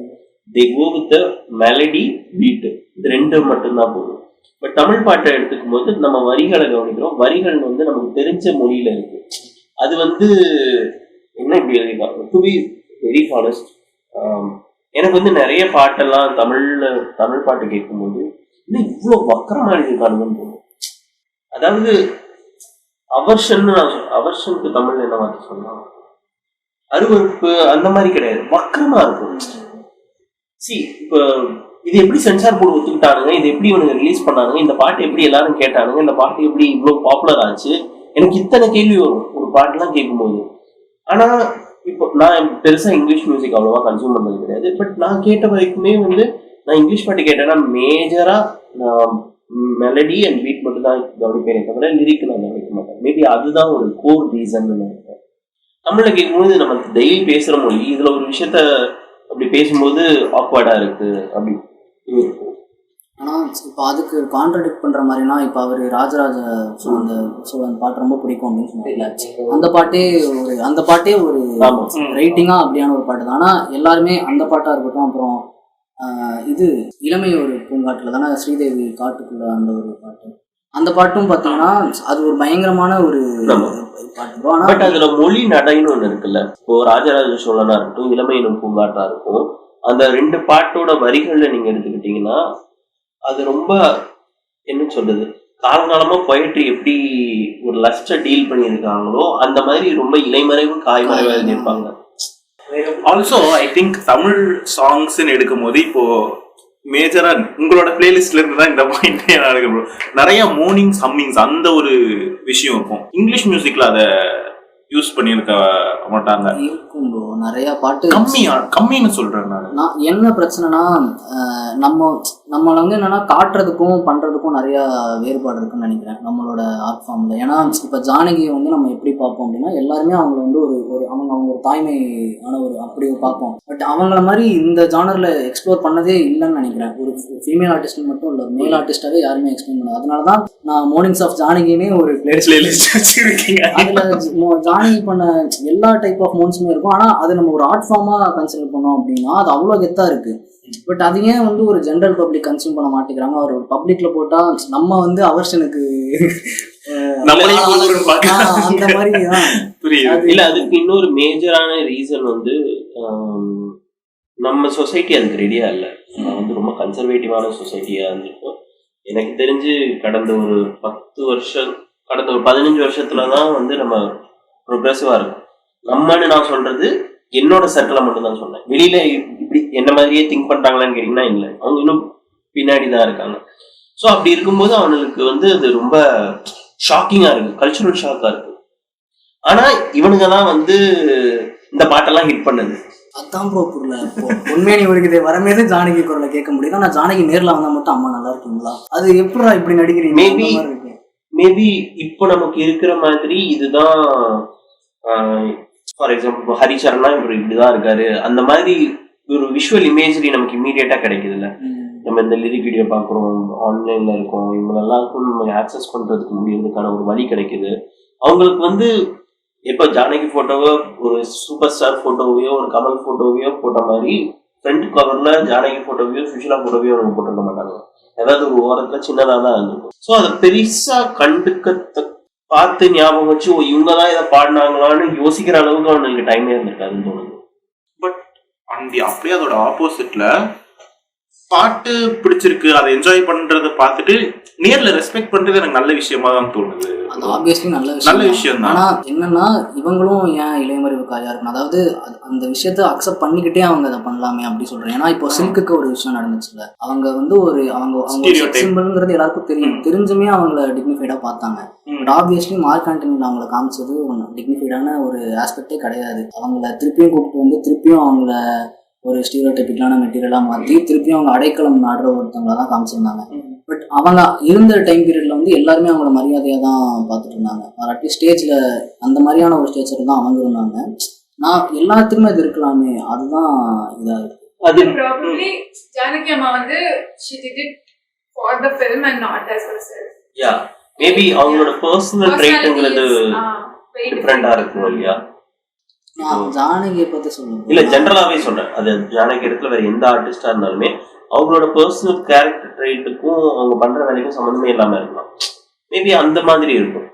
தே கோ வித் மெலடி பீட், இது 2 மட்டும்தான் போதும். பட் தமிழ் பாட்டை எடுத்துக்கும் போது நம்ம வரிகளை கவனிக்கிறோம். வரிகள் வந்து நமக்கு தெரிஞ்ச மொழியில இருக்கு. அது வந்து என்ன இப்படி எழுதிருக்காங்க. டு பி வெரி ஹானஸ்ட், எனக்கு வந்து நிறைய பாட்டெல்லாம் தமிழ் பாட்டு கேட்கும்போது இன்னும் இவ்வளோ வக்கரமா எழுதியிருக்கானுங்கன்னு தோணும். அதாவது அவர்ஷனுக்கு தமிழ்ல என்ன வார்த்தை சொல்லலாம், அருவருப்பு அந்த மாதிரி கிடையாது, வக்கரமா இருக்கும். இப்போ இது எப்படி சென்சார் போர்டு ஒத்துக்கிட்டானுங்க, இது எப்படி இவனுங்க ரிலீஸ் பண்ணாங்க, இந்த பாட்டு எப்படி எல்லாரும் கேட்டானுங்க, இந்த பாட்டு எப்படி இவ்வளவு பாப்புலர் ஆச்சு, எனக்கு இத்தனை கேள்வி வரும் ஒரு பாட்டுலாம் கேட்கும்போது. ஆனா இப்போ நான் பெருசா இங்கிலீஷ் மியூசிக் அவ்வளவா கன்சியூம் பண்ணது கிடையாது. பட் நான் கேட்ட வரைக்குமே வந்து நான் இங்கிலீஷ் பாட்டு கேட்டேன்னா மேஜரா நான் மெலடி அண்ட் பீட் மட்டும் தான் கவனிப்பேனே தவிர லிரிக் நான் கவனிக்க மாட்டேன். மேபி அதுதான் ஒரு கோர் ரீசன் நினைக்கிறேன். தமிழ்ல கேட்கும்போது நம்ம டெய்லி பேசுற மொழி, இதுல ஒரு விஷயத்த அப்படி பேசும்போது ஆக்வர்டா இருக்கு அப்படி இருக்கும். ஆனால் இப்போ அதுக்கு கான்ட்ரடிக்ட் பண்ணுற மாதிரினா, இப்போ அவர் ராஜராஜ சோழன் பாட்டு ரொம்ப பிடிக்கும் அப்படின்னு சொன்னாங்க. அந்த பாட்டே ஒரு ரைட்டிங்காக அப்படியான ஒரு பாட்டு தான். ஆனால் எல்லாருமே அந்த பாட்டாக இருக்கட்டும், அப்புறம் இது இளமை ஒரு பூங்காட்டில் தானே ஸ்ரீதேவி காட்டுக்குள்ள அந்த ஒரு பாட்டு, அந்த பாட்டும் பார்த்தீங்கன்னா அது ஒரு பயங்கரமான ஒரு பாட்டு. பட் அதுல மொழி நடைன்னு ஒன்று இருக்குல்ல. இப்போ ராஜராஜ சோழனா இருக்கட்டும், இளமையினும் பூங்காட்டா இருக்கும், அந்த 2 பாட்டோட வரிகள்ல நீங்க எடுத்துக்கிட்டீங்கன்னா அது ரொம்ப என்ன சொல்றது, காலங்காலமா பொயட்ரி எப்படி ஒரு லஸ்ட டீல் பண்ணியிருக்காங்களோ அந்த மாதிரி ரொம்ப இலைமறைவு காய்மறைவா எழுதியிருப்பாங்க. ஆல்சோ ஐ திங்க் தமிழ் சாங்ஸ்ன்னு எடுக்கும் போது இப்போ மேஜரா உங்களோட பிளேலிஸ்ட்ல இருந்து தான் இந்த பாயிண்ட் நிறைய மோர்னிங்ஸ் ஹம்மிங்ஸ் அந்த ஒரு விஷயம் இருக்கும். இங்கிலீஷ் மியூசிக்ல அதை யூஸ் பண்ணியிருக்க மாட்டாங்க. இருக்கும் ப்ரோ, நிறைய பாட்டு கம்மின்னு சொல்றேன் நான். என்ன பிரச்சனைனா நம்மளை வந்து என்னன்னா காட்டுறதுக்கும் பண்றதுக்கும் நிறைய வேறுபாடு இருக்குன்னு நினைக்கிறேன் நம்மளோட ஆர்ட் ஃபார்ம்ல. ஏன்னா இப்போ ஜானகியை வந்து நம்ம எப்படி பார்ப்போம் அப்படின்னா, எல்லாருமே அவங்களை வந்து அவங்க ஒரு தாய்மையான ஒரு அப்படி பார்ப்போம். பட் அவங்கள மாதிரி இந்த ஜானர்ல எக்ஸ்ப்ளோர் பண்ணதே இல்லைன்னு நினைக்கிறேன். ஒரு ஃபீமேல் ஆர்டிஸ்ட் மட்டும் இல்லை, மேல் ஆர்டிஸ்டாவே யாருமே எக்ஸ்பிளைன் பண்ணாது. அதனாலதான் நான் மார்னிங்ஸ் ஆஃப் ஜானகினே ஒரு பிளேலிஸ்ட் வச்சிருக்கீங்க. அதுல ஜானகி பண்ண எல்லா டைப் ஆஃப் மோன்ஸுமே இருக்கும். ஆனால் அது நம்ம ஒரு ஆர்ட் ஃபார்மாக கன்சிடர் பண்ணோம் அப்படின்னா அது அவ்வளோ கெத்தாக இருக்குது. பட் அது ஏன் வந்து ஒரு ஜென்ரல் பப்ளிக் கன்சியூம் பண்ண மாட்டேங்கிறாங்க? அவர் ஒரு பப்ளிக்கில் போட்டால் நம்ம வந்து அவர்ஷனுக்கு அந்த மாதிரி தான் புரியுது. இல்ல அதுக்கு இன்னொரு மேஜரான ரீசன் வந்து நம்ம சொசைட்டி அதுக்கு ரெடியா இல்ல. நம்ம வந்து ரொம்ப கன்சர்வேட்டிவான சொசைட்டியா இருந்திருக்கோம். எனக்கு தெரிஞ்சு கடந்த ஒரு 15 வருஷத்துலதான் வந்து நம்ம ப்ரோக்ரெசிவா இருக்கும். நம்மன்னு நான் சொல்றது என்னோட சர்க்கிளை மட்டும் தான் சொன்னேன். வெளியில இப்படி என்ன மாதிரியே திங்க் பண்றாங்களான்னு கேட்டீங்கன்னா இல்லை, அவங்க இன்னும் பின்னாடிதான் இருக்காங்க. ஸோ அப்படி இருக்கும்போது அவனுக்கு வந்து அது ரொம்ப ஷாக்கிங்கா இருக்கு, கல்ச்சுரல் ஷாக்கா இருக்கு. ஆனா இவனுங்க தான் வந்து இந்த பாட்டெல்லாம் ஹிட் பண்ணுது. அதான் ப்ரோ புரியல. உண்மையான இவருக்கு இது வரமேது ஜானகி குரலை கேட்க முடியுது. ஆனா ஜானகி நேர்ல வந்தா மட்டும் அம்மா நல்லா இருக்குங்களா, அது எப்படா இப்படி நடிக்கிறீங்க? மேபி இப்போ நமக்கு இருக்கிற மாதிரி இதுதான். ஃபார் எக்ஸாம்பிள் ஹரிச்சரனா இவர் இப்படிதான் இருக்காரு, அந்த மாதிரி ஒரு விஷுவல் இமேஜரி நமக்கு இமீடியட்டா கிடைக்குது இல்ல. நம்ம இந்த லிரிக் வீடியோ பாக்குறோம், ஆன்லைன்ல இருக்கோம், இவங்க எல்லாருக்கும் நம்ம ஆக்சஸ் பண்றதுக்கு முடியறதுக்கான ஒரு வழி கிடைக்குது. அவங்களுக்கு வந்து எப்ப ஜானகி போட்டோவோ ஒரு சூப்பர் ஸ்டார் போட்டோவையோ ஒரு கமல் போட்டோவையோ போட்ட மாதிரி ஃப்ரண்ட் கவர்ல ஜானகி போட்டோவையோ சுஷிலா போட்டோவையோ அவங்க போட்டிருக்க மாட்டாங்க. ஏதாவது ஒரு ஓரத்துல சின்னதா தான் இருந்திருக்கும். ஸோ அதை பெருசா கண்டுக்க பார்த்து ஞாபகம் வச்சு இவங்கதான் இதை பாடினாங்களான்னு யோசிக்கிற அளவுக்கு அவனுக்கு டைமே இருந்திருக்காதுன்னு தோணுது. பட் அப்படியே அதோட ஆப்போசிட்ல பாட்டு பிடிச்சிருக்கு, அதை என்ஜாய் பண்றதை பார்த்துட்டு நேர்ல ரெஸ்பெக்ட் பண்றது எனக்கு நல்ல விஷயமா தான் தோணுது. அது ஆப்வியஸ்லி நல்ல விஷயம் தான். ஆனா என்னன்னா இவங்களும் ஏன் இளையமறைவு காயா இருக்கணும், அதாவது அந்த விஷயத்த அக்செப்ட் பண்ணிக்கிட்டே அவங்க அதை பண்ணலாமே அப்படி சொல்றேன். ஏன்னா இப்போ சில்க்குக்கு ஒரு விஷயம் நடந்துச்சுல, அவங்க வந்து அவங்க சிம்பிள்ங்கிறது எல்லாருக்கும் தெரிஞ்சுமே அவங்கள டிக்னிஃபைடா பார்த்தாங்க. பட் ஆப்வியஸ்லி மார்க் ஆண்டனியில் அவங்கள காமிச்சது டிக்னிஃபைடான ஒரு ஆஸ்பெக்டே கிடையாது. அவங்கள திருப்பியும் கூப்பிட்டு வந்து திருப்பியும் அவங்கள ஒரு ஸ்டீரியோடைபிக்கலான மெட்டீரியலாக மாற்றி திருப்பியும் அவங்க அடைக்கலம் நாடுற ஒருத்தவங்கள தான் காமிச்சிருந்தாங்க. பட் அவங்க இருந்த டைம் பீரியட்ல வந்து எல்லாருமே அவங்கள மரியாதையாக தான் பார்த்துட்டு இருந்தாங்க. அட்லீஸ்ட் ஸ்டேஜில் அந்த மாதிரியான ஒரு ஸ்டேஜில் தான் அவங்க இருந்தாங்க. நான் எல்லாத்துக்குமே அது இருக்கலாமே, அதுதான் இதாக இருக்கு. அது probably ஜானகி அம்மா வந்து she did it for the film and not as herself. Yeah, maybe அவங்களோட பர்சனல் ட்ரைட்ங்கிறது டிஃபரெண்டா இருக்கும் இல்லையா? நான் ஜானகியை பத்தி சொல்லுங்க இல்ல ஜெனரலாவே சொல்றேன். அது ஜானகி இடத்துல வேற எந்த ஆர்டிஸ்டா இருந்தாலுமே அவங்களோட பர்சனல் கேரக்டர் ட்ரைட்டுக்கும் அவங்க பண்ற வேலைக்கும் சம்மந்தமே இல்லாம இருக்கலாம். மேபி அந்த மாதிரி இருக்கும்.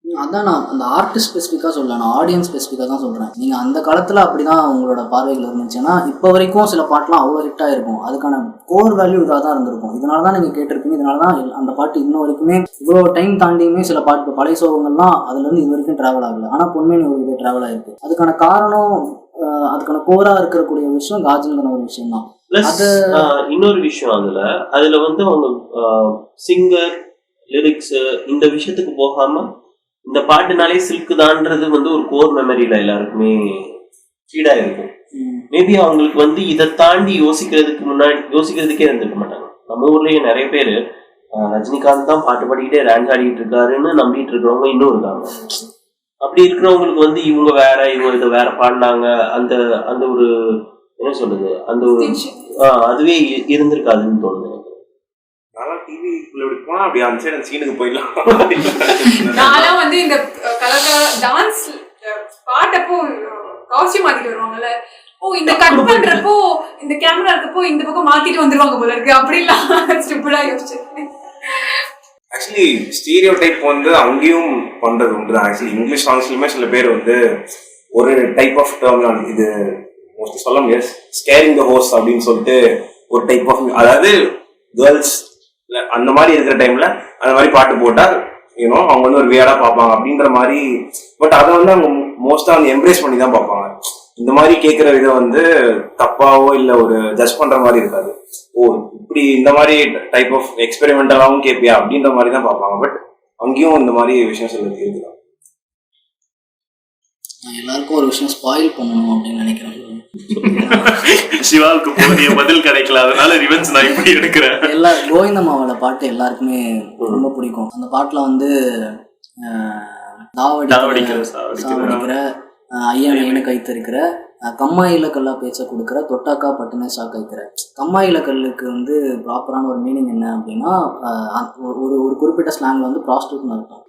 அதான் நான் அந்த ஆர்டிஸ்ட் ஸ்பெசிஃபிக்காக சொல்லல, நான் ஆடியன்ஸ் ஸ்பெசிஃபிக்காக தான் சொல்கிறேன். நீங்கள் அந்த காலத்தில் அப்படி தான் உங்களோட பார்வைகள் இருந்துச்சுன்னா இப்போ வரைக்கும் சில பாட்டெலாம் அவ்வளோ ஹிட்டாக இருக்கும். அதுக்கான கோர் வேல்யூ இதாக தான் இருந்திருக்கும். இதனால தான் நீங்கள் கேட்டிருப்பீங்க. இதனால தான் அந்த பாட்டு இன்னும் வரைக்குமே இவ்வளோ டைம் தாண்டியுமே சில பாட்டு இப்போ பழைய சோகங்கள்லாம் அதுலேருந்து இது வரைக்கும் ட்ராவல் ஆகலை. ஆனால் பொன்மேனி ஒரு இது ட்ராவல் ஆகிருக்கு. அதுக்கான காரணம் அதுக்கான கோராக இருக்கக்கூடிய விஷயம் காஜுங்கிற ஒரு விஷயம் தான். அது இன்னொரு விஷயம் அதுல வந்து அவங்க சிங்கர் லிரிக்ஸ் இந்த விஷயத்துக்கு போகாம இந்த பாட்டுனாலே சில்க்கு தான்ன்றது வந்து ஒரு கோர் மெமரியில எல்லாருக்குமே ஃபீடா இருக்கும். மேபி அவங்களுக்கு வந்து இதை தாண்டி யோசிக்கிறதுக்கே இருந்திருக்க மாட்டாங்க. நம்ம ஊர்லயே நிறைய பேர் ரஜினிகாந்த் தான் பாட்டு பாடிக்கிட்டே டான்ஸ் ஆடிட்டு இருக்காருன்னு நம்பிட்டு இருக்கிறவங்க இன்னும் இருக்காங்க. அப்படி இருக்கிறவங்களுக்கு வந்து இவங்க இதை வேற பாடினாங்க அந்த அந்த ஒரு என்ன சொல்றது அந்த ஒரு அதுவே இருந்திருக்காதுன்னு தோணுது. நான் வந்து இந்த டான்ஸ் பாட்டப்போ காஸ்டியூம் மாத்திட்டு வருவாங்கல்ல, இந்த கட் பண்றப்போ இந்த கேமரா இருக்கப்போ இந்த பக்கம் மாத்திட்டு வந்துருவாங்க போல இருக்கு அப்படிலாம் ஸ்டூபிடா யோசிச்சிருக்கேன். ஆக்சுவலி ஸ்டீரியோ டைப் வந்து அங்கேயும் பண்றது உண்டு தான். ஆக்சுவலி இங்கிலீஷ் சாங்ஸ்லயுமே சில பேர் வந்து ஒரு டைப் ஆஃப் டேர்ம் இது மோஸ்ட்லி சொல்ல முடியாது, ஸ்கேரிங் த ஹோர்ஸ் அப்படின்னு சொல்லிட்டு ஒரு டைப் ஆஃப், அதாவது கேர்ள்ஸ் அந்த மாதிரி இருக்கிற டைம்ல அந்த மாதிரி பாட்டு போட்டா அவங்க வந்து ஒரு வியர்டா பார்ப்பாங்க அப்படின்ற மாதிரி. பட் அதை வந்து அவங்க மோஸ்டா வந்து எம்ப்ரேஸ் பண்ணி தான் பார்ப்பாங்க. இந்த மாதிரி கேட்கிற விதம் வந்து தப்பாவோ இல்லை ஒரு ஜட்ஜ் பண்ற மாதிரி இருக்காது. இப்படி இந்த மாதிரி டைப் ஆஃப் எக்ஸ்பெரிமெண்டலாவும் கேட்பியா அப்படின்ற மாதிரி தான் பார்ப்பாங்க. பட் அங்கேயும் இந்த மாதிரி விஷயம் சொல்றது இருக்குதான். எல்லாருக்கும் ஒரு விஷயம் ஸ்பாயில் பண்ணணும் அப்படின்னு நினைக்கிறேன். சிவாவுக்கு போதிய பதில் கிடைக்கல, அதனால ரிவெஞ்ச் நான் இப்படி எடுக்கிறேன். கோவிந்தம்மாவோட பாட்டு எல்லாருக்குமே ரொம்ப பிடிக்கும். அந்த பாட்டுல வந்து தாவடிக்கிற ஐயனை கைத்திருக்கிற கம்மாயில கல்லா பேச்ச கொடுக்குற தொட்டாக்கா பட்டுனே ஷாக் வைக்கிற. கம்மாயில கல்லுக்கு வந்து ப்ராப்பரான ஒரு மீனிங் என்ன அப்படின்னா ஒரு குறிப்பிட்ட ஸ்லாங்ல வந்து ப்ராஸ்டியூட்னு அர்த்தம்.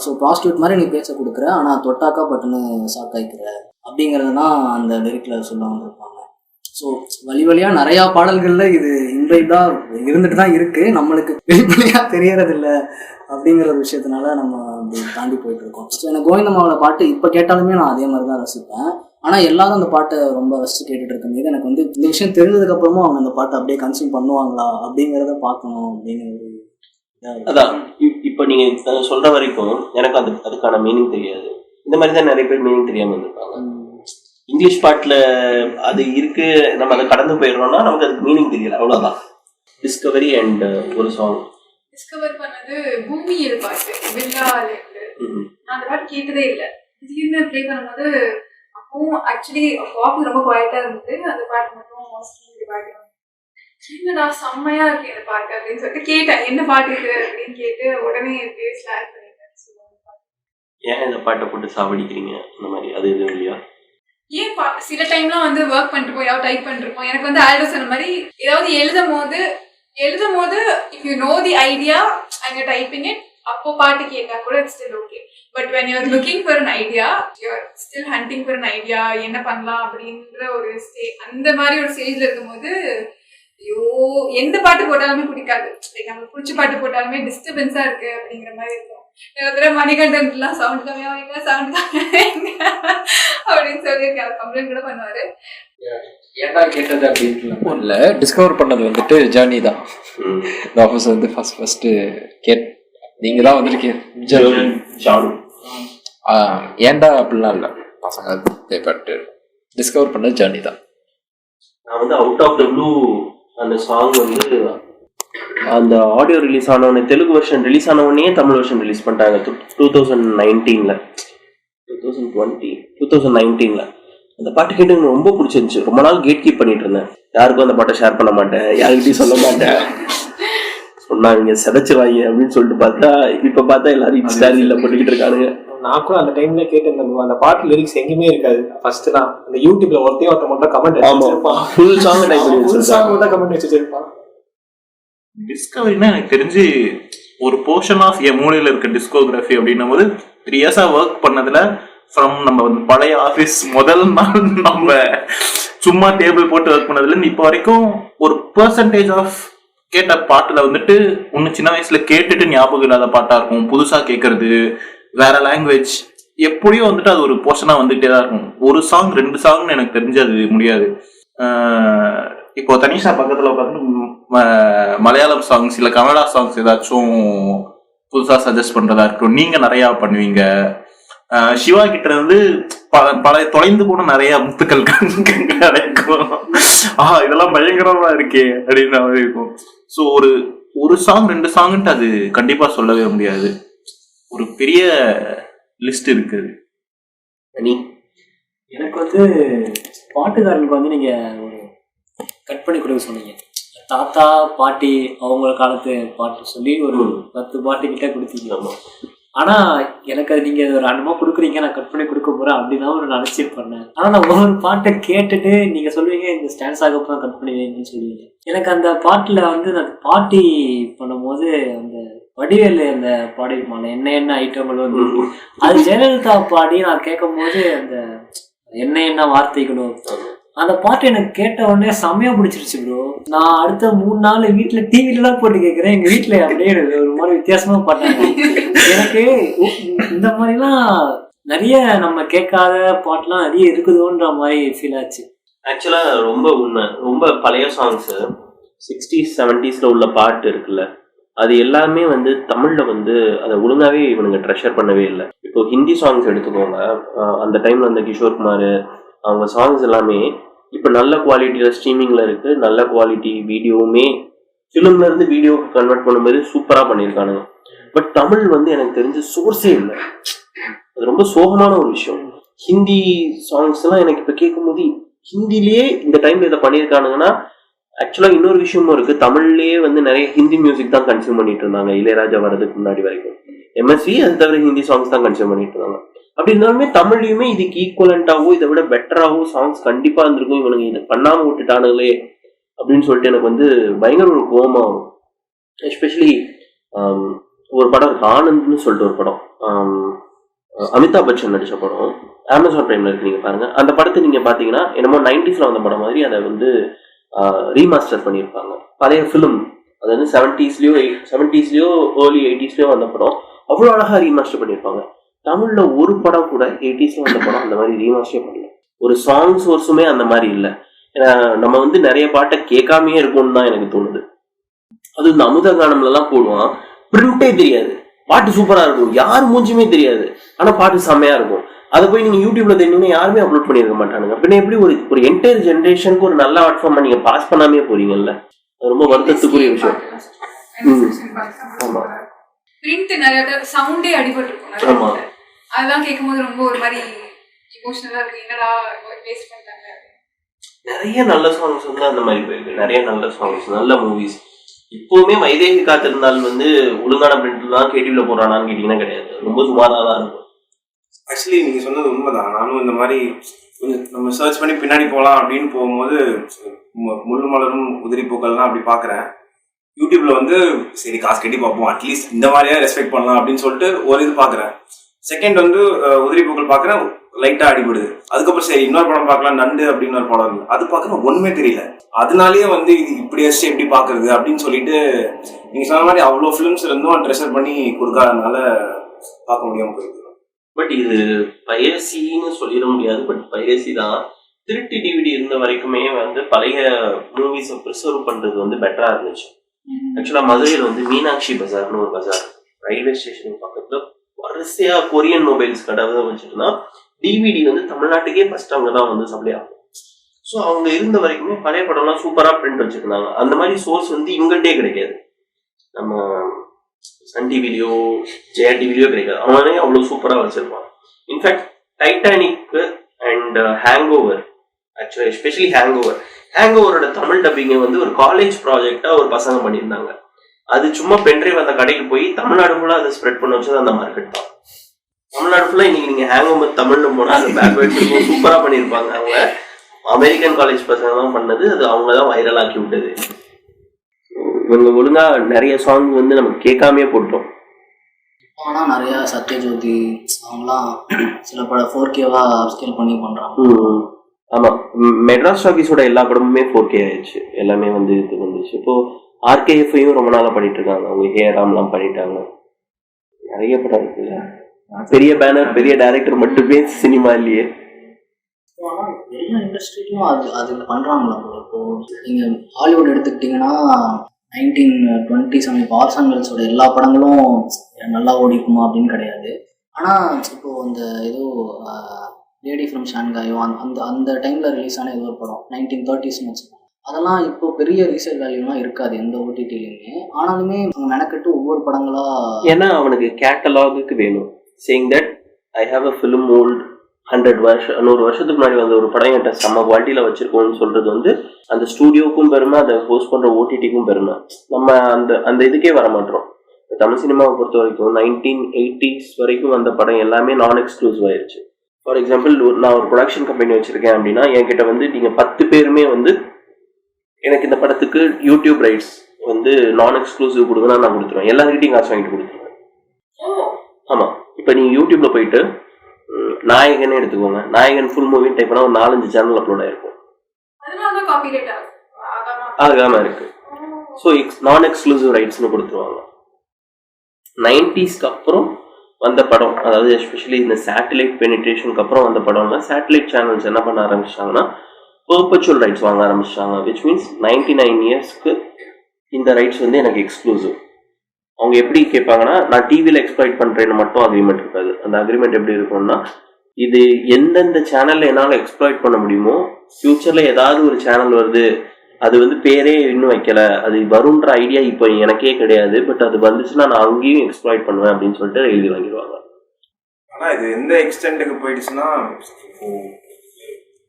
ஸோ ப்ராஸ்டியூட் மாதிரி நீ பேச்ச கொடுக்குற ஆனால் தொட்டாக்கா பட்டுன்னு ஷாக் வைக்கிற அப்படிங்கிறது தான் அந்த லிரிக்ல சொல்ல வந்திருப்பாங்க. ஸோ வழியாக நிறையா பாடல்களில் இது இன்வைட்டாக இருந்துட்டு தான் இருக்குது, நம்மளுக்கு வெளிப்படையாக தெரியறதில்லை அப்படிங்கிற ஒரு விஷயத்தினால நம்ம அப்படின்னு தாண்டி போயிட்டு இருக்கோம். ஸோ எனக்கு கோவிந்தம்மாவோட பாட்டு இப்போ கேட்டாலுமே நான் அதே மாதிரி தான் ரசிப்பேன். ஆனால் எல்லாரும் அந்த பாட்டை ரொம்ப ரசித்து கேட்டுட்டு இருக்கும்போது எனக்கு வந்து இந்த விஷயம் தெரிஞ்சதுக்கப்புறமும் அவங்க அந்த பாட்டை அப்படியே கன்சியூம் பண்ணுவாங்களா அப்படிங்கிறத பார்க்கணும் அப்படின்னு ஒரு அதான் இப்போ நீங்கள் சொல்கிற வரைக்கும் எனக்கு அதுக்கான மீனிங் தெரியாது. இந்த மாதிரி தான் நிறைய பேர் மீனிங் தெரியாமல் இருந்திருப்பாங்க. இங்கிலீஷ் பாட்டில் அது இருக்கு, நம்ம அதை கடந்து போயிடுறோம்னா நமக்கு அதுக்கு மீனிங் தெரியல, அவ்வளோதான். டிஸ்கவரி அண்ட் ஒரு சாங் டிஸ்கவர் பண்ணது பூமியில் பாட்டு பில்லால இருந்து. நான் அந்த பாட்டு கேட்டதே இல்லை. திடீர்னு ப்ளே பண்ணும்போது அப்பவும் ஆக்சுவலி ஆஃபீஸ் ரொம்ப குவாய்ட்டா இருந்தது. அந்த பாட்டு மட்டும் மோஸ்ட்லி பாட்டு என்னடா செம்மையா இருக்கு இந்த பாட்டு அப்படின்னு சொல்லிட்டு கேட்டேன், என்ன பாட்டு இது அப்படின்னு கேட்டு உடனே பேஸ்ல ஆட் பண்ணிட்டேன். ஏன் இந்த பாட்டை போட்டு சாவடிக்கிறீங்க அந்த மாதிரி அது எதுவும் இல்லையா? ஏன் சில டைம்லாம் வந்து ஒர்க் பண்ணிட்டு போய் டைப் பண்ணிருப்போம். எனக்கு வந்து ஆல்ரெடி சொன்ன மாதிரி ஏதாவது எழுதும் போது if you know the idea and you typing it, அப்போ பாட்டு கேட்டா கூட it's still okay. But when you're looking for an idea, you're still hunting for an idea, என்ன பண்ணலாம் அப்படின்ற ஒரு அந்த மாதிரி ஒரு ஸ்டேஜ்ல இருக்கும்போது ஐயோ எந்த பாட்டு போட்டாலுமே பிடிக்காது. நம்மளுக்கு பிடிச்ச பாட்டு போட்டாலுமே டிஸ்டர்பன்ஸா இருக்கு அப்படிங்கிற மாதிரி இருக்கும். மணிகண்டன் சவுண்ட் கம்மியா வைங்க, சவுண்ட் கம்மியா அப்படின்னு சொல்லி கம்ப்ளைண்ட் கூட பண்ணுவாரு. ஏன்டா கேட்டது அப்படின்னு இல்ல, டிஸ்கவர் பண்ணது வந்துட்டு ஜர்னி தான். இந்த ஆஃபீஸ் வந்து ஃபர்ஸ்ட் நீங்க தான் வந்திருக்கீங்க. ஏன்டா அப்படிலாம் இல்லை, பசங்க பட்டு டிஸ்கவர் பண்ணது ஜர்னி தான். நான் வந்து அவுட் ஆஃப் த ப்ளூ அந்த சாங் வந்து அந்த ஆடியோ ரிலீஸ் ஆனவொடனே, தெலுங்கு வெர்ஷன் ரிலீஸ் ஆனவொடனே தமிழ் வெர்ஷன் ரிலீஸ் பண்ணிட்டாங்க 2019ல் 2019ல். அந்த பாட்டு கேட்டு எனக்கு ரொம்ப பிடிச்சிருந்துச்சு. ரொம்ப நாள் கேட் கீப் பண்ணிட்டு இருந்தேன். யாருக்கும் அந்த பாட்டை ஷேர் பண்ண மாட்டேன், யாருக்கிட்டையும் சொல்ல மாட்டேன். சொன்னா இவங்க செதைச்சிருவாங்க அப்படின்னு சொல்லிட்டு பார்த்தா இப்போ பார்த்தா எல்லாரும் இன்ஸ்டால போட்டுக்கிட்டு இருக்கானுங்க. நான் கூட அந்த டைம்ல கேட்டிருந்தேன், அந்த பாட்டு லிரிக்ஸ் எங்கேயுமே இருக்காது. ஃபர்ஸ்ட் தான் அந்த யூடியூப்ல ஒருத்த மட்டும் கமெண்ட் வச்சிருப்பான், ஃபுல் சாங் மட்டும் கமெண்ட் வச்சிருப்பான். டிஸ்கவரினா எனக்கு தெரிஞ்சு ஒரு போர்ஷன் ஆஃப் என் மூலையில் இருக்க டிஸ்கோகிராஃபி அப்படின்னும் போது 3 இயர்ஸா ஒர்க் பண்ணதுல ஃப்ரம் நம்ம வந்து பழைய ஆஃபீஸ் முதல் நாள் நம்ம சும்மா டேபிள் போட்டு ஒர்க் பண்ணதுல இப்போ வரைக்கும் ஒரு பெர்சன்டேஜ் ஆஃப் கேட்ட பாட்டுல வந்துட்டு ஒன்னு சின்ன வயசுல கேட்டுட்டு ஞாபகம் இல்லாத பாட்டா இருக்கும், புதுசா கேட்கறது, வேற லாங்குவேஜ், எப்படியும் வந்துட்டு அது ஒரு போர்ஷனா வந்துட்டே தான் இருக்கும். ஒரு சாங் 2 சாங்னு எனக்கு தெரிஞ்சு அது முடியாது. இப்போ தனிஷா பக்கத்துல உட்காந்து மலையாளம் சாங்ஸ் இல்ல கன்னடா சாங்ஸ் ஏதாச்சும் புதுசா சஜஸ்ட் பண்றதா இருக்கட்டும், நீங்க நிறைய பண்ணுவீங்க. சிவா கிட்ட இருந்து பல தொலைந்து போன நிறைய முத்துக்கள் கிடைக்கும். இதெல்லாம் பயங்கரமா இருக்கே அப்படின்னு இருக்கும். ஸோ ஒரு சாங் 2 சாங்ன்ட்டு அது கண்டிப்பா சொல்லவே முடியாது. ஒரு பெரிய லிஸ்ட் இருக்குது. எனக்கு வந்து பாட்டுக்காரனுக்கு வந்து நீங்க ஒரு கட் பண்ணி கொடுக்க சொன்னீங்க. தாத்தா பாட்டி அவங்க காலத்து பாட்டு சொல்லி ஒரு 10 பாட்டு கிட்ட கொடுத்தீங்க. ஆனா எனக்கு அது நீங்க ஒரு 2 கொடுக்குறீங்க, நான் கட் பண்ணி கொடுக்க போறேன் அப்படின்னா ஒரு நினைச்சிருப்பேன். ஆனா நான் ஒரு பாட்டை கேட்டுட்டு நீங்க சொல்லுவீங்க இந்த ஸ்டான்ஸ் ஆகப்போ கட் பண்ணுவீங்கன்னு சொல்லுவீங்க. எனக்கு அந்த பாட்டுல வந்து நான் பாட்டி பண்ணும்போது அந்த வடிவேலு அந்த பாடிருப்பாங்க என்ன ஐட்டங்கள் வந்து அது ஜெயலலிதா பாடி நான் கேட்கும் போது அந்த என்ன வார்த்தைகளும் அந்த பாட்டு எனக்கு கேட்ட உடனே செம்மையா பிடிச்சிருச்சு ப்ரோ. நான் அடுத்த 3 நாள் வீட்டுல டிவிலாம் போட்டு கேட்கிறேன். எங்க வீட்டுல அப்படியே ஒரு மாதிரி வித்தியாசமா பாட்டாங்க. எனக்கு இந்த மாதிரிலாம் நிறைய நம்ம கேட்காத பாட்டுலாம் நிறைய இருக்குதோன்ற மாதிரி ஃபீல் ஆச்சு. ஆக்சுவலா ரொம்ப உண்மை. ரொம்ப பழைய சாங்ஸ் 60s 70s உள்ள பாட்டு இருக்குல்ல, அது எல்லாமே வந்து தமிழ்ல வந்து அதை ஒழுங்காவே இவனுங்க ட்ரெஷர் பண்ணவே இல்லை. இப்போ ஹிந்தி சாங்ஸ் எடுத்துக்கோங்க, அந்த டைம்ல அந்த கிஷோர் குமார் அவங்க சாங்ஸ் எல்லாமே இப்போ நல்ல குவாலிட்டியில ஸ்ட்ரீமிங்ல இருக்கு. நல்ல குவாலிட்டி வீடியோவுமே ஃபிலிம்ல இருந்து வீடியோக்கு கன்வெர்ட் பண்ணும்போது சூப்பரா பண்ணியிருக்கானுங்க. பட் தமிழ் வந்து எனக்கு தெரிஞ்ச சோர்ஸே இல்லை. அது ரொம்ப சோகமான ஒரு விஷயம். ஹிந்தி சாங்ஸ் எல்லாம் எனக்கு இப்போ கேட்கும்போது ஹிந்திலேயே இந்த டைம்ல இதை பண்ணியிருக்கானுங்கன்னா, ஆக்சுவலா இன்னொரு விஷயமும் இருக்கு. தமிழ்லயே வந்து நிறைய ஹிந்தி மியூசிக் தான் கன்சியூம் பண்ணிட்டு இருந்தாங்க இளையராஜா வர்றதுக்கு முன்னாடி வரைக்கும். எம்எஸ்வி அது தவிர ஹிந்தி சாங்ஸ் தான் கன்சியூம் பண்ணிட்டு இருந்தாங்க. அப்படி இருந்தாலுமே தமிழ்லையுமே இதுக்கு ஈக்குவலண்டாவோ இதை விட பெட்டராகவோ சாங்ஸ் கண்டிப்பா இருந்திருக்கும். இவனுங்க இதை பண்ணாம விட்டுட்டானுங்களே அப்படின்னு சொல்லிட்டு எனக்கு வந்து பயங்கர ஒரு கோபமா வரும். எஸ்பெஷலி ஒரு படம் இருக்கு, ஆனந்த்னு சொல்லிட்டு ஒரு படம், அமிதாப் பச்சன் நடிச்ச படம், அமேசான் பிரைம்ல இருக்கு, நீங்க பாருங்க. அந்த படத்தை நீங்க பாத்தீங்கன்னா என்னமோ 90s வந்த படம் மாதிரி அதை வந்து ரீமாஸ்டர் பண்ணியிருப்பாங்க. பழைய ஃபிலிம், அதாவது 70s ஏர்லி 80s வந்த படம். அவ்வளோ அழகாக ரீமாஸ்டர் பண்ணியிருப்பாங்க. தமிழில் ஒரு படம் கூட 80s வந்த படம் அந்த மாதிரி ரீமாஸ்டர் பண்ணல. ஒரு சாங் சோர்ஸுமே அந்த மாதிரி இல்லை. ஏன்னா நம்ம வந்து நிறைய பாட்டை கேட்காமையே இருக்கும்னு தான் எனக்கு தோணுது. அது இந்த அமுத கானம்லாம் போடுவான், பிரிண்டே தெரியாது, பாட்டு சூப்பரா இருக்கும், யார் மூஞ்சுமே தெரியாது, ஆனா பாட்டு செம்மையா இருக்கும். அதை போய் நீங்க யூடியூப்ல தெரிஞ்சீங்கன்னா யாருமே அப்லோட் பண்ணிருக்க மாட்டானுங்க. பின்ன எப்படி ஒரு என்டையர் ஜென்ரேஷனுக்கு ஒரு நல்ல ஆர்ட் ஃபார்ம் நீங்க பாஸ் பண்ணாமே போறீங்கல்ல, அது ரொம்ப வருத்தத்துக்குரிய விஷயம். ஆமா, பிரிண்ட் நிறைய சவுண்டே அடிபட்டு இருக்கும். அதெல்லாம் கேட்கும்போது ரொம்ப ஒரு மாதிரி இமோஷனலா இருக்கு. என்னடா வேஸ்ட் பண்ணிட்டாங்க. நிறைய நல்ல சாங்ஸ் வந்து அந்த மாதிரி போயிருக்கு, நிறைய நல்ல சாங்ஸ், நல்ல மூவிஸ். இப்போவுமே வைதேகி காத்திருந்தால் வந்து ஒழுங்கான பிரிண்ட் தான் கேடிவில போறானான்னு கேட்டீங்கன்னா கிடையாது, ரொம்ப சுமாராக தான் இருக்கும். ஆக்சுவலி நீங்கள் சொன்னது உண்மைதான். நானும் இந்த மாதிரி கொஞ்சம் நம்ம சர்ச் பண்ணி பின்னாடி போகலாம் அப்படின்னு போகும்போது முள்ளு மலரும் உதிரி பூக்கள்லாம் அப்படி பார்க்குறேன். யூடியூப்ல வந்து சரி காசு கட்டி பார்ப்போம், அட்லீஸ்ட் இந்த மாதிரியா ரெஸ்பெக்ட் பண்ணலாம் அப்படின்னு சொல்லிட்டு ஒரு இது பார்க்குறேன். செகண்ட் வந்து உதிரி பூக்கள் பார்க்குறேன், லைட்டாக அடிபடுது. அதுக்கப்புறம் சரி இன்னொரு படம் பார்க்கலாம், நண்டு அப்படின்னு ஒரு படம் இருக்குது, அது பார்க்குறேன் ஒன்றுமே தெரியல. அதனாலேயே வந்து இது இப்படி வச்சு எப்படி பார்க்குறது அப்படின்னு சொல்லிட்டு நீங்கள் சொன்ன மாதிரி அவ்வளோ ஃபிலிம்ஸ் இருந்தும் ட்ரெஷர் பண்ணி கொடுக்காதனால பார்க்க முடியாமல் போயிருக்கு. பட் இது பைரசின்னு சொல்லிட முடியாது, பட் பைரசி தான். திருட்டு டிவிடி இருந்த வரைக்குமே வந்து பழைய மூவிஸை ப்ரிசர்வ் பண்றது வந்து பெட்டரா இருந்துச்சு. ஆக்சுவலா மதுரையில் வந்து மீனாட்சி பஜார்னு ஒரு பஜார், ரயில்வே ஸ்டேஷன் பக்கத்துல வரிசையா கொரியன் மொபைல்ஸ் கடை வச்சுட்டுனா டிவிடி வந்து தமிழ்நாட்டுக்கே ஃபர்ஸ்ட் அவங்க தான் வந்து சப்ளை ஆகும். ஸோ அவங்க இருந்த வரைக்குமே பழைய படம்லாம் சூப்பரா பிரிண்ட் வச்சிருந்தாங்க. அந்த மாதிரி சோர்ஸ் வந்து இவங்கள்டே கிடைக்காது, நம்ம சன் டிவிலையோ ஜெயா டிவிலையோ கிடைக்காது. அவனே அவ்வளோ சூப்பராக வச்சிருப்பான். In fact Titanic and Hangover, actually especially ஹேங்கோவரோட தமிழ் டப்பிங்கை வந்து ஒரு காலேஜ் ப்ராஜெக்டா ஒரு பசங்க பண்ணியிருந்தாங்க. அது சும்மா பென்ட்ரைவ் அந்த கடைக்கு போய் தமிழ்நாடு ஃபுல்லாக அதை ஸ்ப்ரெட் பண்ண வச்சது அந்த மார்க்கெட் தான். தமிழ்நாடு ஃபுல்லாக இன்னைக்கு நீங்கள் ஹேங்கோவர் தமிழ்னு போனால் அந்த பேக்வேர்ட்ஸ் சூப்பராக பண்ணியிருப்பாங்க. அவங்க அமெரிக்கன் காலேஜ் பசங்க தான் பண்ணது, அது அவங்க தான் வைரல் ஆக்கி விட்டது. இவங்க ஒழுங்கா நிறைய சாங் வந்து நம்ம கேட்காமே போட்டோம். ஆனால் நிறைய சத்யஜோதி அவங்களாம் சில படம் 4K-வா அப்ஸ்கேல் பண்ணி பண்றாங்க. ஆமா, மெட்ராஸ் டாக்கீஸோட எல்லா படமுமே 4K ஆயிடுச்சு, எல்லாமே வந்து இது வந்துச்சு. இப்போ RKF-ஐயும் ரொம்ப நாளா பண்ணிட்டு இருக்காங்க, அவங்க ஹேராம்லாம் பண்ணிட்டாங்க. நிறைய படம் இருக்குல்ல, பெரிய பேனர் பெரிய டைரக்டர் மட்டுமே சினிமா இல்லையே. ஆனால் எல்லா இண்டஸ்ட்ரியிலும் அது பண்ணுறாங்களா? இப்போ நீங்கள் ஹாலிவுட் எடுத்துக்கிட்டிங்கன்னா 1920s இப்போ ஆர்ட்ஸ் அண்ட் வெல்ஸோட எல்லா படங்களும் நல்லா ஓடிக்குமா அப்படின்னு கிடையாது. ஆனால் இப்போது அந்த ஏதோ லேடி ஃப்ரம் ஷாங்காயோ அந்த அந்த டைமில் ரிலீஸ் ஆன ஏதோ ஒரு படம் 1930s வச்சுக்கோங்க, அதெல்லாம் இப்போ பெரிய ரீசேல் வேல்யூலாம் இருக்காது எந்த ஓடிடிலையுமே. ஆனாலுமே அவங்க மெனக்கெட்டு ஒவ்வொரு படங்களாக, ஏன்னா அவனுக்கு கேட்டலாகுக்கு வேணும். Saying that I have a film old 100 வருஷத்துக்கு முன்னாடி வந்து ஒரு படம் என்கிட்ட செம்ம குவாலிட்டியில் வச்சிருக்கோம்னு சொல்றது வந்து அந்த ஸ்டூடியோக்கும் பெருமை, அதை ஹோஸ்ட் பண்ற ஓடிடிக்கும் பெருமை. நம்ம அந்த இதுக்கே வர மாட்டோம். தமிழ் சினிமாவை பொறுத்த வரைக்கும் 1980s வரைக்கும் வந்த படம் எல்லாமே நான் எக்ஸ்க்ளூசிவ் ஆயிடுச்சு. ஃபார் எக்ஸாம்பிள், நான் ஒரு ப்ரொடக்ஷன் கம்பெனி வச்சிருக்கேன் அப்படின்னா என்கிட்ட வந்து நீங்க 10 பேருமே வந்து எனக்கு இந்த படத்துக்கு யூடியூப் ரைட்ஸ் வந்து நான் எக்ஸ்க்ளூசிவ் கொடுங்கன்னா நான் கொடுத்துருவேன், எல்லாருக்கிட்டையும் காசு வாங்கிட்டு கொடுத்துருவேன். ஆமா, இப்போ நீங்க யூடியூப்ல போயிட்டு நாயகன் எடுத்துக்கோங்க, நாயகன் ஃபுல் மூவி டைப் பண்ணா ஒரு 4-5 சேனல் அப்லோட் ஆயிருக்கும், ஆகாம இருக்கு. ஸோ நான் எக்ஸ்க்ளூசிவ் ரைட்ஸ்னு கொடுத்துருவாங்க. 90ஸ்க்கு அப்புறம் வந்த படம், அதாவது எஸ்பெஷலி இந்த சேட்டலைட் பெனிட்ரேஷனுக்கு அப்புறம் வந்த படம்னா சேட்டலைட் சேனல்ஸ் என்ன பண்ண ஆரம்பிச்சிட்டாங்கன்னா பெர்பச்சுவல் ரைட்ஸ் வாங்க ஆரம்பிச்சிட்டாங்க. விச் மீன்ஸ் 99 இயர்ஸ்க்கு இந்த ரைட்ஸ் வந்து எனக்கு எக்ஸ்க்ளூசிவ். அவங்க எப்படி கேட்பாங்கன்னா, நான் டிவியில் எக்ஸ்ப்ளாய்ட் பண்ணுறேன்னு மட்டும் அக்ரிமெண்ட் இருக்காது. அந்த அக்ரிமெண்ட் எப்படி இருக்கும்னா, இது எந்தெந்த சேனலில் என்னால் எக்ஸ்ப்ளாய்ட் பண்ண முடியுமோ, ஃப்யூச்சரில் ஏதாவது ஒரு சேனல் வருது, அது வந்து பேரே இன்னும் வைக்கல, அது வரும்ன்ற ஐடியா இப்போ எனக்கே கிடையாது, பட் அது வந்துச்சுன்னா நான் அங்கேயும் எக்ஸ்ப்ளாய்ட் பண்ணுவேன் அப்படின்னு சொல்லிட்டு எழுதி வாங்கிடுவாங்க. ஆனால் இது எந்த எக்ஸ்டென்ட்டுக்கு போயிடுச்சுன்னா,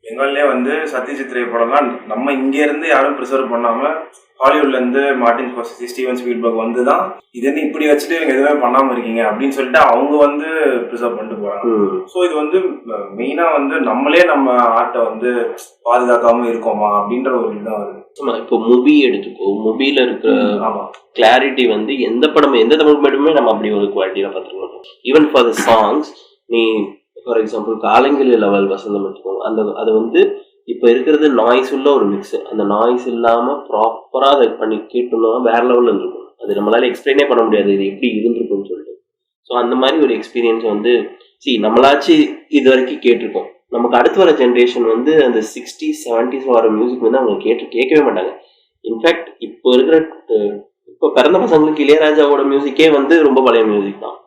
பெங்கால்லே வந்து சத்யஜித் ரே படம்லாம் நம்ம இங்கேருந்து யாரும் ப்ரிசர்வ் பண்ணாமல் ஹாலிவுட்லேருந்து மார்டின் ஸ்கார்செஸி, ஸ்டீவன் ஸ்பீல்பர்க் வந்து தான் இது வந்து இப்படி வச்சுட்டு இவங்க எதுவுமே பண்ணாமல் இருக்கீங்க அப்படின்னு சொல்லிட்டு அவங்க வந்து ப்ரிசர்வ் பண்ணிட்டு போகிறாங்க. ஸோ இது வந்து மெயினாக வந்து நம்மளே நம்ம ஆர்ட்டை வந்து பாதுகாக்காமல் இருக்கோமா அப்படின்ற ஒரு இதுதான் வருது. இப்போ மூவி எடுத்துக்கோ, மூவியில் இருக்கிற கிளாரிட்டி வந்து எந்த படம் எந்த தமிழ் படமே நம்ம அப்படி ஒரு குவாலிட்டியில் பார்த்துருக்கோம். ஈவன் ஃபார் த சாங்ஸ், நீ ஃபார் எக்ஸாம்பிள் காலங்கிலி லெவல் வசந்தம் எடுத்துக்கோங்க, அது வந்து இப்போ இருக்கிறது நாய்ஸ் உள்ள ஒரு மிக்ஸ். அந்த நாய்ஸ் இல்லாமல் ப்ராப்பராக அதை பண்ணி கேட்டோம்னா வேற லெவலில் இருந்திருக்கும். அது நம்மளால எக்ஸ்பிளைனே பண்ண முடியாது இது எப்படி இருந்திருக்கும்னு சொல்லிட்டு. ஸோ அந்த மாதிரி ஒரு எக்ஸ்பீரியன்ஸ் வந்து நம்மளாச்சு இது வரைக்கும் கேட்டிருக்கோம். நமக்கு அடுத்து வர ஜென்ரேஷன் வந்து அந்த 60s 70s வர மியூசிக் வந்து அவங்க கேட்கவே மாட்டாங்க. இன்ஃபேக்ட் இப்போ பிறந்த பசங்களுக்கு இளையராஜாவோட மியூசிக்கே வந்து ரொம்ப பழைய மியூசிக் தான்.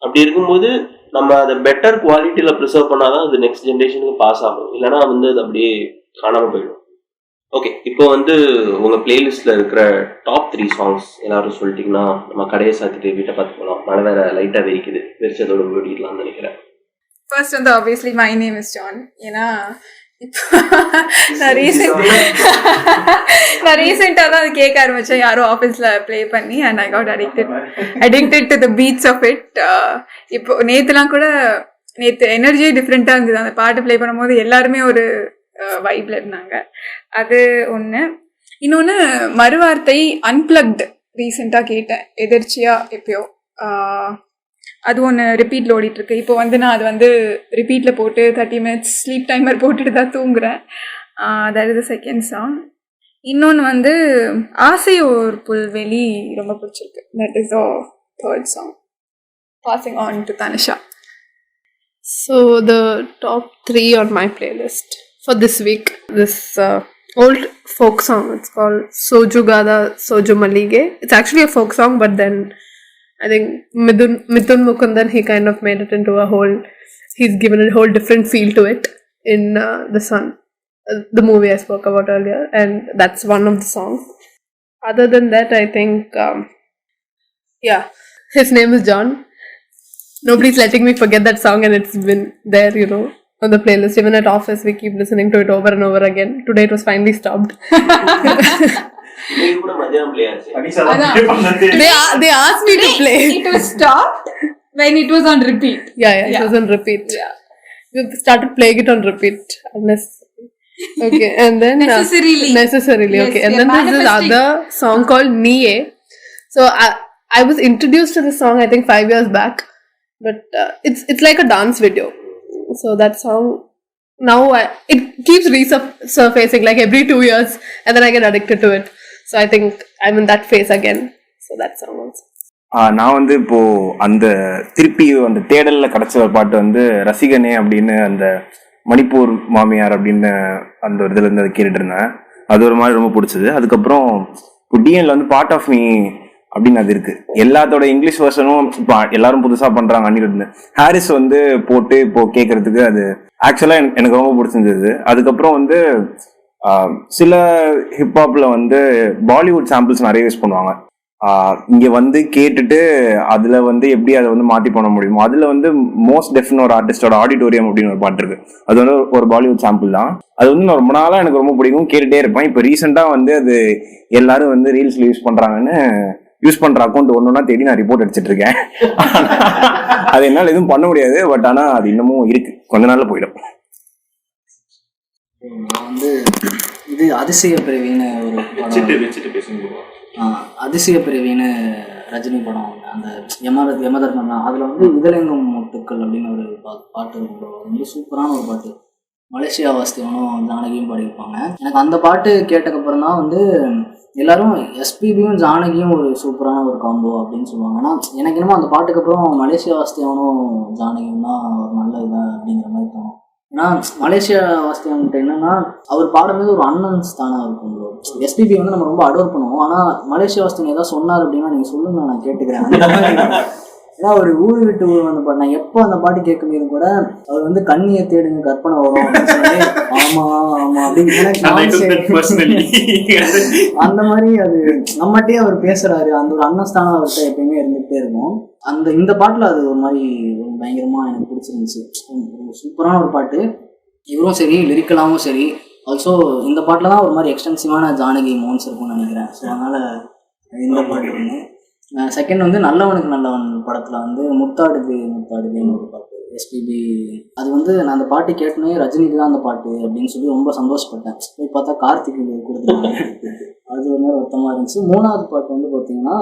அப்படி இருக்கும்போது நம்ம அதை பெட்டர் குவாலிட்டியில் ப்ரிசர்வ் பண்ணாதான் அது நெக்ஸ்ட் ஜென்ரேஷனுக்கு பாஸ் ஆகும், இல்லைனா வந்து அது அப்படியே காணாமல் போயிடும். ஓகே, இப்போ வந்து உங்கள் பிளேலிஸ்ட்ல இருக்கிற டாப் 3 சாங்ஸ் எல்லாரும் சொல்லிட்டீங்கன்னா நம்ம கடையை சாத்திட்டு வீட்டை பார்த்து போகலாம். மழை வேற லைட்டாக வெறிக்குது, வெறிச்சதோட ஓடிடலாம்னு நினைக்கிறேன். ஃபர்ஸ்ட் வந்து obviously my name is John. ஏன்னா இப்போ நான் ரீசெண்டாக தான் அது கேட்க ஆரம்பித்தேன், யாரோ ஆஃபீஸில் ப்ளே பண்ணி, and I got addicted to the beats of it. இப்போ நேற்றுலாம் கூட எனர்ஜியே டிஃப்ரெண்ட்டாக இருந்தது. அந்த பாட்டு ப்ளே பண்ணும்போது எல்லாருமே ஒரு வைப்ல இருந்தாங்க. அது ஒன்று. இன்னொன்று, மறுவார்த்தை அன்பிளக்டு ரீசெண்டாக கேட்டேன் எதிர்ச்சியாக எப்பயோ. அது ஒன்று ரிப்பீட்டில் ஓடிட்டுருக்கு. இப்போ வந்து நான் அது வந்து ரிப்பீட்டில் போட்டு 30 minutes ஸ்லீப் டைமர் போட்டுட்டு தான் தூங்குறேன். That is the second song. இன்னொன்று வந்து ஆசை ஒரு புல்வெளி ரொம்ப பிடிச்சிருக்கு. That is the third song. Passing on to Tanisha. So the top 3 on my playlist for this week, this old folk song. It's called Sojugada Soju Malige. It's actually a folk song, but then I think Mithun Mukundan, he kind of made it into he's given a whole different feel to it in The Sun, the movie I spoke about earlier, and that's one of the songs. Other than that, I think, his name is John. Nobody's letting me forget that song, and it's been there, on the playlist. Even at office, we keep listening to it over and over again. Today it was finally stopped. They asked me to play. It was stopped when it was on repeat. Yeah, it was on repeat. Yeah. We started playing it on repeat. Okay, and then necessarily. Yes, okay, and then there's this other song called Niye. So I was introduced to this song I think 5 years back, but it's like a dance video. So that song now it keeps resurfacing like every 2 years, and then I get addicted to it. So I think I'm in that phase again. So that song also. நான் வந்து இப்போ அந்த திருப்பி அந்த தேடல்ல கிடைச்ச ஒரு பாட்டு வந்து ரசிகனே அப்படின்னு அந்த மணிப்பூர் மாமியார் அப்படின்னு அந்த ஒரு இதுல இருந்து அதை கேட்டுட்டு இருந்தேன். அது ஒரு மாதிரி ரொம்ப பிடிச்சது. அதுக்கப்புறம் இப்போ டிஎன்ல வந்து பார்ட் ஆஃப் மீ அப்படின்னு அது இருக்கு. எல்லாத்தோட இங்கிலீஷ் வெர்ஷனும் இப்போ எல்லாரும் புதுசா பண்றாங்க. அன்னிட்டு ஹாரிஸ் வந்து போட்டு இப்போ கேட்கறதுக்கு அது ஆக்சுவலா எனக்கு ரொம்ப பிடிச்சிருந்தது. அதுக்கப்புறம் வந்து சில ஹிப்ஹாப்ல வந்து பாலிவுட் சாம்பிள்ஸ் நிறைய யூஸ் பண்ணுவாங்க. இங்க வந்து கேட்டுட்டு அதுல வந்து எப்படி அதை வந்து மாத்தி பண்ண முடியுமோ, அதுல வந்து மோஸ்ட் டெஃப்னு ஒரு ஆர்டிஸ்டோட ஆடிட்டோரியம் அப்படின்னு ஒரு பாட்டு இருக்கு. அது வந்து ஒரு பாலிவுட் சாம்பிள் தான். அது வந்து நான் ரொம்ப நாளா எனக்கு ரொம்ப பிடிக்கும், கேட்டுட்டே இருப்பேன். இப்போ ரீசெண்டா வந்து அது எல்லாரும் வந்து ரீல்ஸ்ல யூஸ் பண்றாங்கன்னு யூஸ் பண்ற அக்கௌண்ட் ஒன்னொன்னா தேடி நான் ரிப்போர்ட் அடிச்சிட்டு இருக்கேன். அது என்னால எதுவும் பண்ண முடியாது, பட் ஆனா அது இன்னமும் இருக்கு, கொஞ்ச நாள்ல போயிடும். நான் வந்து இது அதிசய பிறவின்னு ஒரு அதிசய பிறவின்னு ரஜினி படம், அந்த யமதர்மன் தான். அதில் வந்து இதழெங்கும் முட்டுக்கள் அப்படின்னு ஒரு பாட்டு வந்து சூப்பரான ஒரு பாட்டு. மலேசியா வாஸ்தவனும் ஜானகியும் பாடியிருப்பாங்க. எனக்கு அந்த பாட்டு கேட்டதுக்கப்புறம் தான் வந்து எல்லாரும் எஸ்பிபியும் ஜானகியும் ஒரு சூப்பரான ஒரு காம்போ அப்படின்னு சொல்லுவாங்க. ஆனால் எனக்கு என்னமோ அந்த பாட்டுக்கு அப்புறம் மலேசியா வாஸ்தவனும் ஜானகியும் தான் ஒரு நல்ல இதாக அப்படிங்கிற மாதிரி தோணும். ஏன்னா மலேசியா வாஸ்தவன்கிட்ட என்னன்னா அவர் பாடும்போது ஒரு அண்ணன் ஸ்தானம் இருக்கும். எஸ்பிபி வந்து நம்ம ரொம்ப அடோர் பண்ணுவோம். ஆனால் மலேசியா வாஸ்தவன் ஏதாவது சொன்னார் அப்படின்னா நீங்கள் சொல்லுங்க, நான் கேட்டுக்கிறேன். ஏன்னா ஒரு ஊர் விட்டு ஊர் வந்து பாட்டு நான் எப்போ அந்த பாட்டு கேட்கும்போது கூட அவர் வந்து கண்ணியை தேடுங்க கற்பனை வரும் அப்படின்னு சொல்லி ஆமா ஆமா அப்படின்னு அந்த மாதிரி அது நம்மகிட்டே அவர் பேசுறாரு. அந்த ஒரு அன்னஸ்தானம் அவர்கிட்ட எப்பயுமே இருந்துகிட்டே இருக்கும். இந்த பாட்டுல அது ஒரு மாதிரி பயங்கரமா எனக்கு பிடிச்சிருந்துச்சு. சூப்பரான ஒரு பாட்டு. இவரும் சரி, லிரிக்கலாவும் சரி. ஆல்சோ இந்த பாட்டில் தான் ஒரு மாதிரி எக்ஸ்டென்சிவான ஜானகி மோன்ஸ் இருக்கும்னு நினைக்கிறேன். ஸோ அதனால இந்த பாட்டு ஒன்று. செகண்ட் வந்து நல்லவனுக்கு நல்லவன் படத்தில் வந்து முத்தாடுதுன்னு ஒரு பாட்டு எஸ்பிபி. அது வந்து நான் அந்த பாட்டு கேட்டனே ரஜினிக்கு தான் அந்த பாட்டு அப்படின்னு சொல்லி ரொம்ப சந்தோஷப்பட்டேன். போய் பார்த்தா கார்த்திக் கொடுத்துருக்காங்க. அது ஒரு மாதிரி வருத்தமாக இருந்துச்சு. மூணாவது பாட்டு வந்து பார்த்தீங்கன்னா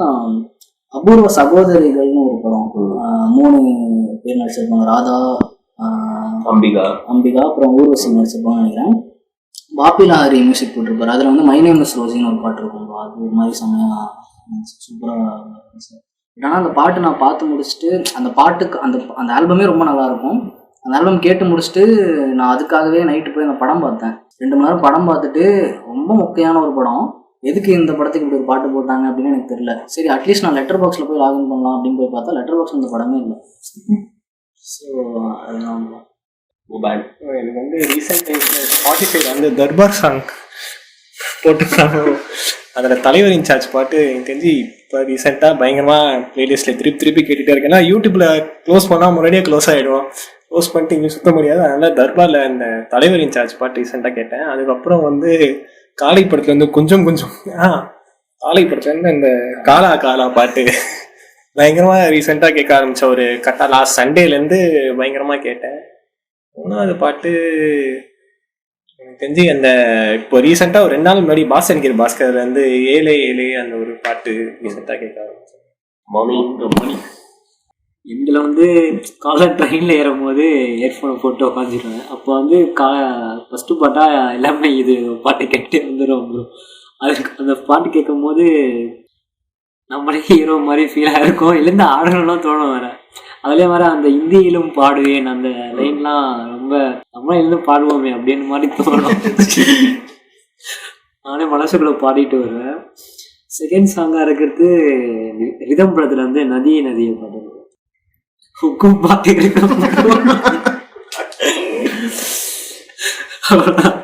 அபூர்வ சகோதரிகள்னு ஒரு படம். 3 பேர் நடிச்சிருப்பாங்க. ராதா, அம்பிகா, அப்புறம் ஊர்வசி நடிச்சிருப்பாங்க நினைக்கிறேன். பாப்பிலா ஹரி மியூசிக் போட்டிருப்பாரு. அதில் வந்து மை நேம் இஸ் ரோசின்னு ஒரு பாட்டு இருக்கும். அது ஒரு மாதிரி செம்மையாக சூப்பராக இருந்துச்சு. ஆனால் அந்த பாட்டு நான் பார்த்து முடிச்சுட்டு அந்த பாட்டுக்கு அந்த அந்த ஆல்பமே ரொம்ப நல்லாயிருக்கும். அந்த ஆல்பம் கேட்டு முடிச்சுட்டு நான் அதுக்காகவே நைட்டு போய் அந்த படம் பார்த்தேன். 2 மணி நேரம் படம் பார்த்துட்டு ரொம்ப மொக்கையான ஒரு படம். எதுக்கு இந்த படத்துக்கு இப்படி ஒரு பாட்டு போட்டாங்க அப்படின்னு எனக்கு தெரியல. சரி அட்லீஸ்ட் நான் லெட்டர் பாக்ஸில் போய் லாகின் பண்ணலாம் அப்படின்னு போய் பார்த்தா லெட்டர் பாக்ஸ் இந்த படமே இல்லை. ஸோ அதுதான் எனக்கு வந்து ரீசெண்ட் டைம்ஸில் ஸ்பாட்டிஃபைல வந்து தர்பார் சாங் போட்டுருக்காங்க. அதில் தலைவர் இன்சார்ஜ் பாட்டு எனக்கு தெரிஞ்சு இப்போ ரீசெண்டாக பயங்கரமாக ப்ளேலிஸ்ட்டில் திருப்பி கேட்டுகிட்டே இருக்கேன். ஏன்னா யூடியூப்பில் க்ளோஸ் பண்ணால் முன்னாடியே க்ளோஸ் ஆகிடும். க்ளோஸ் பண்ணிட்டு இங்கே சுத்த முடியாது. அதனால் தர்பாரில் இந்த தலைவர் இன்சார்ஜ் பாட்டு ரீசெண்டாக கேட்டேன். அதுக்கப்புறம் வந்து காலை படத்தில் வந்து கொஞ்சம் காலை படத்தில் வந்து இந்த காலா பாட்டு பயங்கரமாக ரீசெண்டாக கேட்க ஆரம்பித்தேன். ஒரு லாஸ்ட் சண்டேலேருந்து பயங்கரமாக கேட்டேன். 3வது பாட்டு எனக்கு தெரிஞ்சு அந்த இப்போ ரீசெண்டாக ஒரு 2 நாள் முன்னாடி பாஸ்கர் வந்து ஏழை அந்த ஒரு பாட்டு ரீசெண்டாக கேட்க ஆரம்பித்தேன். மணி எங்களை வந்து காலர் ட்ரெயினில் ஏறும்போது இயர்ஃபோனை போட்டு உட்காந்துருவேன். அப்போ வந்து ஃபஸ்ட்டு பாட்டாக எல்லாமே இது பாட்டு கேட்டு வந்துடும் ப்ரோ. அதுக்கு அந்த பாட்டு கேட்கும் போது நம்மளே ஹீரோ மாதிரி ஃபீலாக இருக்கும். இல்லைருந்து ஆடணும்லாம் தோணும் வேறு. அதுலேயே வர அந்த இந்தியிலும் பாடுவேன் அந்த லைன்லாம் ரொம்ப நம்மளே இருந்து பாடுவோமே அப்படின்னு மாதிரி தோணும். நானே மனசுக்குள்ளே பாடிட்டு வருவேன். செகண்ட் சாங்காக இருக்கிறது ரிதம் படத்தில் வந்து நதியை பாடுவேன். ஹுக்கும் பார்த்துட்டு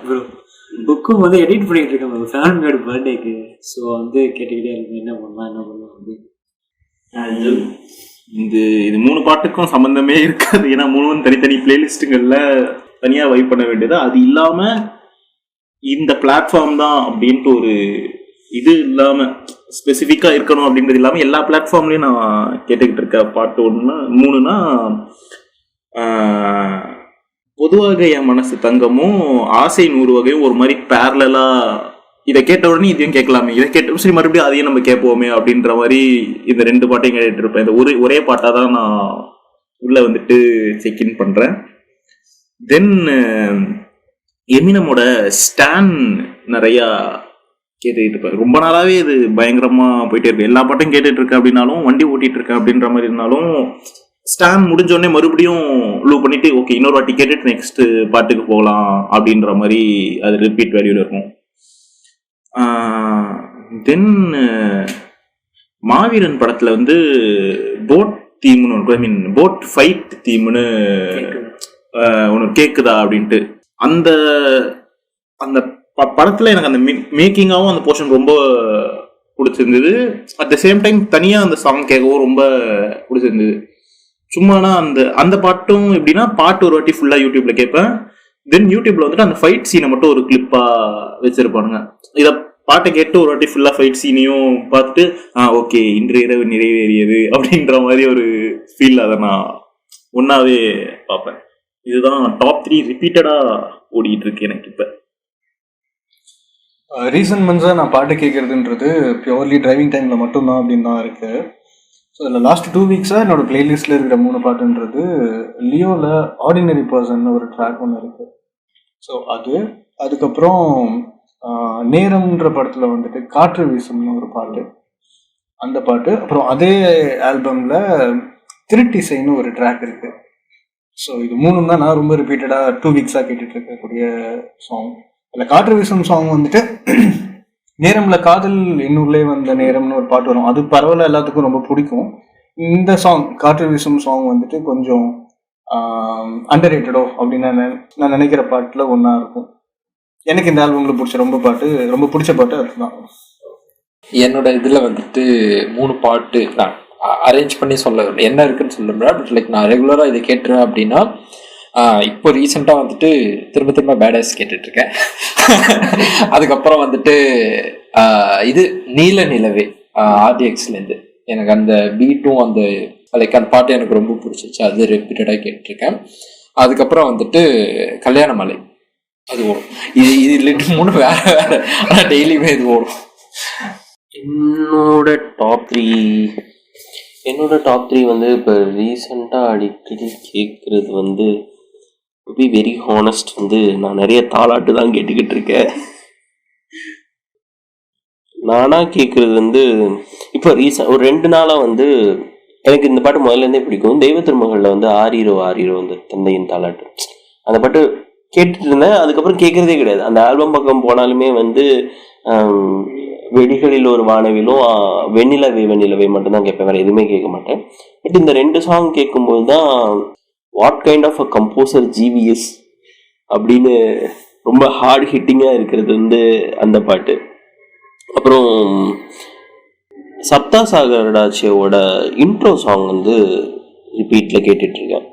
ப்ரோ. புக்கும் வந்து எடிட் பண்ணிட்டு இருக்கேன் ப்ரோ ஃபேமிலியோட பர்த்டேக்கு. ஸோ வந்து கேட்டுக்கிட்டே இருக்கேன் என்ன பண்ணலாம் அப்படின்னு. இது 3 பாட்டுக்கும் சம்பந்தமே இருக்காது. ஏன்னா 3 தனித்தனி பிளேலிஸ்ட்டுங்கள்ல தனியா வைப் பண்ண வேண்டியது. அது இல்லாம இந்த பிளாட்ஃபார்ம் தான் அப்படின்ட்டு ஒரு இது இல்லாம ஸ்பெசிஃபிக்கா இருக்கணும் அப்படின்றது இல்லாம எல்லா பிளாட்ஃபார்ம்லயும் நான் கேட்டுக்கிட்டு இருக்க பாட்டு 3னா பொதுவாக என் மனசு தங்கமும் ஆசை 100 வகையும் ஒரு மாதிரி பேரலா இதை கேட்ட உடனே இதையும் கேட்கலாமே, இதை கேட்ட சரி மறுபடியும் அதையும் நம்ம கேட்போமே அப்படின்ற மாதிரி இந்த 2 பாட்டையும் கேட்டுட்டு இருப்பேன். இந்த ஒரே பாட்டாக தான் நான் உள்ள வந்துட்டு செக்இன் பண்றேன். தென் எமினமோட ஸ்டான் நிறையா கேட்டுக்கிட்டு இருப்பேன். ரொம்ப நாளாவே இது பயங்கரமா போயிட்டே இருக்கு. எல்லா பாட்டும் கேட்டுட்டு இருக்கேன் அப்படின்னாலும், வண்டி ஓட்டிட்டு இருக்கேன் அப்படின்ற மாதிரி இருந்தாலும், ஸ்டான் முடிஞ்சோடனே மறுபடியும் லூப் பண்ணிட்டு ஓகே இன்னொரு வாட்டி கேட்டுட்டு நெக்ஸ்ட் பாட்டுக்கு போகலாம் அப்படின்ற மாதிரி அது ரிப்பீட் வேல்யூல இருக்கும். தென் மாவீரன் படத்துல வந்து போட் தீம்னு ஒன்று, ஐ மீன் போட் ஃபைட் தீம்னு ஒன்று கேக்குதா அப்படின்ட்டு அந்த அந்த படத்துல எனக்கு அந்த மேக்கிங்காகவும் அந்த போர்ஷன் ரொம்ப பிடிச்சிருந்தது. அட் த சேம் டைம் தனியா அந்த சாங் கேட்கவும் ரொம்ப பிடிச்சிருந்தது. சும்மானா அந்த பாட்டும் எப்படின்னா பாட்டு ஒரு வாட்டி ஃபுல்லா யூடியூப்ல கேட்பேன். தென் யூடியூப்ல வந்துட்டு அந்த ஃபைட் சீனை மட்டும் ஒரு கிளிப்பா வச்சிருப்பானுங்க. இதை பாட்டை கேட்டு ஒரு வாட்டி ஃபுல்லா ஃபைட் சீனையும் பார்த்துட்டு ஓகே இன்றைய இரவு நிறைவேறியது அப்படின்ற மாதிரி ஒரு ஃபீல் அதை நான் ஒன்னாவே பார்ப்பேன். இதுதான் டாப் 3 ரிப்பீட்டடா ஓடிட்டு இருக்கு எனக்கு இப்ப. ரீசன்ட் மந்த்ஸாக நான் பாட்டு கேட்கறதுன்றது பியூர்லி டிரைவிங் டைம்ல மட்டும்தான் அப்படின்னு தான் இருக்கு. ஸோ அதில் லாஸ்ட் 2 வீக்ஸாக என்னோட பிளேலிஸ்ட்ல இருக்கிற 3 பாட்டுன்றது லியோல ஆர்டினரி பர்சன் ஒரு ட்ராக் ஒன்று இருக்கு. ஸோ அதுக்கப்புறம் நேரம்ன்ற படத்துல வந்துட்டு காற்று வீசும்னு ஒரு பாட்டு, அந்த பாட்டு. அப்புறம் அதே ஆல்பம்ல திருட்டிசைன்னு ஒரு ட்ராக் இருக்கு. ஸோ இது 3 தான் நான் ரொம்ப ரிப்பீட்டடாக 2 வீக்ஸாக கேட்டுட்டு இருக்கக்கூடிய சாங். அதில் காற்று வீசும் சாங் வந்துட்டு நேரம்ல காதல் இன்னுள்ளே வந்த நேரம்னு ஒரு பாட்டு வரும். அது பரவாயில்ல, எல்லாத்துக்கும் ரொம்ப பிடிக்கும். இந்த சாங் காற்று வீசும் சாங் வந்துட்டு கொஞ்சம் அண்டர் ரேட்டடோ அப்படின்னு நான் நினைக்கிற பாட்டுல ஒன்றா இருக்கும். எனக்கு இந்த ஆல்பம்ல ரொம்ப பிடிச்ச பாட்டு அதுதான். என்னோட இதில் வந்துட்டு 3 பாட்டு நான் அரேஞ்ச் பண்ணி சொல்ல என்ன இருக்குன்னு சொல்ல முடியாது. பட் லைக் நான் ரெகுலராக இதை கேட்டுருவேன் அப்படின்னா இப்போ ரீசெண்டாக வந்துட்டு திரும்ப பேடாஸ் கேட்டுட்ருக்கேன். அதுக்கப்புறம் வந்துட்டு இது நீல நிலவே RDXலேருந்து எனக்கு அந்த பீட்டும் அந்த லைக் அந்த பாட்டு எனக்கு ரொம்ப பிடிச்சிச்சு. அது ரிப்பீட்டடாக கேட்டுருக்கேன். அதுக்கப்புறம் வந்துட்டு கல்யாண மலை அது ஓடும். இது 3 வேற ஆனால் டெய்லியுமே இது ஓடும். என்னோட டாப் 3 வந்து இப்போ ரீசெண்டாக அடிக்கடி கேட்குறது வந்து டு பி வெரி ஹானஸ்ட் வந்து நான் நிறைய தாலாட்டு தான் கேட்டுக்கிட்டு இருக்கேன். நானாக கேட்குறது வந்து இப்போ ஒரு 2 நாளாக வந்து எனக்கு இந்த பாட்டு முதல்லேருந்தே பிடிக்கும். தெய்வ திருமகளில் வந்து ஆரீரோ ஆரீரோ வந்து தந்தையின் தாலாட்டு அந்த பாட்டு கேட்டுட்டு இருந்தேன். அதுக்கப்புறம் கேட்குறதே கிடையாது. அந்த ஆல்பம் பக்கம் போனாலுமே வந்து வெடிகளில் ஒரு வானவிலும் வெண்ணிலவே வெண்ணிலவே மட்டும்தான் கேட்பேன், வேறு எதுவுமே கேட்க மாட்டேன். பட் இந்த 2 சாங் கேட்கும்போது தான் what kind of a composer GVS அப்படின்னு ரொம்ப ஹார்ட் ஹிட்டிங்காக இருக்கிறது வந்து அந்த பாட்டு. அப்புறம் சப்தா சாகரடாச்சியோட இன்ட்ரோ சாங் வந்து ரிப்பீட்டில் கேட்டுட்ருக்கேன்.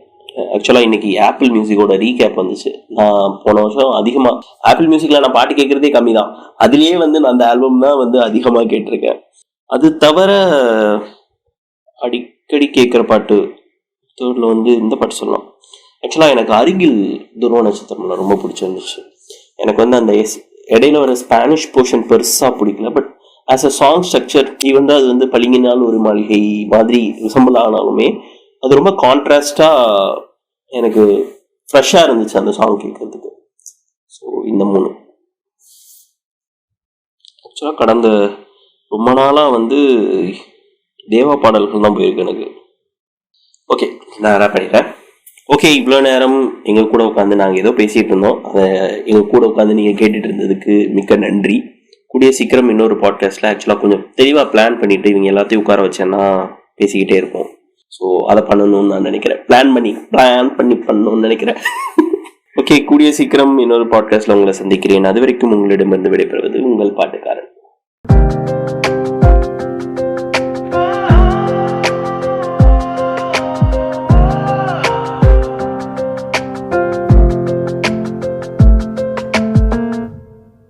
ஆக்சுவலாக இன்னைக்கு ஆப்பிள் மியூசிக்கோட ரீகேப் வந்துச்சு. நான் போன வருஷம் அதிகமாக ஆப்பிள் மியூசிக்கில் நான் பாட்டு கேட்குறதே கம்மி தான், அதுலேயே வந்து நான் அந்த ஆல்பம் தான் வந்து அதிகமாக கேட்டிருக்கேன். அது தவிர அடிக்கடி கேட்குற பாட்டு தேர்டில் வந்து இந்த பாட்டு சொல்லலாம். ஆக்சுவலாக எனக்கு அருகில் துருவ நட்சத்திரம்ல ரொம்ப பிடிச்சிருந்துச்சு. எனக்கு வந்து அந்த இடையில வர ஸ்பானிஷ் போர்ஷன் பெருசாக பிடிக்கல. But as a song structure வந்து அது வந்து பளிங்கினால் ஒரு மாளிகை மாதிரி ரிசம்பிள் ஆனாலுமே அது ரொம்ப கான்ட்ராஸ்டாக எனக்கு ஃப்ரெஷ்ஷாக இருந்துச்சு அந்த சாங் கேட்கறதுக்கு. ஸோ இந்த 3 ஆக்சுவலாக கடந்த ரொம்ப நாளாக வந்து தேவா பாடல்கள் தான் போயிருக்கு எனக்கு. ஓகே, நான் ரேப் பண்ணிட்டேன். ஓகே, இவ்வளோ நேரம் எங்கள் கூட உட்காந்து நாங்கள் ஏதோ பேசிகிட்டு இருந்தோம். அதை எங்கள் கூட உட்காந்து நீங்கள் கேட்டுட்டு இருந்ததுக்கு மிக்க நன்றி. கூடிய சீக்கிரம் இன்னொரு பாட்காஸ்ட்டில் ஆக்சுவலாக கொஞ்சம் தெளிவாக பிளான் பண்ணிவிட்டு இவங்க எல்லாத்தையும் உட்கார வச்சேன்னா பேசிக்கிட்டே இருப்போம். ஸோ அதை பண்ணணும்னு நான் நினைக்கிறேன், பிளான் பண்ணி பண்ணணும்னு நினைக்கிறேன். ஓகே, கூடிய சீக்கிரம் இன்னொரு பாட்காஸ்ட்டில் உங்களை சந்திக்கிறேன். அது வரைக்கும் உங்களிடமிருந்து விடைபெறுவது உங்கள் பாட்டுக்காரன்.